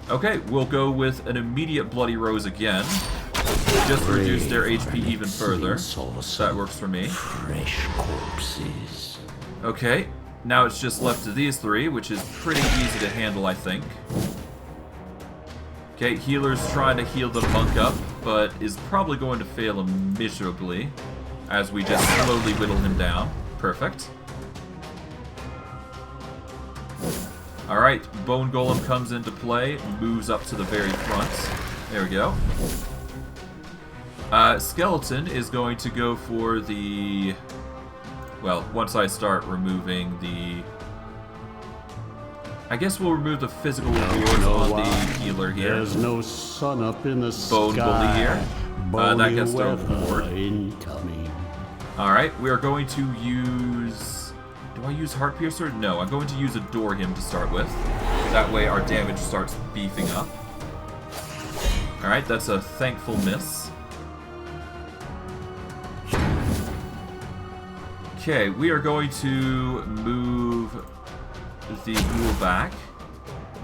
Okay, we'll go with an immediate Bloody Rose again. Just to reduce their HP even further. That works for me. Fresh corpses. Okay, now it's just left to these three, which is pretty easy to handle, I think. Okay, healer's trying to heal the monk up, but is probably going to fail him miserably as we just slowly whittle him down. Perfect. Alright, Bone Golem comes into play, moves up to the very front. There we go. Skeleton is going to go for the... Well, once I start removing the... I guess we'll remove the physical rewards on the healer here. There's no sun up in the Bone sky. Bully here. That gets the Weather reward. incoming. Alright, we are going to use... Do I use Heart Piercer? No, I'm going to use Adore him to start with. That way our damage starts beefing up. Alright, that's a thankful miss. Okay, we are going to move the ghoul back.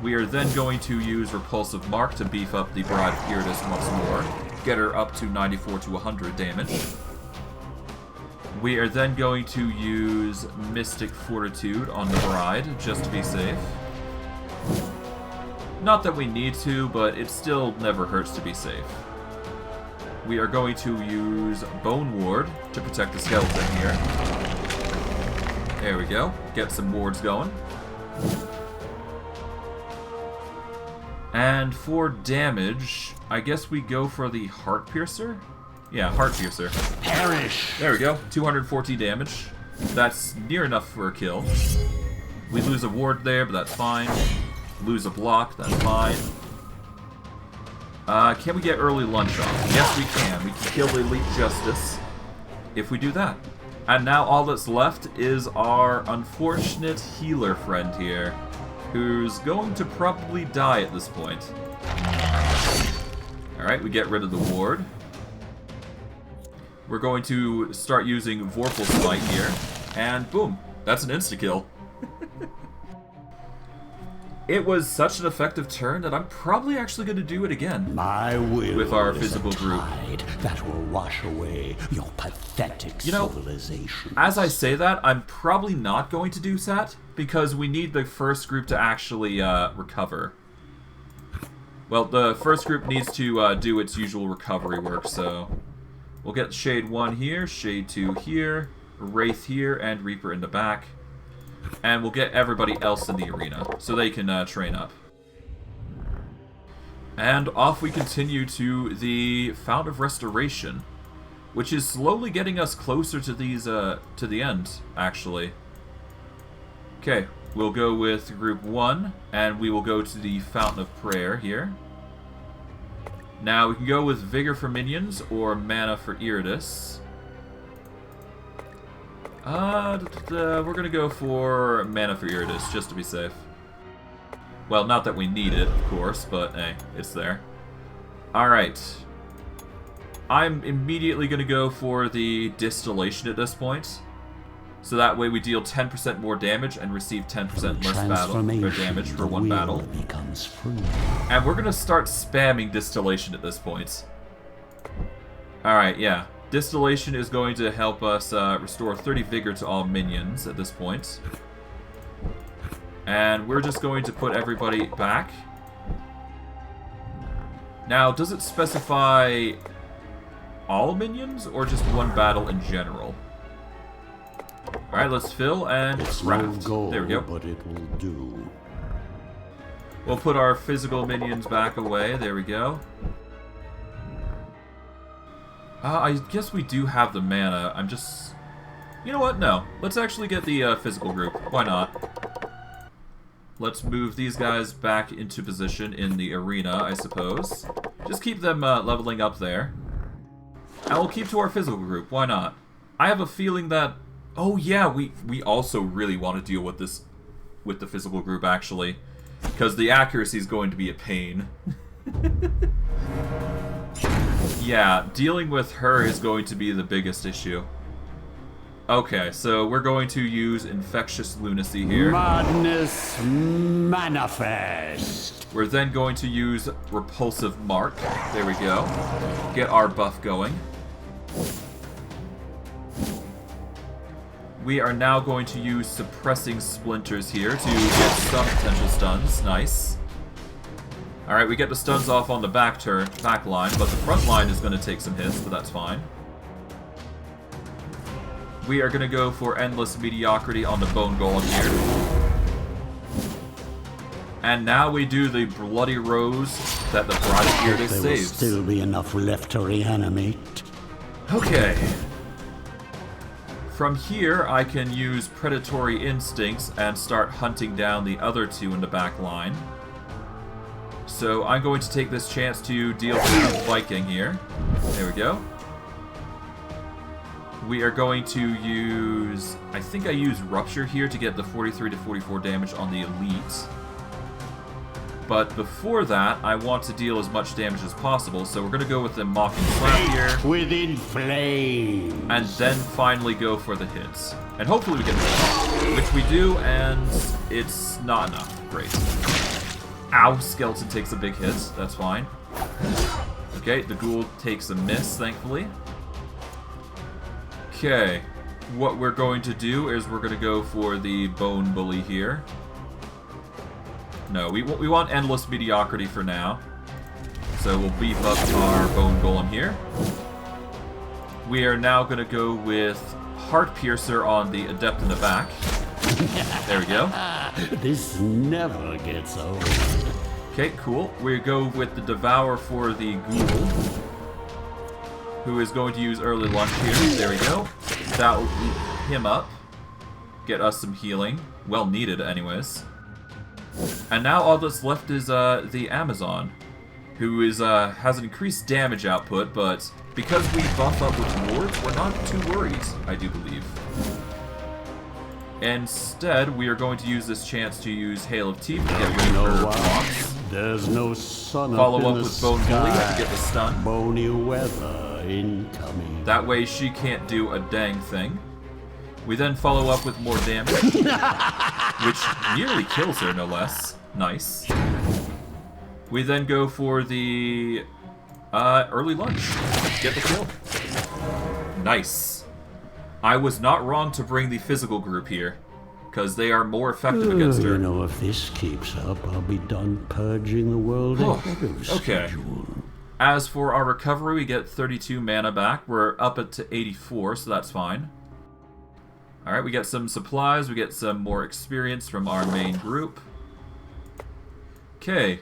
We are then going to use Repulsive Mark to beef up the Bride of Iratus once more. Get her up to 94 to 100 damage. We are then going to use Mystic Fortitude on the Bride, just to be safe. Not that we need to, but it still never hurts to be safe. We are going to use Bone Ward to protect the skeleton here. There we go. Get some wards going. And for damage, I guess we go for the Heart Piercer? Yeah, Heart Piercer. Perish! There we go. 240 damage. That's near enough for a kill. We lose a ward there, but that's fine. Lose a block, that's fine. Can we get early lunch off? Yes, we can. We can kill Elite Justice if we do that. And now all that's left is our unfortunate healer friend here, who's going to probably die at this point. Alright, we get rid of the ward. We're going to start using Vorpal Smite here, and boom, that's an insta-kill. It was such an effective turn that I'm probably actually going to do it again. My will with our is physical a group. tide that will wash away your pathetic civilization. As I say that, I'm probably not going to do that, because we need the first group to actually recover. Well, the first group needs to do its usual recovery work, so... We'll get Shade 1 here, Shade 2 here, Wraith here, and Reaper in the back. And we'll get everybody else in the arena, so they can train up. And off we continue to the Fount of Restoration, which is slowly getting us closer to these, to the end, actually. Okay, we'll go with Group 1, and we will go to the Fountain of Prayer here. Now, we can go with Vigor for minions, or Mana for Iratus. We're gonna go for Mana for Iratus, just to be safe. Well, not that we need it, of course, but hey, it's there. Alright. I'm immediately gonna go for the Distillation at this point. So that way we deal 10% more damage and receive 10% less battle or damage for one battle. Becomes free. And we're gonna start spamming Distillation at this point. Alright, yeah. Distillation is going to help us restore 30 vigor to all minions at this point. And we're just going to put everybody back. Now, does it specify all minions or just one battle in general? Alright, let's fill and craft. There we go. But it will do. We'll put our physical minions back away. There we go. I guess we do have the mana. I'm just... You know what? No. Let's actually get the physical group. Why not? Let's move these guys back into position in the arena, I suppose. Just keep them leveling up there. And we'll keep to our physical group. Why not? I have a feeling that... Oh yeah, we also really want to deal with this... with the physical group, actually. Because the accuracy is going to be a pain. Yeah, dealing with her is going to be the biggest issue. Okay, so we're going to use Infectious Lunacy here. Madness manifest. We're then going to use Repulsive Mark. There we go. Get our buff going. We are now going to use Suppressing Splinters here to get some potential stuns. Nice. Alright, we get the stuns off on the back line, but the front line is going to take some hits, but that's fine. We are going to go for Endless Mediocrity on the Bone Golem here. And now we do the bloody rose that the Bride of Iratus There will saves. still be enough left to reanimate. Okay. From here, I can use predatory instincts and start hunting down the other two in the back line. So I'm going to take this chance to deal with the Viking here. There we go. We are going to use... I think I use Rupture here to get the 43 to 44 damage on the Elite. But before that, I want to deal as much damage as possible, so we're going to go with the Mocking Slap here. Within flames. And then finally go for the hits. And hopefully we get the which we do, and it's not enough. Great. Ow, Skeleton takes a big hit. That's fine. Okay, the Ghoul takes a miss, thankfully. Okay, what we're going to do is we're going to go for the Bone Bully here. No, we want Endless Mediocrity for now. So we'll beef up our Bone Golem here. We are now going to go with Heart Piercer on the Adept in the back. There we go. This never gets old. Okay, cool. We go with the Devour for the Ghoul, who is going to use early lunch here. There we go. That will eat him up. Get us some healing. Well needed, anyways. And now all that's left is the Amazon, who is has an increased damage output, but because we buff up with wards, we're not too worried, I do believe. Instead, we are going to use this chance to use Hail of Teeth to get rid of her blocks. There's no sun Follow up up in with the Bone Bully sky. to get the stun. Bony weather incoming. That way she can't do a dang thing. We then follow up with more damage, which nearly kills her, no less. Nice. We then go for the early lunch. Get the kill. Nice. I was not wrong to bring the physical group here, because they are more effective against her. You know, if this keeps up, I'll be done purging the world ahead of Okay. schedule. As for our recovery, we get 32 mana back. We're up it to 84, so that's fine. Alright, we get some supplies, we get some more experience from our main group. Okay,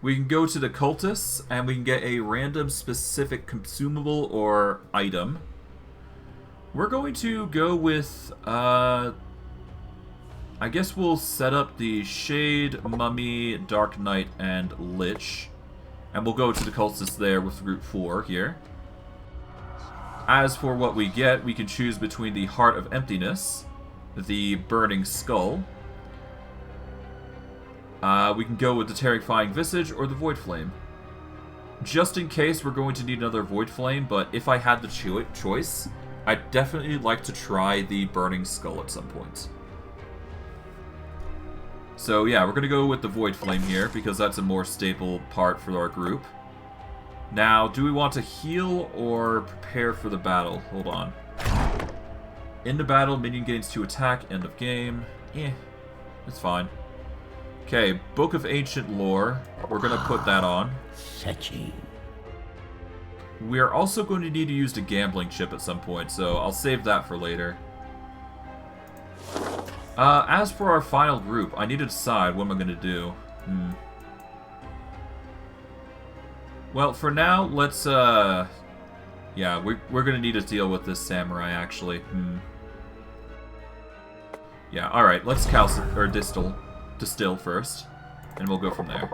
we can go to the cultists, and we can get a random specific consumable or item. We're going to go with, I guess we'll set up the Shade, Mummy, Dark Knight, and Lich. And we'll go to the cultists there with group 4 here. As for what we get, we can choose between the Heart of Emptiness, the Burning Skull. We can go with the Terrifying Visage or the Void Flame. Just in case, we're going to need another Void Flame, but if I had the choice, I'd definitely like to try the Burning Skull at some point. So yeah, we're going to go with the Void Flame here, because that's a more stable part for our group. Now, do we want to heal or prepare for the battle? Hold on. In the battle, minion gains 2 attack, end of game. It's fine. Okay, Book of Ancient Lore. We're going to put that on. Fetching. We are also going to need to use the gambling chip at some point, so I'll save that for later. As for our final group, I need to decide what am I going to do. Well, for now, let's, yeah, we're gonna need to deal with this samurai, actually. Yeah, alright, let's distill first, and we'll go from there.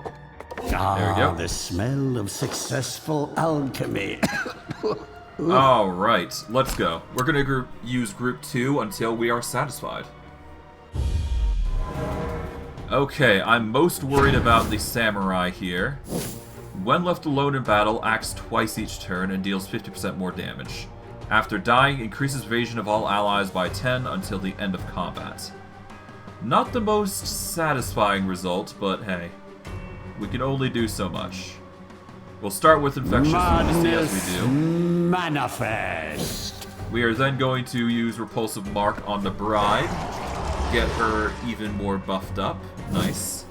There we go. The smell of successful alchemy. Alright, let's go. We're gonna use group 2 until we are satisfied. Okay, I'm most worried about the samurai here. When left alone in battle, acts twice each turn and deals 50% more damage. After dying, increases evasion of all allies by 10 until the end of combat. Not the most satisfying result, but hey, we can only do so much. We'll start with Infectious Lunacy as we do. Manifest. We are then going to use Repulsive Mark on the Bride, get her even more buffed up. Nice.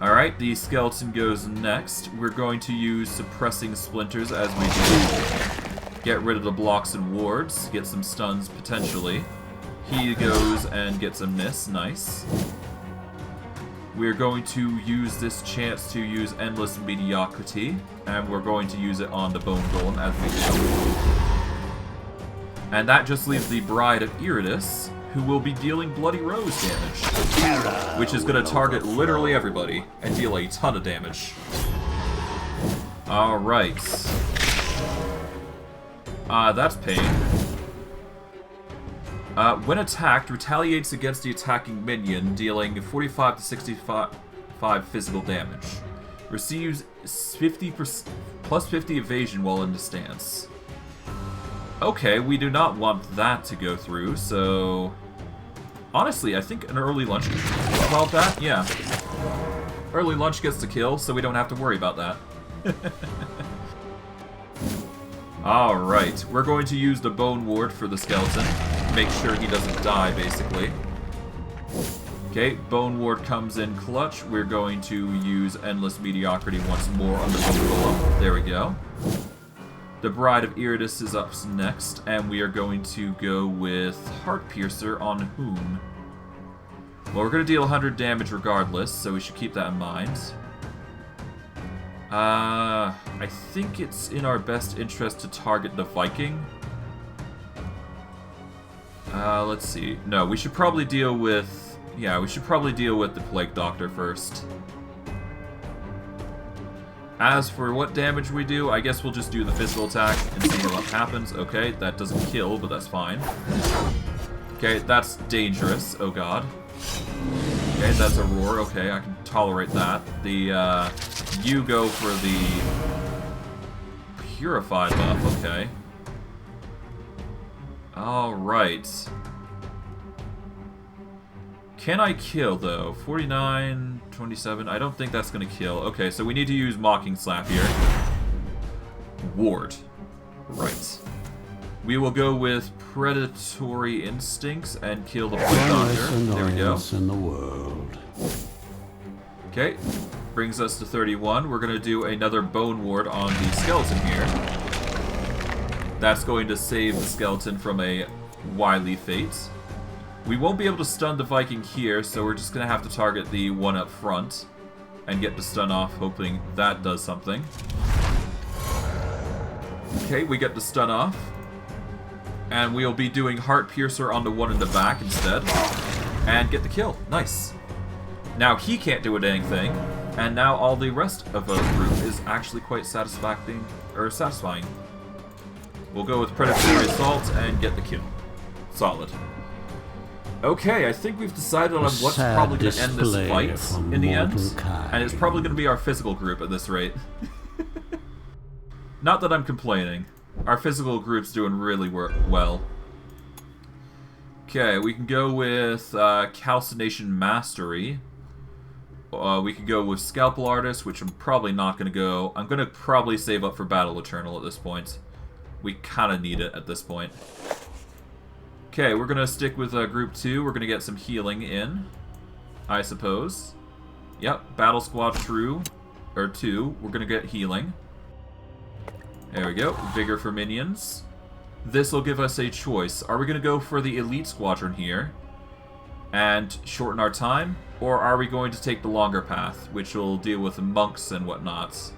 Alright, the skeleton goes next. We're going to use Suppressing Splinters as we do. Get rid of the blocks and wards, get some stuns potentially. He goes and gets a miss, nice. We're going to use this chance to use Endless Mediocrity, and we're going to use it on the Bone Golem as we do. And that just leaves the Bride of Iratus, who will be dealing Bloody Rose damage, which is going to target literally everybody and deal a ton of damage. Alright. That's pain. When attacked, retaliates against the attacking minion, dealing 45 to 65 physical damage. Receives 50% plus 50 evasion while in the stance. Okay, we do not want that to go through, so... Honestly, I think an early lunch about that, yeah. Early lunch gets the kill, so we don't have to worry about that. Alright, we're going to use the Bone Ward for the skeleton. Make sure he doesn't die, basically. Okay, Bone Ward comes in clutch. We're going to use Endless Mediocrity once more on the Bone Golem. There we go. The Bride of Iratus is up next, and we are going to go with Heart Piercer on whom? Well, we're going to deal 100 damage regardless, so we should keep that in mind. I think it's in our best interest to target the Viking. Let's see. No, we should probably deal with... Yeah, we should probably deal with the Plague Doctor first. As for what damage we do, I guess we'll just do the physical attack and see what happens. Okay, that doesn't kill, but that's fine. Okay, that's dangerous. Oh god. Okay, that's a roar. Okay, I can tolerate that. The, you go for the purified buff. Okay. Alright. Can I kill, though? 49, 27. I don't think that's going to kill. Okay, so we need to use Mocking Slap here. Ward. Right. We will go with Predatory Instincts and kill the Plague Doctor. There we go. In the world. Okay. Brings us to 31. We're going to do another Bone Ward on the skeleton here. That's going to save the skeleton from a wily fate. We won't be able to stun the Viking here, so we're just going to have to target the one up front and get the stun off, hoping that does something. Okay, we get the stun off. And we'll be doing Heart Piercer on the one in the back instead. And get the kill. Nice. Now he can't do anything, and now all the rest of the group is actually quite satisfying. We'll go with Predatory Assault and get the kill. Solid. Okay, I think we've decided on what's probably going to end this fight in the end. And it's probably going to be our physical group at this rate. Not that I'm complaining. Our physical group's doing really well. Okay, we can go with Calcination Mastery. We could go with Scalpel Artist, which I'm probably not going to go. I'm going to probably save up for Battle Eternal at this point. We kind of need it at this point. Okay, we're going to stick with Group 2. We're going to get some healing in, I suppose. Yep, Battle Squad 2. We're going to get healing. There we go. Vigor for minions. This will give us a choice. Are we going to go for the Elite Squadron here and shorten our time? Or are we going to take the longer path, which will deal with monks and whatnot?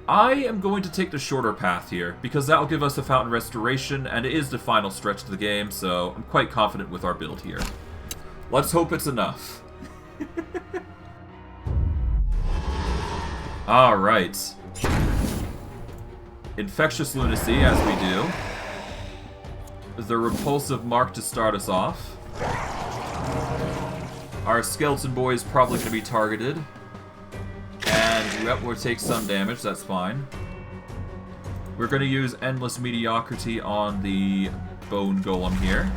I am going to take the shorter path here, because that will give us a Fountain Restoration, and it is the final stretch of the game, so I'm quite confident with our build here. Let's hope it's enough. Alright. Infectious Lunacy, as we do. The Repulsive Mark to start us off. Our Skeleton Boy is probably going to be targeted. And, yep, we'll take some damage, that's fine. We're going to use Endless Mediocrity on the Bone Golem here.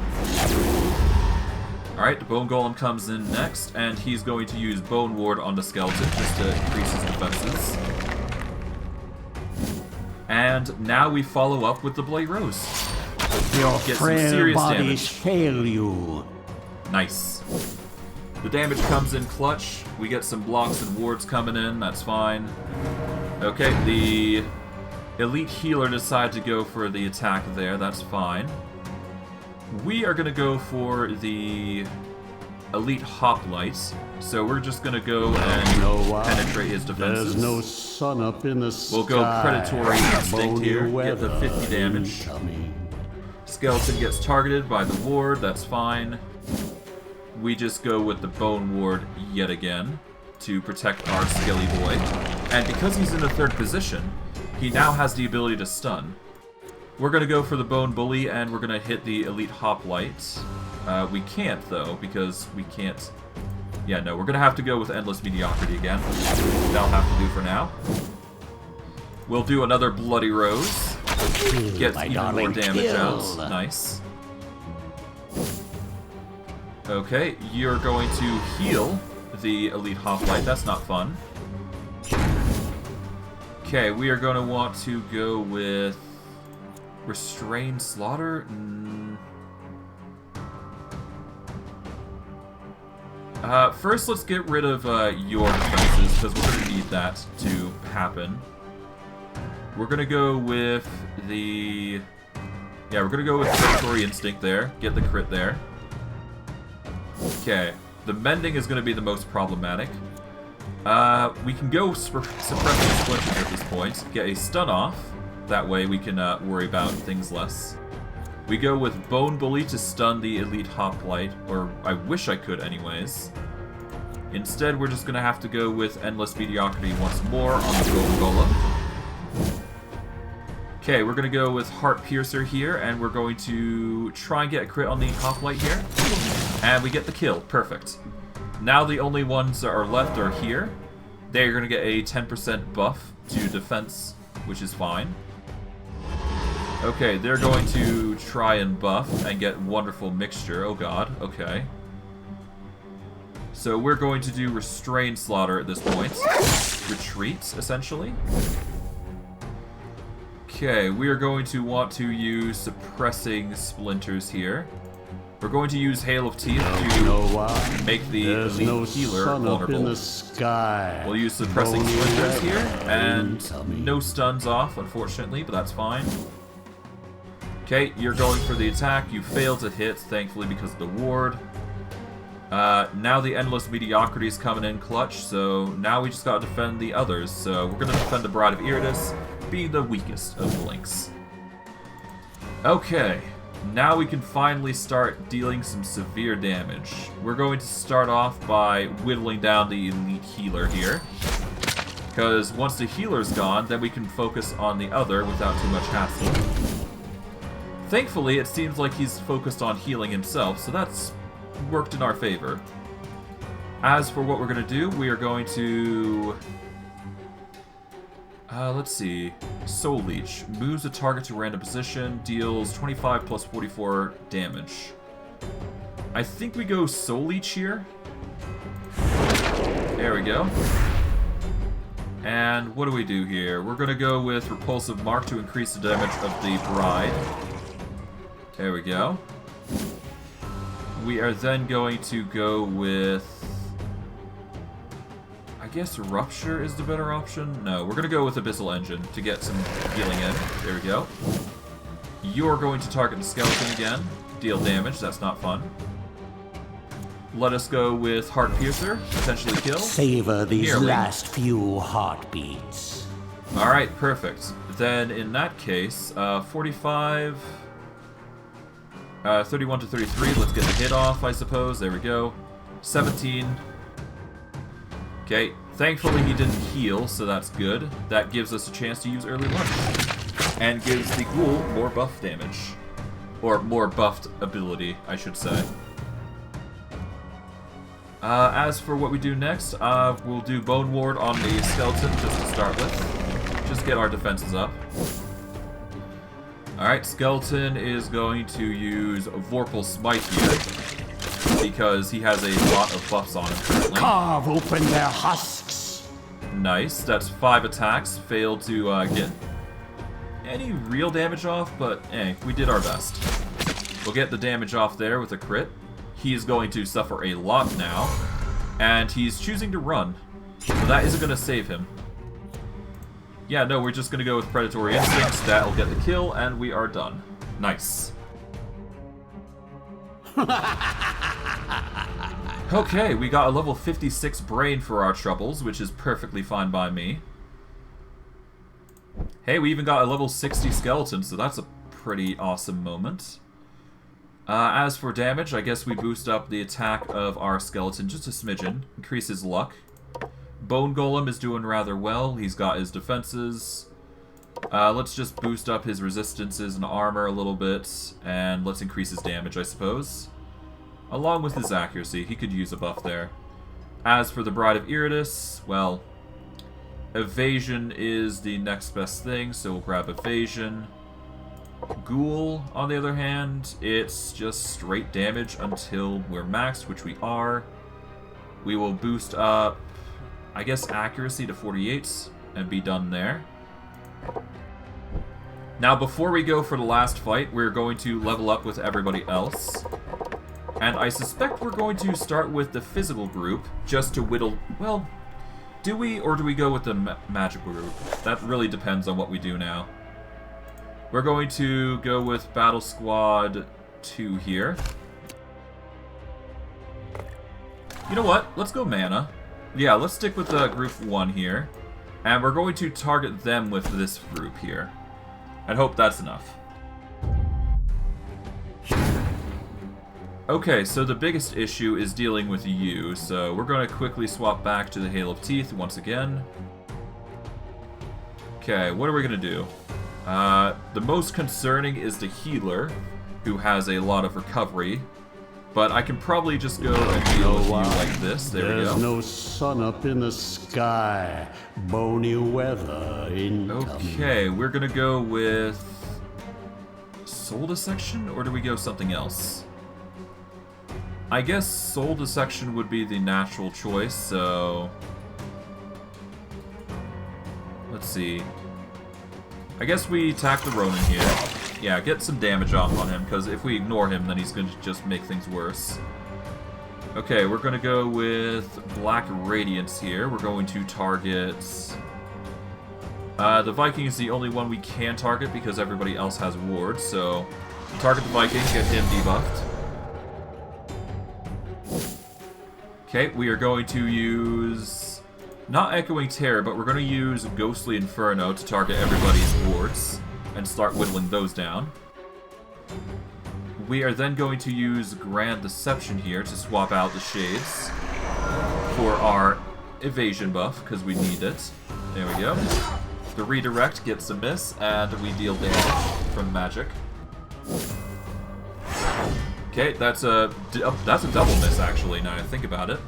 Alright, the Bone Golem comes in next, and he's going to use Bone Ward on the Skeleton just to increase his defenses. And now we follow up with the Bloody Rose. Your Get some frail serious bodies damage. fail you. Nice. The damage comes in clutch. We get some blocks and wards coming in. That's fine. Okay, the Elite Healer decided to go for the attack there. That's fine. We are going to go for the Elite Hoplite. So we're just gonna go and penetrate his defenses. There's no sun up in the sky. We'll go Predatory Instinct here, get the 50 damage. Skeleton gets targeted by the ward, that's fine. We just go with the Bone Ward yet again to protect our Skelly Boy. And because he's in the third position, he now has the ability to stun. We're gonna go for the Bone Bully and we're gonna hit the Elite Hoplite. We can't though, because we can't... Yeah, no, we're gonna have to go with Endless Mediocrity again. That'll have to do for now. We'll do another Bloody Rose. Gets even more damage out. Nice. Okay, you're going to heal the Elite Hoplite. That's not fun. Okay, we are going to want to go with Restrained Slaughter. First, let's get rid of your defenses, because we're going to need that to happen. We're going to go with the... Yeah, we're going to go with Predatory Instinct there. Get the crit there. Okay, the Mending is going to be the most problematic. We can go Suppressing Splinters at this point. Get a stun off. That way we can worry about things less. We go with Bone Bully to stun the Elite Hoplite, or I wish I could anyways. Instead, we're just going to have to go with Endless Mediocrity once more on the Bone Golem. Okay, we're going to go with Heart Piercer here, and we're going to try and get a crit on the Hoplite here. And we get the kill. Perfect. Now the only ones that are left are here. They're going to get a 10% buff to defense, which is fine. Okay, they're going to try and buff and get Wonderful Mixture. Oh god, okay. So we're going to do Restrained Slaughter at this point. Retreat, essentially. Okay, we are going to want to use Suppressing Splinters here. We're going to use Hail of Teeth to make the Elite Healer vulnerable. We'll use Suppressing Splinters here, and no stuns off, unfortunately, but that's fine. Okay, you're going for the attack. You fail to hit, thankfully, because of the ward. Now the Endless Mediocrity is coming in clutch, so now we just gotta defend the others. So we're gonna defend the Bride of Iratus, being the weakest of the links. Okay, now we can finally start dealing some severe damage. We're going to start off by whittling down the Elite Healer here. Because once the healer's gone, then we can focus on the other without too much hassle. Thankfully, it seems like he's focused on healing himself, so that's worked in our favor. As for what we're going to do, we are going to... let's see. Soul Leech. Moves a target to a random position, deals 25 plus 44 damage. I think we go Soul Leech here. There we go. And what do we do here? We're going to go with Repulsive Mark to increase the damage of the Bride. There we go. We are then going to go with... I guess Rupture is the better option? No, we're going to go with Abyssal Engine to get some healing in. There we go. You're going to target the skeleton again. Deal damage, that's not fun. Let us go with Heart Piercer, potentially kill. Savor these last few heartbeats. Alright, perfect. Then in that case, 45... 31 to 33, let's get the hit off, I suppose. There we go. 17. Okay, thankfully he didn't heal, so that's good. That gives us a chance to use Early Lunge. And gives the ghoul more buff damage. Or more buffed ability, I should say. As for what we do next, we'll do Bone Ward on the skeleton, just to start with. Just get our defenses up. Alright, Skeleton is going to use Vorpal Smite here, because he has a lot of buffs on him currently. Carve open their husks! Nice, that's 5 attacks, failed to get any real damage off, but we did our best. We'll get the damage off there with a crit. He is going to suffer a lot now, and he's choosing to run, so that isn't going to save him. Yeah, no, we're just going to go with Predatory Instincts. That'll get the kill, and we are done. Nice. Okay, we got a level 56 brain for our troubles, which is perfectly fine by me. Hey, we even got a level 60 skeleton, so that's a pretty awesome moment. As for damage, I guess we boost up the attack of our skeleton just a smidgen. Increase his luck. Bone Golem is doing rather well. He's got his defenses. Let's just boost up his resistances and armor a little bit, and let's increase his damage, I suppose. Along with his accuracy, he could use a buff there. As for the Bride of Iratus, well, Evasion is the next best thing, so we'll grab Evasion. Ghoul, on the other hand, it's just straight damage until we're maxed, which we are. We will boost up, I guess, accuracy to 48 and be done there. Now, before we go for the last fight, we're going to level up with everybody else. And I suspect we're going to start with the physical group, just to whittle... Well, do we, or do we go with the magical group? That really depends on what we do now. We're going to go with Battle Squad 2 here. You know what? Let's go mana. Yeah, let's stick with group 1 here. And we're going to target them with this group here. I hope that's enough. Okay, so the biggest issue is dealing with you, so we're going to quickly swap back to the Hail of Teeth once again. Okay, what are we going to do? The most concerning is the healer, who has a lot of recovery, but I can probably just go and deal with you like this. There we go. There's no sun up in the sky, bony weather incoming. Okay, we're going to go with Soul Dissection, or do we go something else? I guess Soul Dissection would be the natural choice, so... Let's see. I guess we attack the Ronin here. Yeah, get some damage off on him, because if we ignore him, then he's going to just make things worse. Okay, we're going to go with Black Radiance here. We're going to target... the Viking is the only one we can target because everybody else has wards, so... Target the Viking, get him debuffed. Okay, we are going to use... Not Echoing Terror, but we're going to use Ghostly Inferno to target everybody's wards and start whittling those down. We are then going to use Grand Deception here to swap out the Shades for our Evasion buff, because we need it. There we go. The Redirect gets a miss, and we deal damage from magic. Okay, that's a double miss, actually, now I think about it.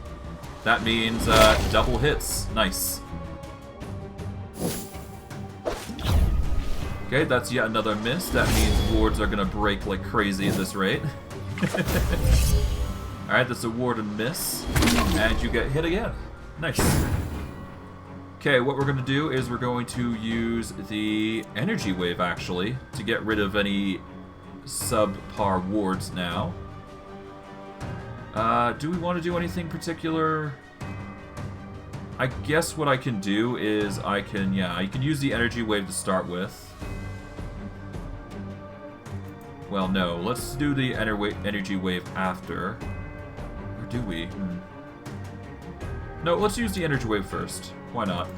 That means double hits. Nice. Okay, that's yet another miss. That means wards are going to break like crazy at this rate. Alright, that's a ward and miss. And you get hit again. Nice. Okay, what we're going to do is we're going to use the Energy Wave, actually, to get rid of any subpar wards now. Do we want to do anything particular? I guess what I can do is I can use the Energy Wave to start with. Well, no, let's do the Energy Wave after. Or do we? No, let's use the Energy Wave first. Why not?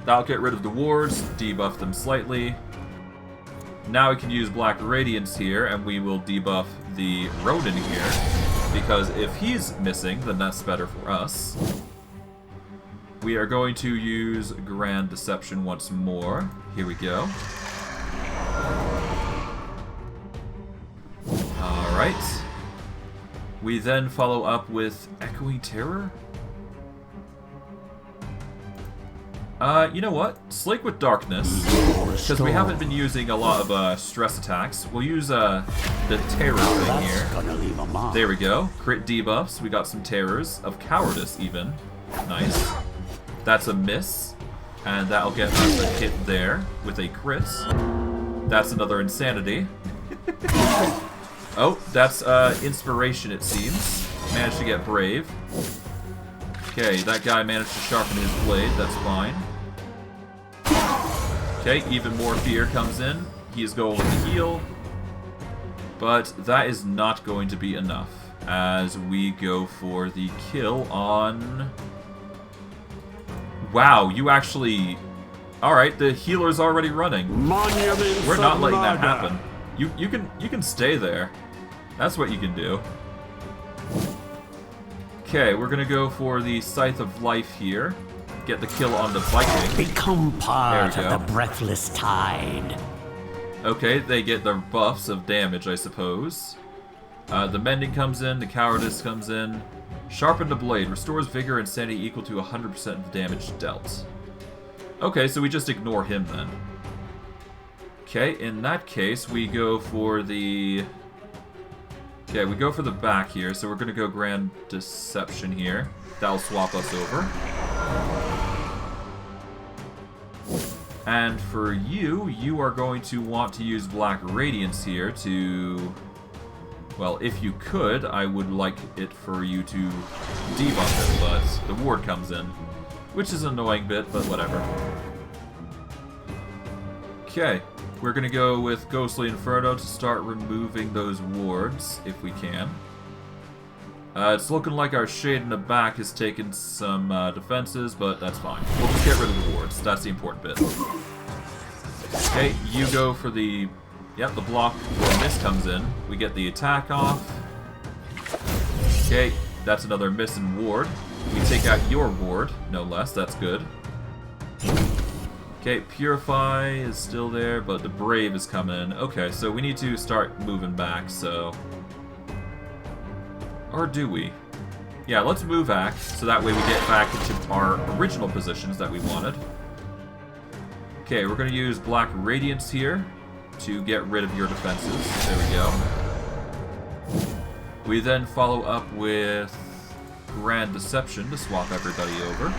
That'll get rid of the wards, debuff them slightly. Now we can use Black Radiance here, and we will debuff the Ronin here, because if he's missing, then that's better for us. We are going to use Grand Deception once more. Here we go. Alright. We then follow up with Echoing Terror? You know what? Slake with Darkness, because we haven't been using a lot of stress attacks. We'll use the Terror thing here. There we go. Crit debuffs. We got some Terrors of Cowardice even. Nice. That's a miss, and that'll get us a hit there with a crit. That's another Insanity. Oh, that's Inspiration, it seems. Managed to get Brave. Okay, that guy managed to sharpen his blade. That's fine. Okay, even more fear comes in. He is going to heal. But that is not going to be enough. as we go for the kill on... Wow, you actually... Alright, the healer's already running. We're not letting that happen. You can stay there. That's what you can do. Okay, we're gonna go for the Scythe of Life here. Get the kill on the Viking. Become part of the breathless tide. Okay, they get their buffs of damage, I suppose. The Mending comes in, the Cowardice comes in. Sharpen the Blade. Restores vigor and sanity equal to 100% of the damage dealt. Okay, so we just ignore him then. Okay, in that case, we go for the... Okay, we go for the back here, so we're going to go Grand Deception here. That'll swap us over. And for you, you are going to want to use Black Radiance here to... Well, if you could, I would like it for you to debuff it, but the ward comes in. Which is an annoying bit, but whatever. Okay, we're going to go with Ghostly Inferno to start removing those wards, if we can. It's looking like our shade in the back has taken some defenses, but that's fine. We'll just get rid of the wards. That's the important bit. Okay, you go for the... Yep, the block where miss comes in. We get the attack off. Okay, that's another miss and ward. We take out your ward, no less. That's good. Okay, Purify is still there, but the Brave is coming in. Okay, so we need to start moving back, so... Or do we? Yeah, let's move back, so that way we get back into our original positions that we wanted. Okay, we're going to use Black Radiance here to get rid of your defenses. There we go. We then follow up with Grand Deception to swap everybody over.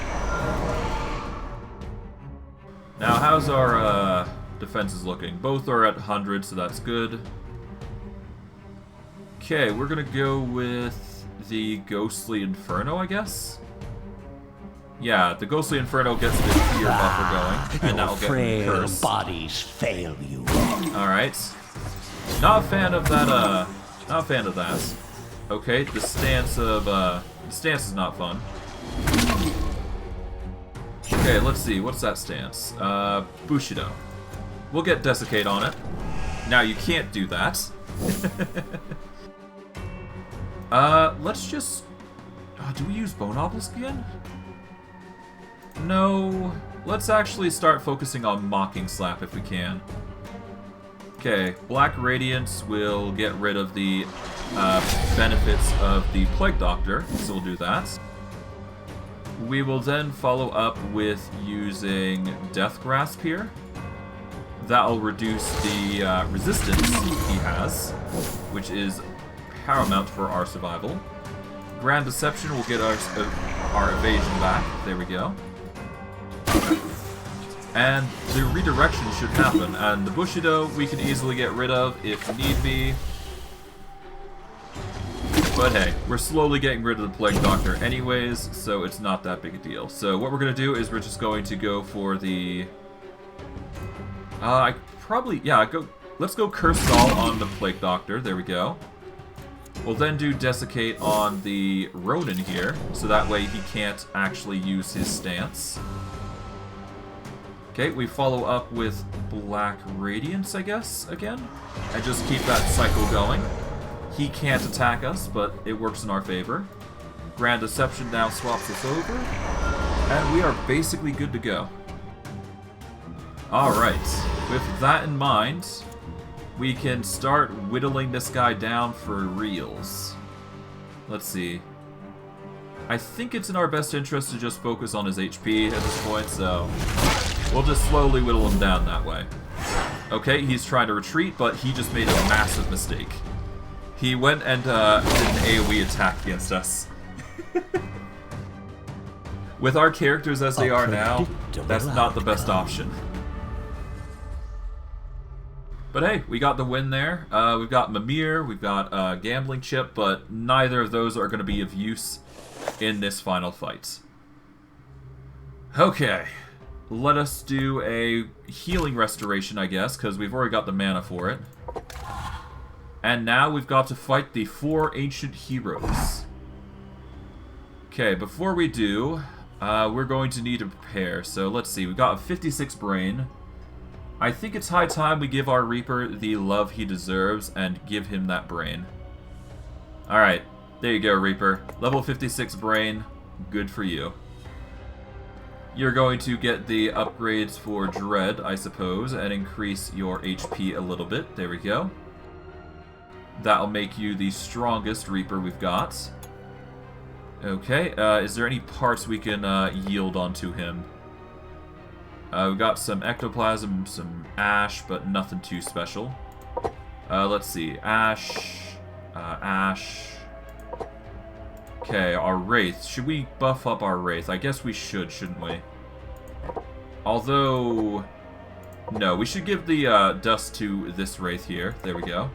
Now, how's our defenses looking? Both are at 100, so that's good. Okay, we're gonna go with the Ghostly Inferno, I guess? Yeah, the Ghostly Inferno gets the fear buffer going, and that'll get the curse. Bodies fail you. Alright. Not a fan of that, not a fan of that. Okay, the stance of, the stance is not fun. Okay, let's see, what's that stance? Bushido. We'll get Desiccate on it. Now, you can't do that. Let's just... do we use Bone Obelisk again? No. Let's actually start focusing on Mocking Slap if we can. Okay, Black Radiance will get rid of the benefits of the Plague Doctor, so we'll do that. We will then follow up with using Death Grasp here. That'll reduce the resistance he has, which is paramount for our survival. Grand Deception will get our evasion back. There we go. And the redirection should happen, and the Bushido we can easily get rid of if need be. But hey, we're slowly getting rid of the Plague Doctor anyways, so it's not that big a deal. So what we're going to do is we're just going to go for the... let's go Curse Stall on the Plague Doctor, there we go. We'll then do Desiccate on the Ronin here, so that way he can't actually use his stance. Okay, we follow up with Black Radiance, I guess, again. And just keep that cycle going. He can't attack us, but it works in our favor. Grand Deception now swaps us over. And we are basically good to go. Alright, with that in mind, we can start whittling this guy down for reals. Let's see. I think it's in our best interest to just focus on his HP at this point, so we'll just slowly whittle him down that way. Okay, he's trying to retreat, but he just made a massive mistake. He went and did an AoE attack against us. With our characters as they are now, that's not the best option. But hey, we got the win there. We've got Mimir, we've got a Gambling Chip, but neither of those are going to be of use in this final fight. Okay, let us do a healing restoration, I guess, because we've already got the mana for it. And now we've got to fight the 4 ancient heroes. Okay, before we do, we're going to need to prepare. So let's see, we've got a 56 brain. I think it's high time we give our Reaper the love he deserves and give him that brain. Alright, there you go, Reaper. Level 56 brain, good for you. You're going to get the upgrades for Dread, I suppose, and increase your HP a little bit. There we go. That'll make you the strongest Reaper we've got. Okay, is there any parts we can yield onto him? We've got some ectoplasm, some ash, but nothing too special. Let's see, ash, ash. Okay, our Wraith. Should we buff up our Wraith? I guess we should, shouldn't we? Although... no, we should give the dust to this Wraith here. There we go.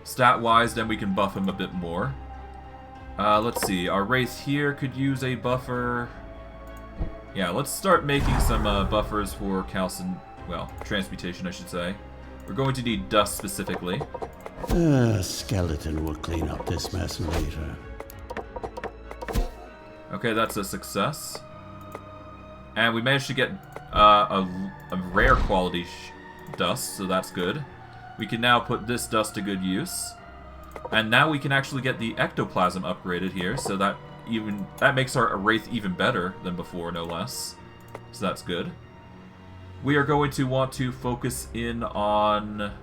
Stat-wise, then we can buff him a bit more. Let's see. Our Wraith here could use a buffer. Yeah, let's start making some buffers for transmutation, I should say. We're going to need dust specifically. Skeleton will clean up this mess later. Okay, that's a success. And we managed to get a rare quality dust, so that's good. We can now put this dust to good use. And now we can actually get the ectoplasm upgraded here, so that makes our Wraith even better than before, no less. So that's good. We are going to want to focus in on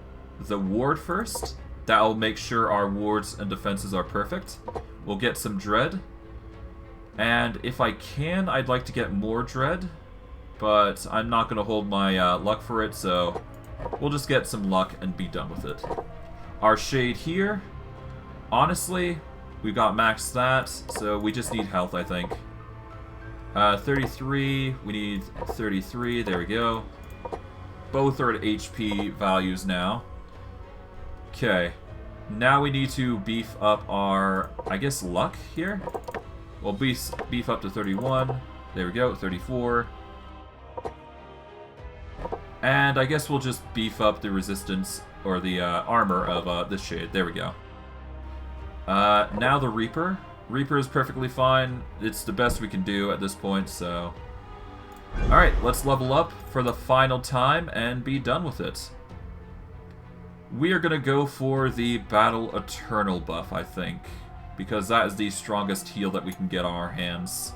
the ward first. That'll make sure our wards and defenses are perfect. We'll get some Dread. And if I can, I'd like to get more Dread. But I'm not going to hold my luck for it, so we'll just get some luck and be done with it. Our Shade here, honestly, we've got maxed that, so we just need health, I think. 33, we need 33, there we go. Both are at HP values now. Okay, now we need to beef up our, I guess, luck here. We'll beef up to 31, there we go, 34. And I guess we'll just beef up the resistance, or the armor of this Shade, there we go. Now the Reaper. Reaper is perfectly fine. It's the best we can do at this point, so... alright, let's level up for the final time and be done with it. We are going to go for the Battle Eternal buff, I think. Because that is the strongest heal that we can get on our hands.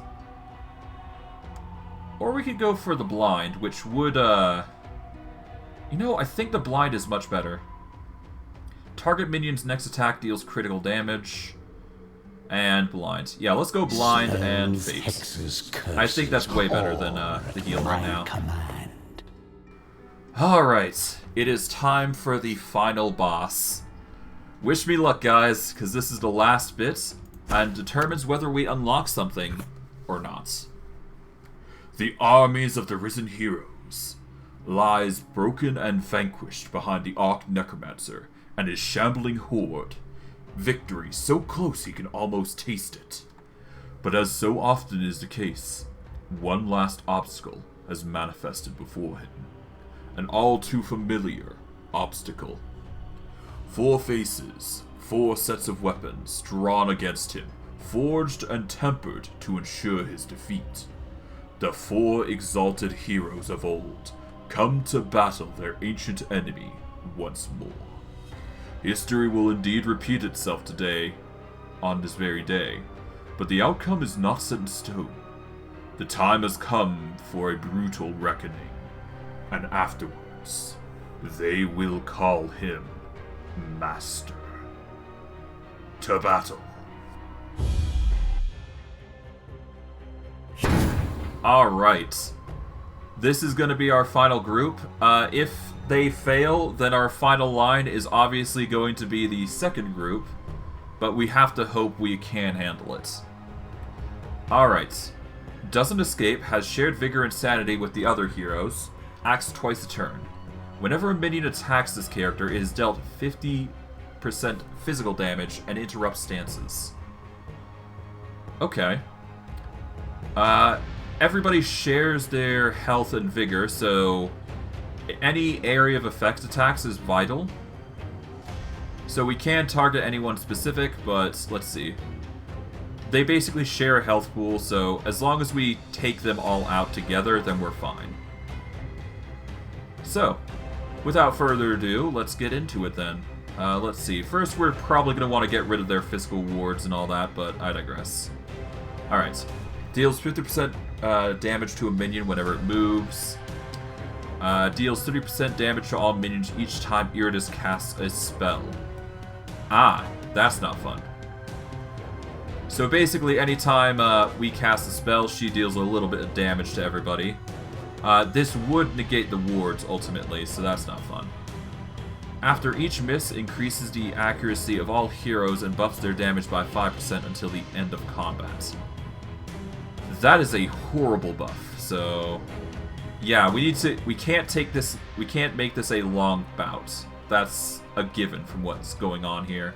Or we could go for the Blind, which would, you know, I think the Blind is much better. Target minion's next attack deals critical damage. And Blind. Yeah, let's go Blind and Fate. I think that's way better than the heal right now. Alright, it is time for the final boss. Wish me luck, guys, because this is the last bit, and determines whether we unlock something or not. The armies of the risen heroes lies broken and vanquished behind the Arch Necromancer and his shambling horde. Victory so close he can almost taste it. But as so often is the case, one last obstacle has manifested before him. An all too familiar obstacle. 4 faces, 4 sets of weapons drawn against him, forged and tempered to ensure his defeat. The 4 exalted heroes of old come to battle their ancient enemy once more. History will indeed repeat itself today, on this very day, but the outcome is not set in stone. The time has come for a brutal reckoning, and afterwards, they will call him Master. To battle. Alright. This is going to be our final group. If they fail, then our final line is obviously going to be the second group, but we have to hope we can handle it. Alright. Doesn't Escape has shared vigor and sanity with the other heroes, acts twice a turn. Whenever a minion attacks this character, it is dealt 50% physical damage and interrupts stances. Okay. Everybody shares their health and vigor, so any area of effect attacks is vital. So we can target anyone specific, but let's see. They basically share a health pool, so as long as we take them all out together, then we're fine. So, without further ado, let's get into it then. Let's see. First, we're probably going to want to get rid of their physical wards and all that, but I digress. Alright. Deals 50% damage to a minion whenever it moves. Deals 30% damage to all minions each time Iratus casts a spell. Ah, that's not fun. So basically, anytime we cast a spell, she deals a little bit of damage to everybody. This would negate the wards, ultimately, so that's not fun. After each miss, increases the accuracy of all heroes and buffs their damage by 5% until the end of combat. That is a horrible buff, so... Yeah, we can't make this a long bout. That's a given from what's going on here.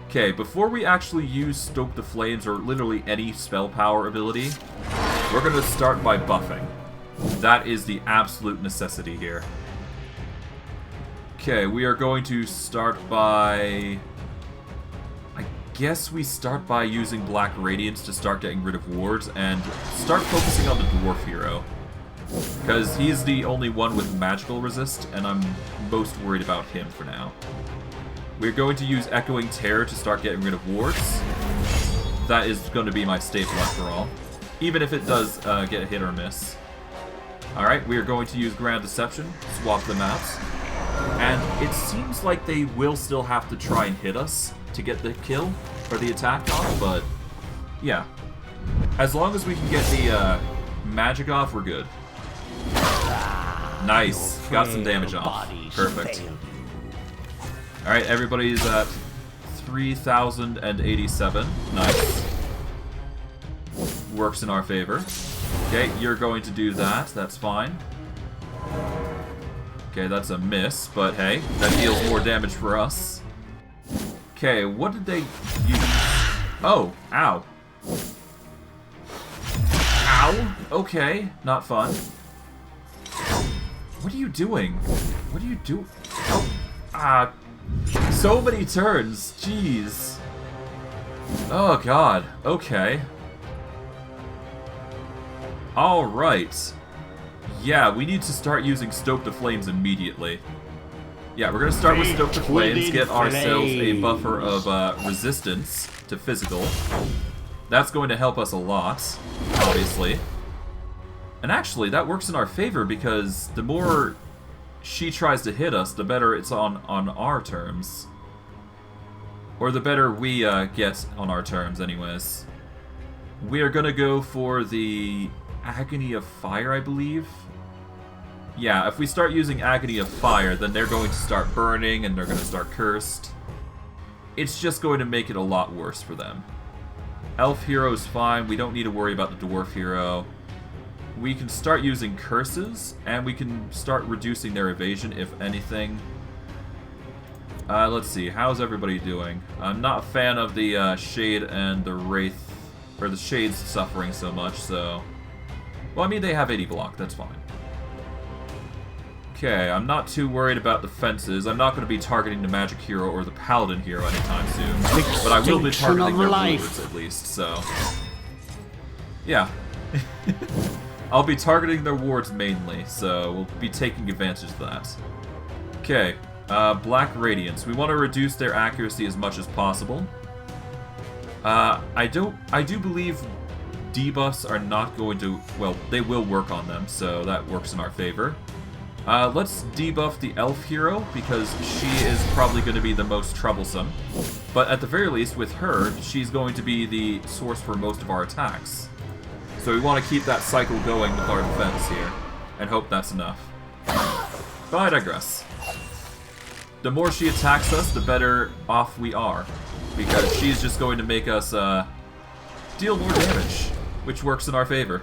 Okay, before we actually use Stoke the Flames or literally any spell power ability, we're going to start by buffing. That is the absolute necessity here. Okay, we are going to start by... I guess we start by using Black Radiance to start getting rid of wards and start focusing on the Dwarf hero. Because he's the only one with magical resist, and I'm most worried about him for now. We're going to use Echoing Terror to start getting rid of wards. That is going to be my staple after all, even if it does get a hit or miss. Alright, we are going to use Grand Deception, swap them out. And it seems like they will still have to try and hit us to get the kill, or the attack off, but yeah. As long as we can get the magic off, we're good. Nice, got some damage off. Perfect. Alright, everybody's at 3,087. Nice. Works in our favor. Okay, you're going to do that. That's fine. Okay, that's a miss, but hey, that deals more damage for us. Okay, what did they use? Oh, ow. Ow! Okay, not fun. What are you doing? What are you doing? Oh, so many turns. Jeez. Oh, God. Okay. Alright. Yeah, we need to start using Stoke the Flames immediately. Yeah, we're going to start with Stoke the Flames, get ourselves a buffer of resistance to physical. That's going to help us a lot, obviously. And actually, that works in our favor because the more she tries to hit us, the better it's on our terms. Or the better we get on our terms, anyways. We are going to go for the Agony of Fire, I believe. Yeah, if we start using Agony of Fire, then they're going to start burning and they're going to start cursed. It's just going to make it a lot worse for them. Elf hero's fine, we don't need to worry about the Dwarf hero. We can start using curses, and we can start reducing their evasion, if anything. Let's see, how's everybody doing? I'm not a fan of the Shade and the Wraith, or the Shade's suffering so much, so... Well, I mean, they have 80 block, that's fine. Okay, I'm not too worried about defenses. I'm not going to be targeting the Magic Hero or the Paladin Hero anytime soon. But I will be targeting their wards at least, so... Yeah. I'll be targeting their wards mainly, so we'll be taking advantage of that. Okay, Black Radiance. We want to reduce their accuracy as much as possible. I do believe debuffs are not going to... Well, they will work on them, so that works in our favor. Let's debuff the Elf Hero, because she is probably going to be the most troublesome. But at the very least, with her, she's going to be the source for most of our attacks. So we want to keep that cycle going with our defense here, and hope that's enough. But I digress. The more she attacks us, the better off we are, because she's just going to make us deal more damage, which works in our favor.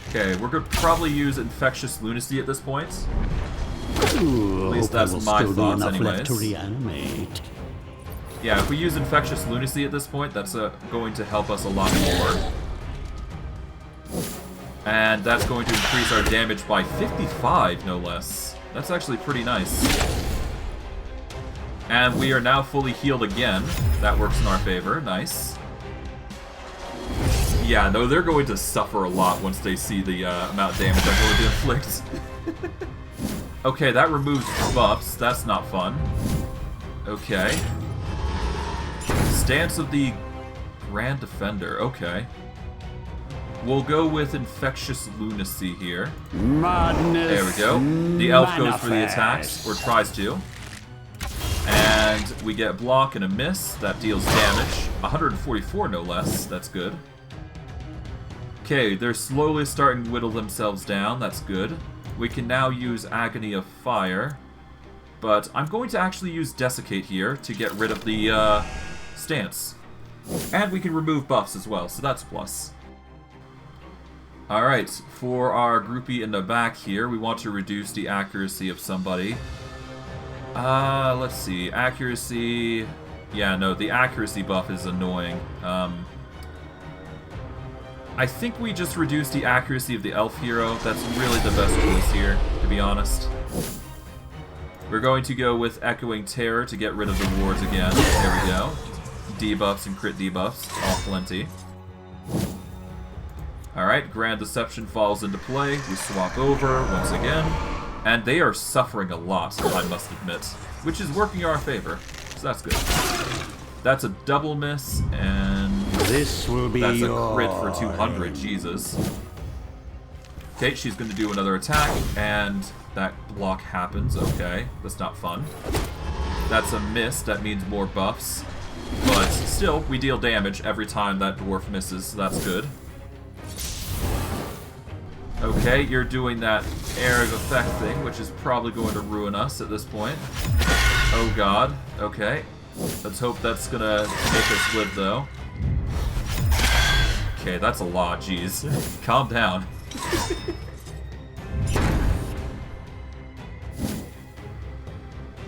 Okay, we're going to probably use Infectious Lunacy at this point. Ooh, at least that's my thoughts anyways. To reanimate. Yeah, if we use Infectious Lunacy at this point, that's going to help us a lot more. And that's going to increase our damage by 55, no less. That's actually pretty nice. And we are now fully healed again. That works in our favor. Nice. Yeah, no, they're going to suffer a lot once they see the amount of damage I'm going to inflict. Okay, that removes buffs. That's not fun. Okay. Stance of the Grand Defender. Okay. We'll go with Infectious Lunacy here. Madness. There we go. The elf goes for the attacks, or tries to. And we get block and a miss. That deals damage. 144 no less. That's good. Okay, they're slowly starting to whittle themselves down. That's good. We can now use Agony of Fire. But I'm going to actually use Desiccate here to get rid of the stance. And we can remove buffs as well, so that's a plus. Alright, for our groupie in the back here, we want to reduce the accuracy of somebody. Let's see. Accuracy... Yeah, no, the accuracy buff is annoying. I think we just reduce the accuracy of the elf hero. That's really the best choice here, to be honest. We're going to go with Echoing Terror to get rid of the wards again. There we go. Debuffs and crit debuffs. All plenty. Alright, Grand Deception falls into play. We swap over once again. And they are suffering a lot, I must admit. Which is working in our favor. So that's good. That's a double miss, and this will be that's a crit for 200. Jesus. Okay, she's going to do another attack, and that block happens. Okay, that's not fun. That's a miss. That means more buffs. But still, we deal damage every time that dwarf misses, so that's good. Okay, you're doing that area of effect thing, which is probably going to ruin us at this point. Oh god. Okay. Let's hope that's gonna make us live, though. Okay, that's a lot, jeez. Calm down.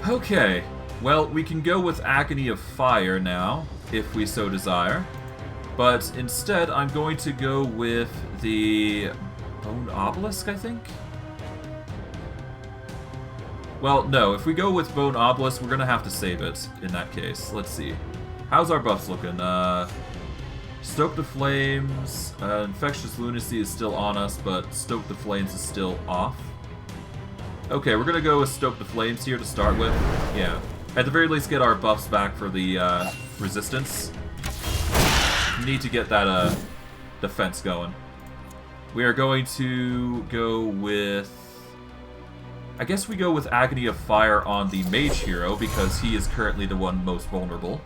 Okay. Well, we can go with Agony of Fire now, if we so desire. But instead, I'm going to go with the Bone Obelisk, I think? Well, no, if we go with Bone Obelisk, we're gonna have to save it in that case. Let's see. How's our buffs looking? Stoke the Flames, Infectious Lunacy is still on us, but Stoke the Flames is still off. Okay, we're gonna go with Stoke the Flames here to start with. Yeah. At the very least, get our buffs back for the resistance. Need to get that defense going. We are going to go with... I guess we go with Agony of Fire on the Mage hero, because he is currently the one most vulnerable.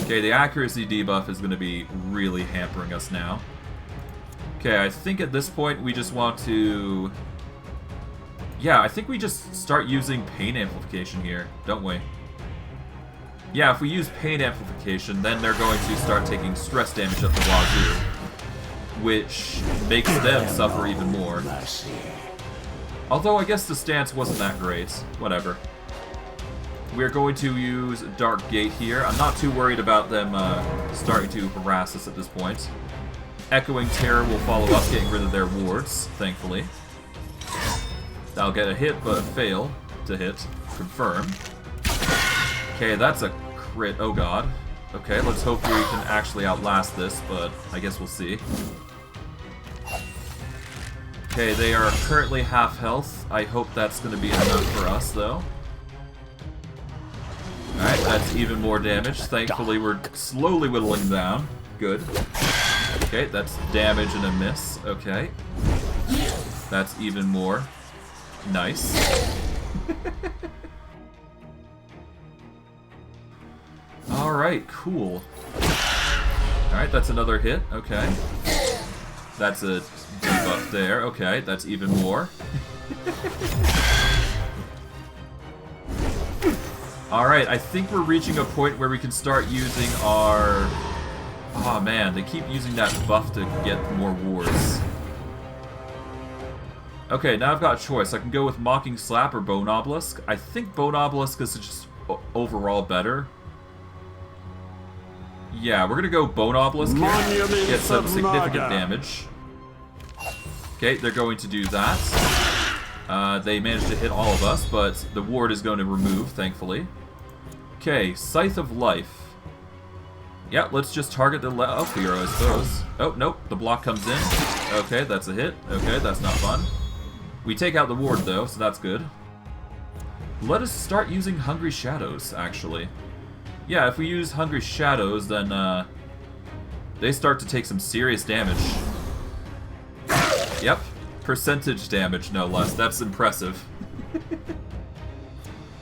Okay, the accuracy debuff is going to be really hampering us now. Okay, I think at this point we just want to... Yeah, I think we just start using Pain Amplification here, don't we? Yeah, if we use Pain Amplification, then they're going to start taking stress damage at the wazoo, which makes them suffer even more. Although I guess the stance wasn't that great. Whatever. We're going to use Dark Gate here. I'm not too worried about them starting to harass us at this point. Echoing Terror will follow up, getting rid of their wards, thankfully. That'll get a hit, but fail to hit. Confirm. Okay, that's a crit. Oh god. Okay, let's hope we can actually outlast this, but I guess we'll see. Okay, they are currently half health. I hope that's going to be enough for us, though. Alright, that's even more damage. Thankfully, we're slowly whittling down. Good. Okay, that's damage and a miss. Okay. That's even more. Nice. Alright, cool. Alright, that's another hit. Okay. That's a debuff there. Okay, that's even more. Alright, I think we're reaching a point where we can start using our... Oh man, they keep using that buff to get more wards. Okay, now I've got a choice. I can go with Mocking Slap or Bone Obelisk. I think Bone Obelisk is just overall better. Yeah, we're gonna go Bone Obelisk here. Get some significant damage. Okay, they're going to do that. They managed to hit all of us, but the ward is going to remove, thankfully. Okay, Scythe of Life. Yeah, let's just target the elf hero, I suppose. Oh, nope, the block comes in. Okay, that's a hit. Okay, that's not fun. We take out the ward, though, so that's good. Let us start using Hungry Shadows, actually. Yeah, if we use Hungry Shadows, then they start to take some serious damage. Yep, percentage damage, no less. That's impressive.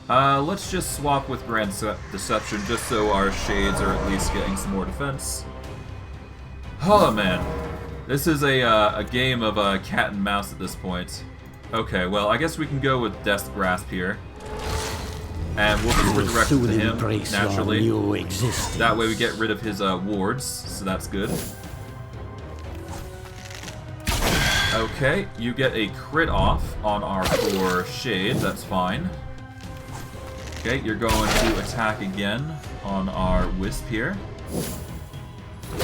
Let's just swap with Grand Deception, just so our shades are at least getting some more defense. Oh, man. This is a game of cat and mouse at this point. Okay, well, I guess we can go with Death Grasp here. And we'll just redirect it to him, naturally. That way we get rid of his wards, so that's good. Okay, you get a crit off on our poor shade, that's fine. Okay, you're going to attack again on our Wisp here.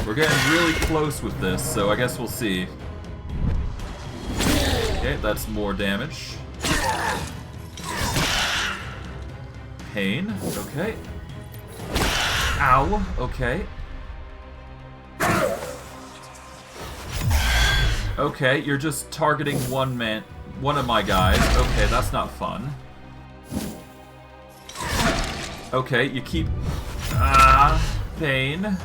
We're getting really close with this, so I guess we'll see. Okay, that's more damage. Pain, okay. Ow, okay. Okay, you're just targeting one of my guys. Okay, that's not fun. Okay, you keep... pain.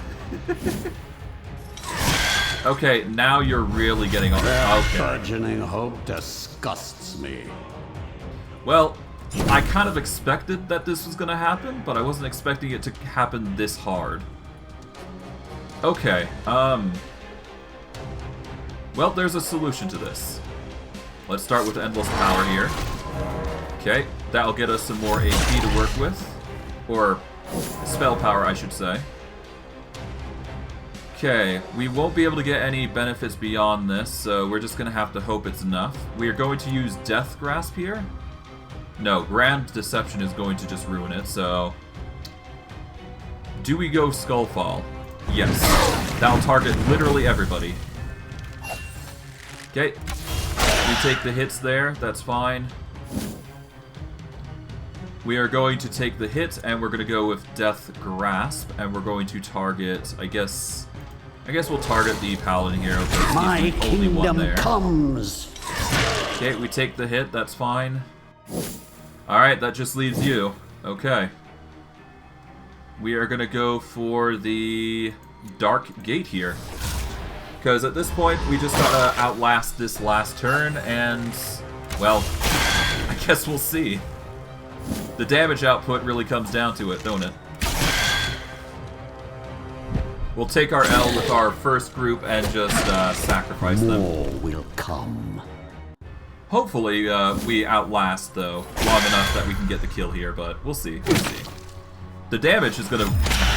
Okay, now you're really getting on. Okay. Burgeoning hope disgusts me. Well, I kind of expected that this was going to happen, but I wasn't expecting it to happen this hard. Okay, well, there's a solution to this. Let's start with Endless Power here. Okay, that'll get us some more AP to work with. Or Spellpower, I should say. Okay, we won't be able to get any benefits beyond this, so we're just going to have to hope it's enough. We are going to use Death Grasp here. No, Grand Deception is going to just ruin it, so... Do we go Skullfall? Yes. That'll target literally everybody. Okay. We take the hits there, that's fine. We are going to take the hit, and we're going to go with Death Grasp, and we're going to target, I guess we'll target the Paladin here. My kingdom comes! Okay, we take the hit, that's fine. Alright, that just leaves you. Okay. We are going to go for the Dark Gate here. Because at this point, we just gotta outlast this last turn, and, well, I guess we'll see. The damage output really comes down to it, don't it? We'll take our L with our first group and just sacrifice them. More will come. Hopefully, we outlast, though, long enough that we can get the kill here, but we'll see. We'll see. The damage is gonna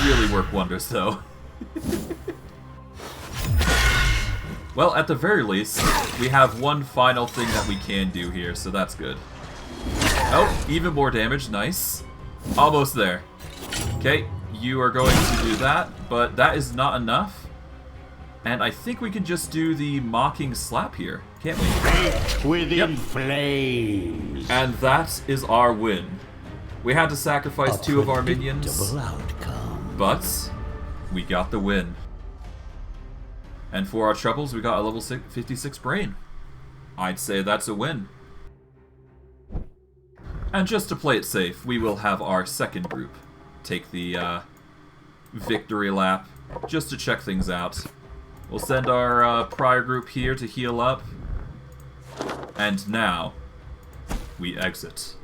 really work wonders, though. Well, at the very least, we have one final thing that we can do here, so that's good. Oh, even more damage, nice. Almost there. Okay, you are going to do that, but that is not enough. And I think we can just do the Mocking Slap here, can't we? Fate within flames. And that is our win. We had to sacrifice two of our minions, outcome. but we got the win. And for our troubles, we got a level 56 brain. I'd say that's a win. And just to play it safe, we will have our second group take the victory lap, just to check things out. We'll send our prior group here to heal up. And now, we exit.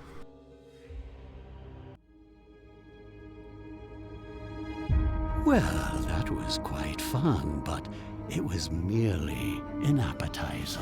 Well, that was quite fun, but it was merely an appetizer.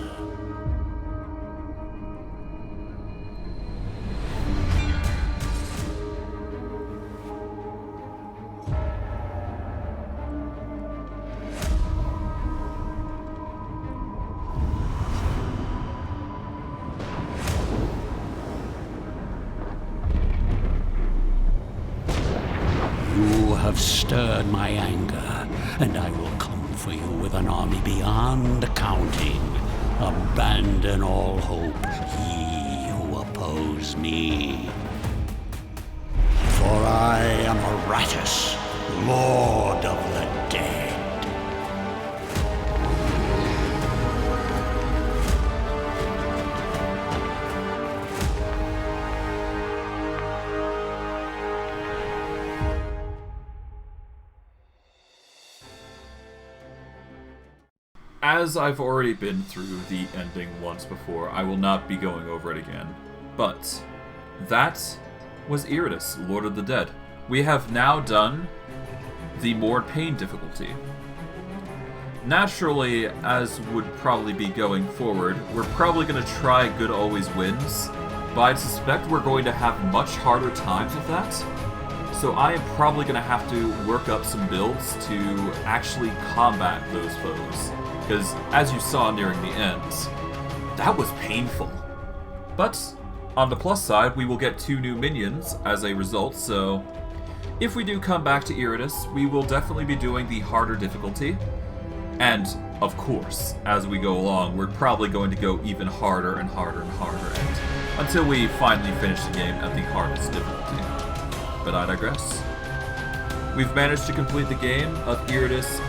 You have stirred my anger, and I will come for you with an army beyond counting. Abandon all hope, ye oppose me. For I am Iratus, Lord of the Dead. As I've already been through the ending once before, I will not be going over it again. But that was Iratus, Lord of the Dead. We have now done the more pain difficulty. Naturally, as would probably be going forward, we're probably going to try good always wins, but I suspect we're going to have much harder times with that. So I am probably going to have to work up some builds to actually combat those foes. Because, as you saw nearing the end, that was painful. But, on the plus side, we will get 2 new minions as a result, so if we do come back to Iratus, we will definitely be doing the harder difficulty. And, of course, as we go along, we're probably going to go even harder and harder and harder, and until we finally finish the game at the hardest difficulty. But I digress. We've managed to complete the game of Iratus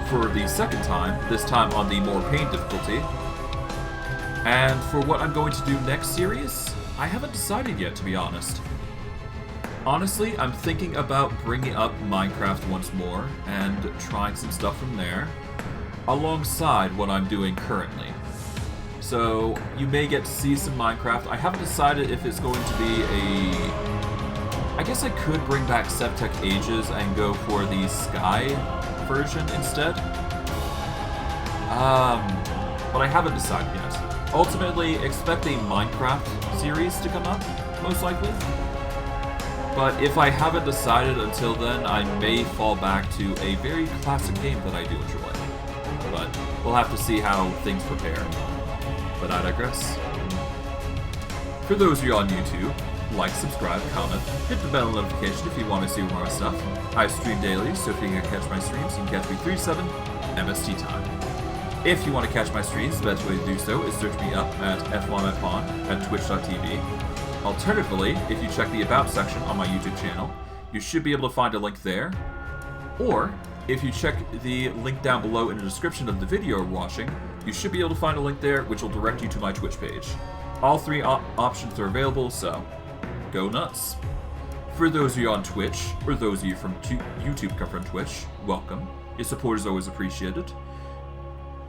for the second time, this time on the more pain difficulty. And for what I'm going to do next series, I haven't decided yet, to be honest. Honestly, I'm thinking about bringing up Minecraft once more and trying some stuff from there, alongside what I'm doing currently. So, you may get to see some Minecraft. I haven't decided if it's going to be a... I guess I could bring back Septec Ages and go for the Sky version instead. But I haven't decided yet. Ultimately, expect a Minecraft series to come up, most likely. But if I haven't decided until then, I may fall back to a very classic game that I do enjoy. But we'll have to see how things prepare. But I digress. For those of you on YouTube, like, subscribe, comment, hit the bell notification if you want to see more stuff. I stream daily, so if you can catch my streams, you can catch me 3 to 7 MST time. If you want to catch my streams, the best way to do so is search me up at f1mypawn at twitch.tv. Alternatively, if you check the About section on my YouTube channel, you should be able to find a link there. Or, if you check the link down below in the description of the video you're watching, you should be able to find a link there which will direct you to my Twitch page. All 3 options are available, so go nuts. For those of you on Twitch, or those of you from YouTube come from Twitch, welcome. Your support is always appreciated.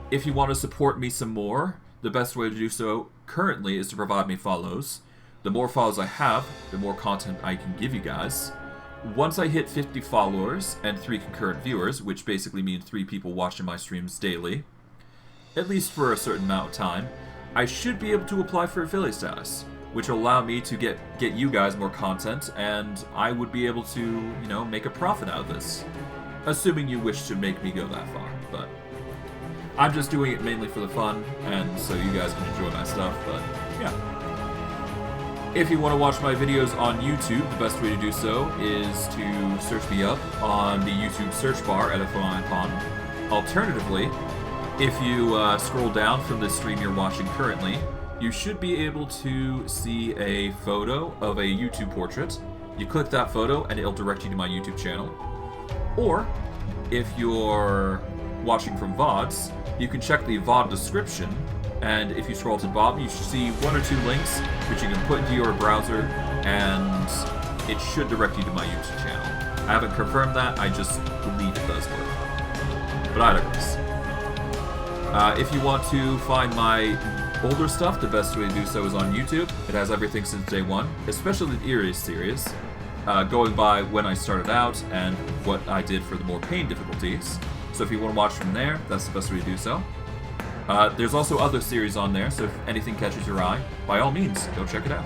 If you want to support me some more, the best way to do so currently is to provide me follows. The more follows I have, the more content I can give you guys. Once I hit 50 followers and 3 concurrent viewers, which basically means 3 people watching my streams daily, at least for a certain amount of time, I should be able to apply for affiliate status, which will allow me to get you guys more content, and I would be able to, you know, make a profit out of this. Assuming you wish to make me go that far, but I'm just doing it mainly for the fun, and so you guys can enjoy my stuff, but yeah. If you want to watch my videos on YouTube, the best way to do so is to search me up on the YouTube search bar at f1mypawn. Alternatively, if you scroll down from the stream you're watching currently, you should be able to see a photo of a YouTube portrait. You click that photo and it'll direct you to my YouTube channel. Or, if you're watching from VODs, you can check the VOD description, and if you scroll to the bottom, you should see 1 or 2 links which you can put into your browser, and it should direct you to my YouTube channel. I haven't confirmed that, I just believe it does work. But I digress. If you want to find my older stuff, the best way to do so is on YouTube. It has everything since day 1, especially the Iratus series, going by when I started out and what I did for the more pain difficulties. So if you want to watch from there, that's the best way to do so. There's also other series on there, so if anything catches your eye, by all means, go check it out.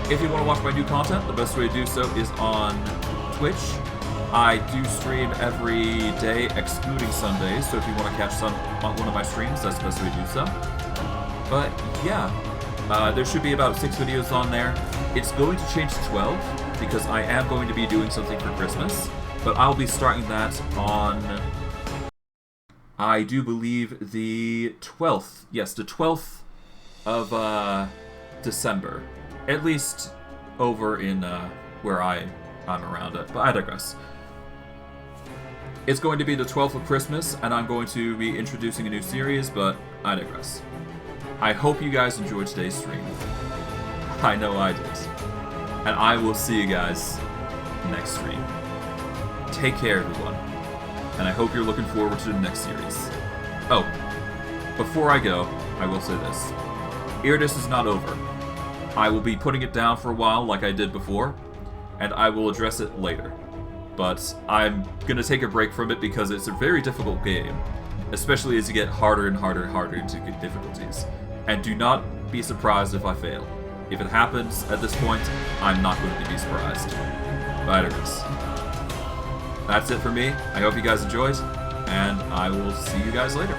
If you want to watch my new content, the best way to do so is on Twitch. I do stream every day, excluding Sundays, so if you want to catch one of my streams, that's the best way to do so. But yeah, there should be about 6 videos on there. It's going to change to 12, because I am going to be doing something for Christmas, but I'll be starting that on, I do believe, the 12th. Yes, the 12th of December. At least over in where I'm around it, but I digress. It's going to be the 12th of Christmas, and I'm going to be introducing a new series, but I digress. I hope you guys enjoyed today's stream. I know I did. And I will see you guys next stream. Take care, everyone. And I hope you're looking forward to the next series. Oh, before I go, I will say this. Iratus is not over. I will be putting it down for a while like I did before, and I will address it later. But I'm going to take a break from it because it's a very difficult game, especially as you get harder and harder and harder into difficulties. And do not be surprised if I fail. If it happens at this point, I'm not going to be surprised. But anyways, that's it for me. I hope you guys enjoyed, and I will see you guys later.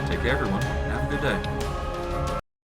Take care, everyone. Have a good day.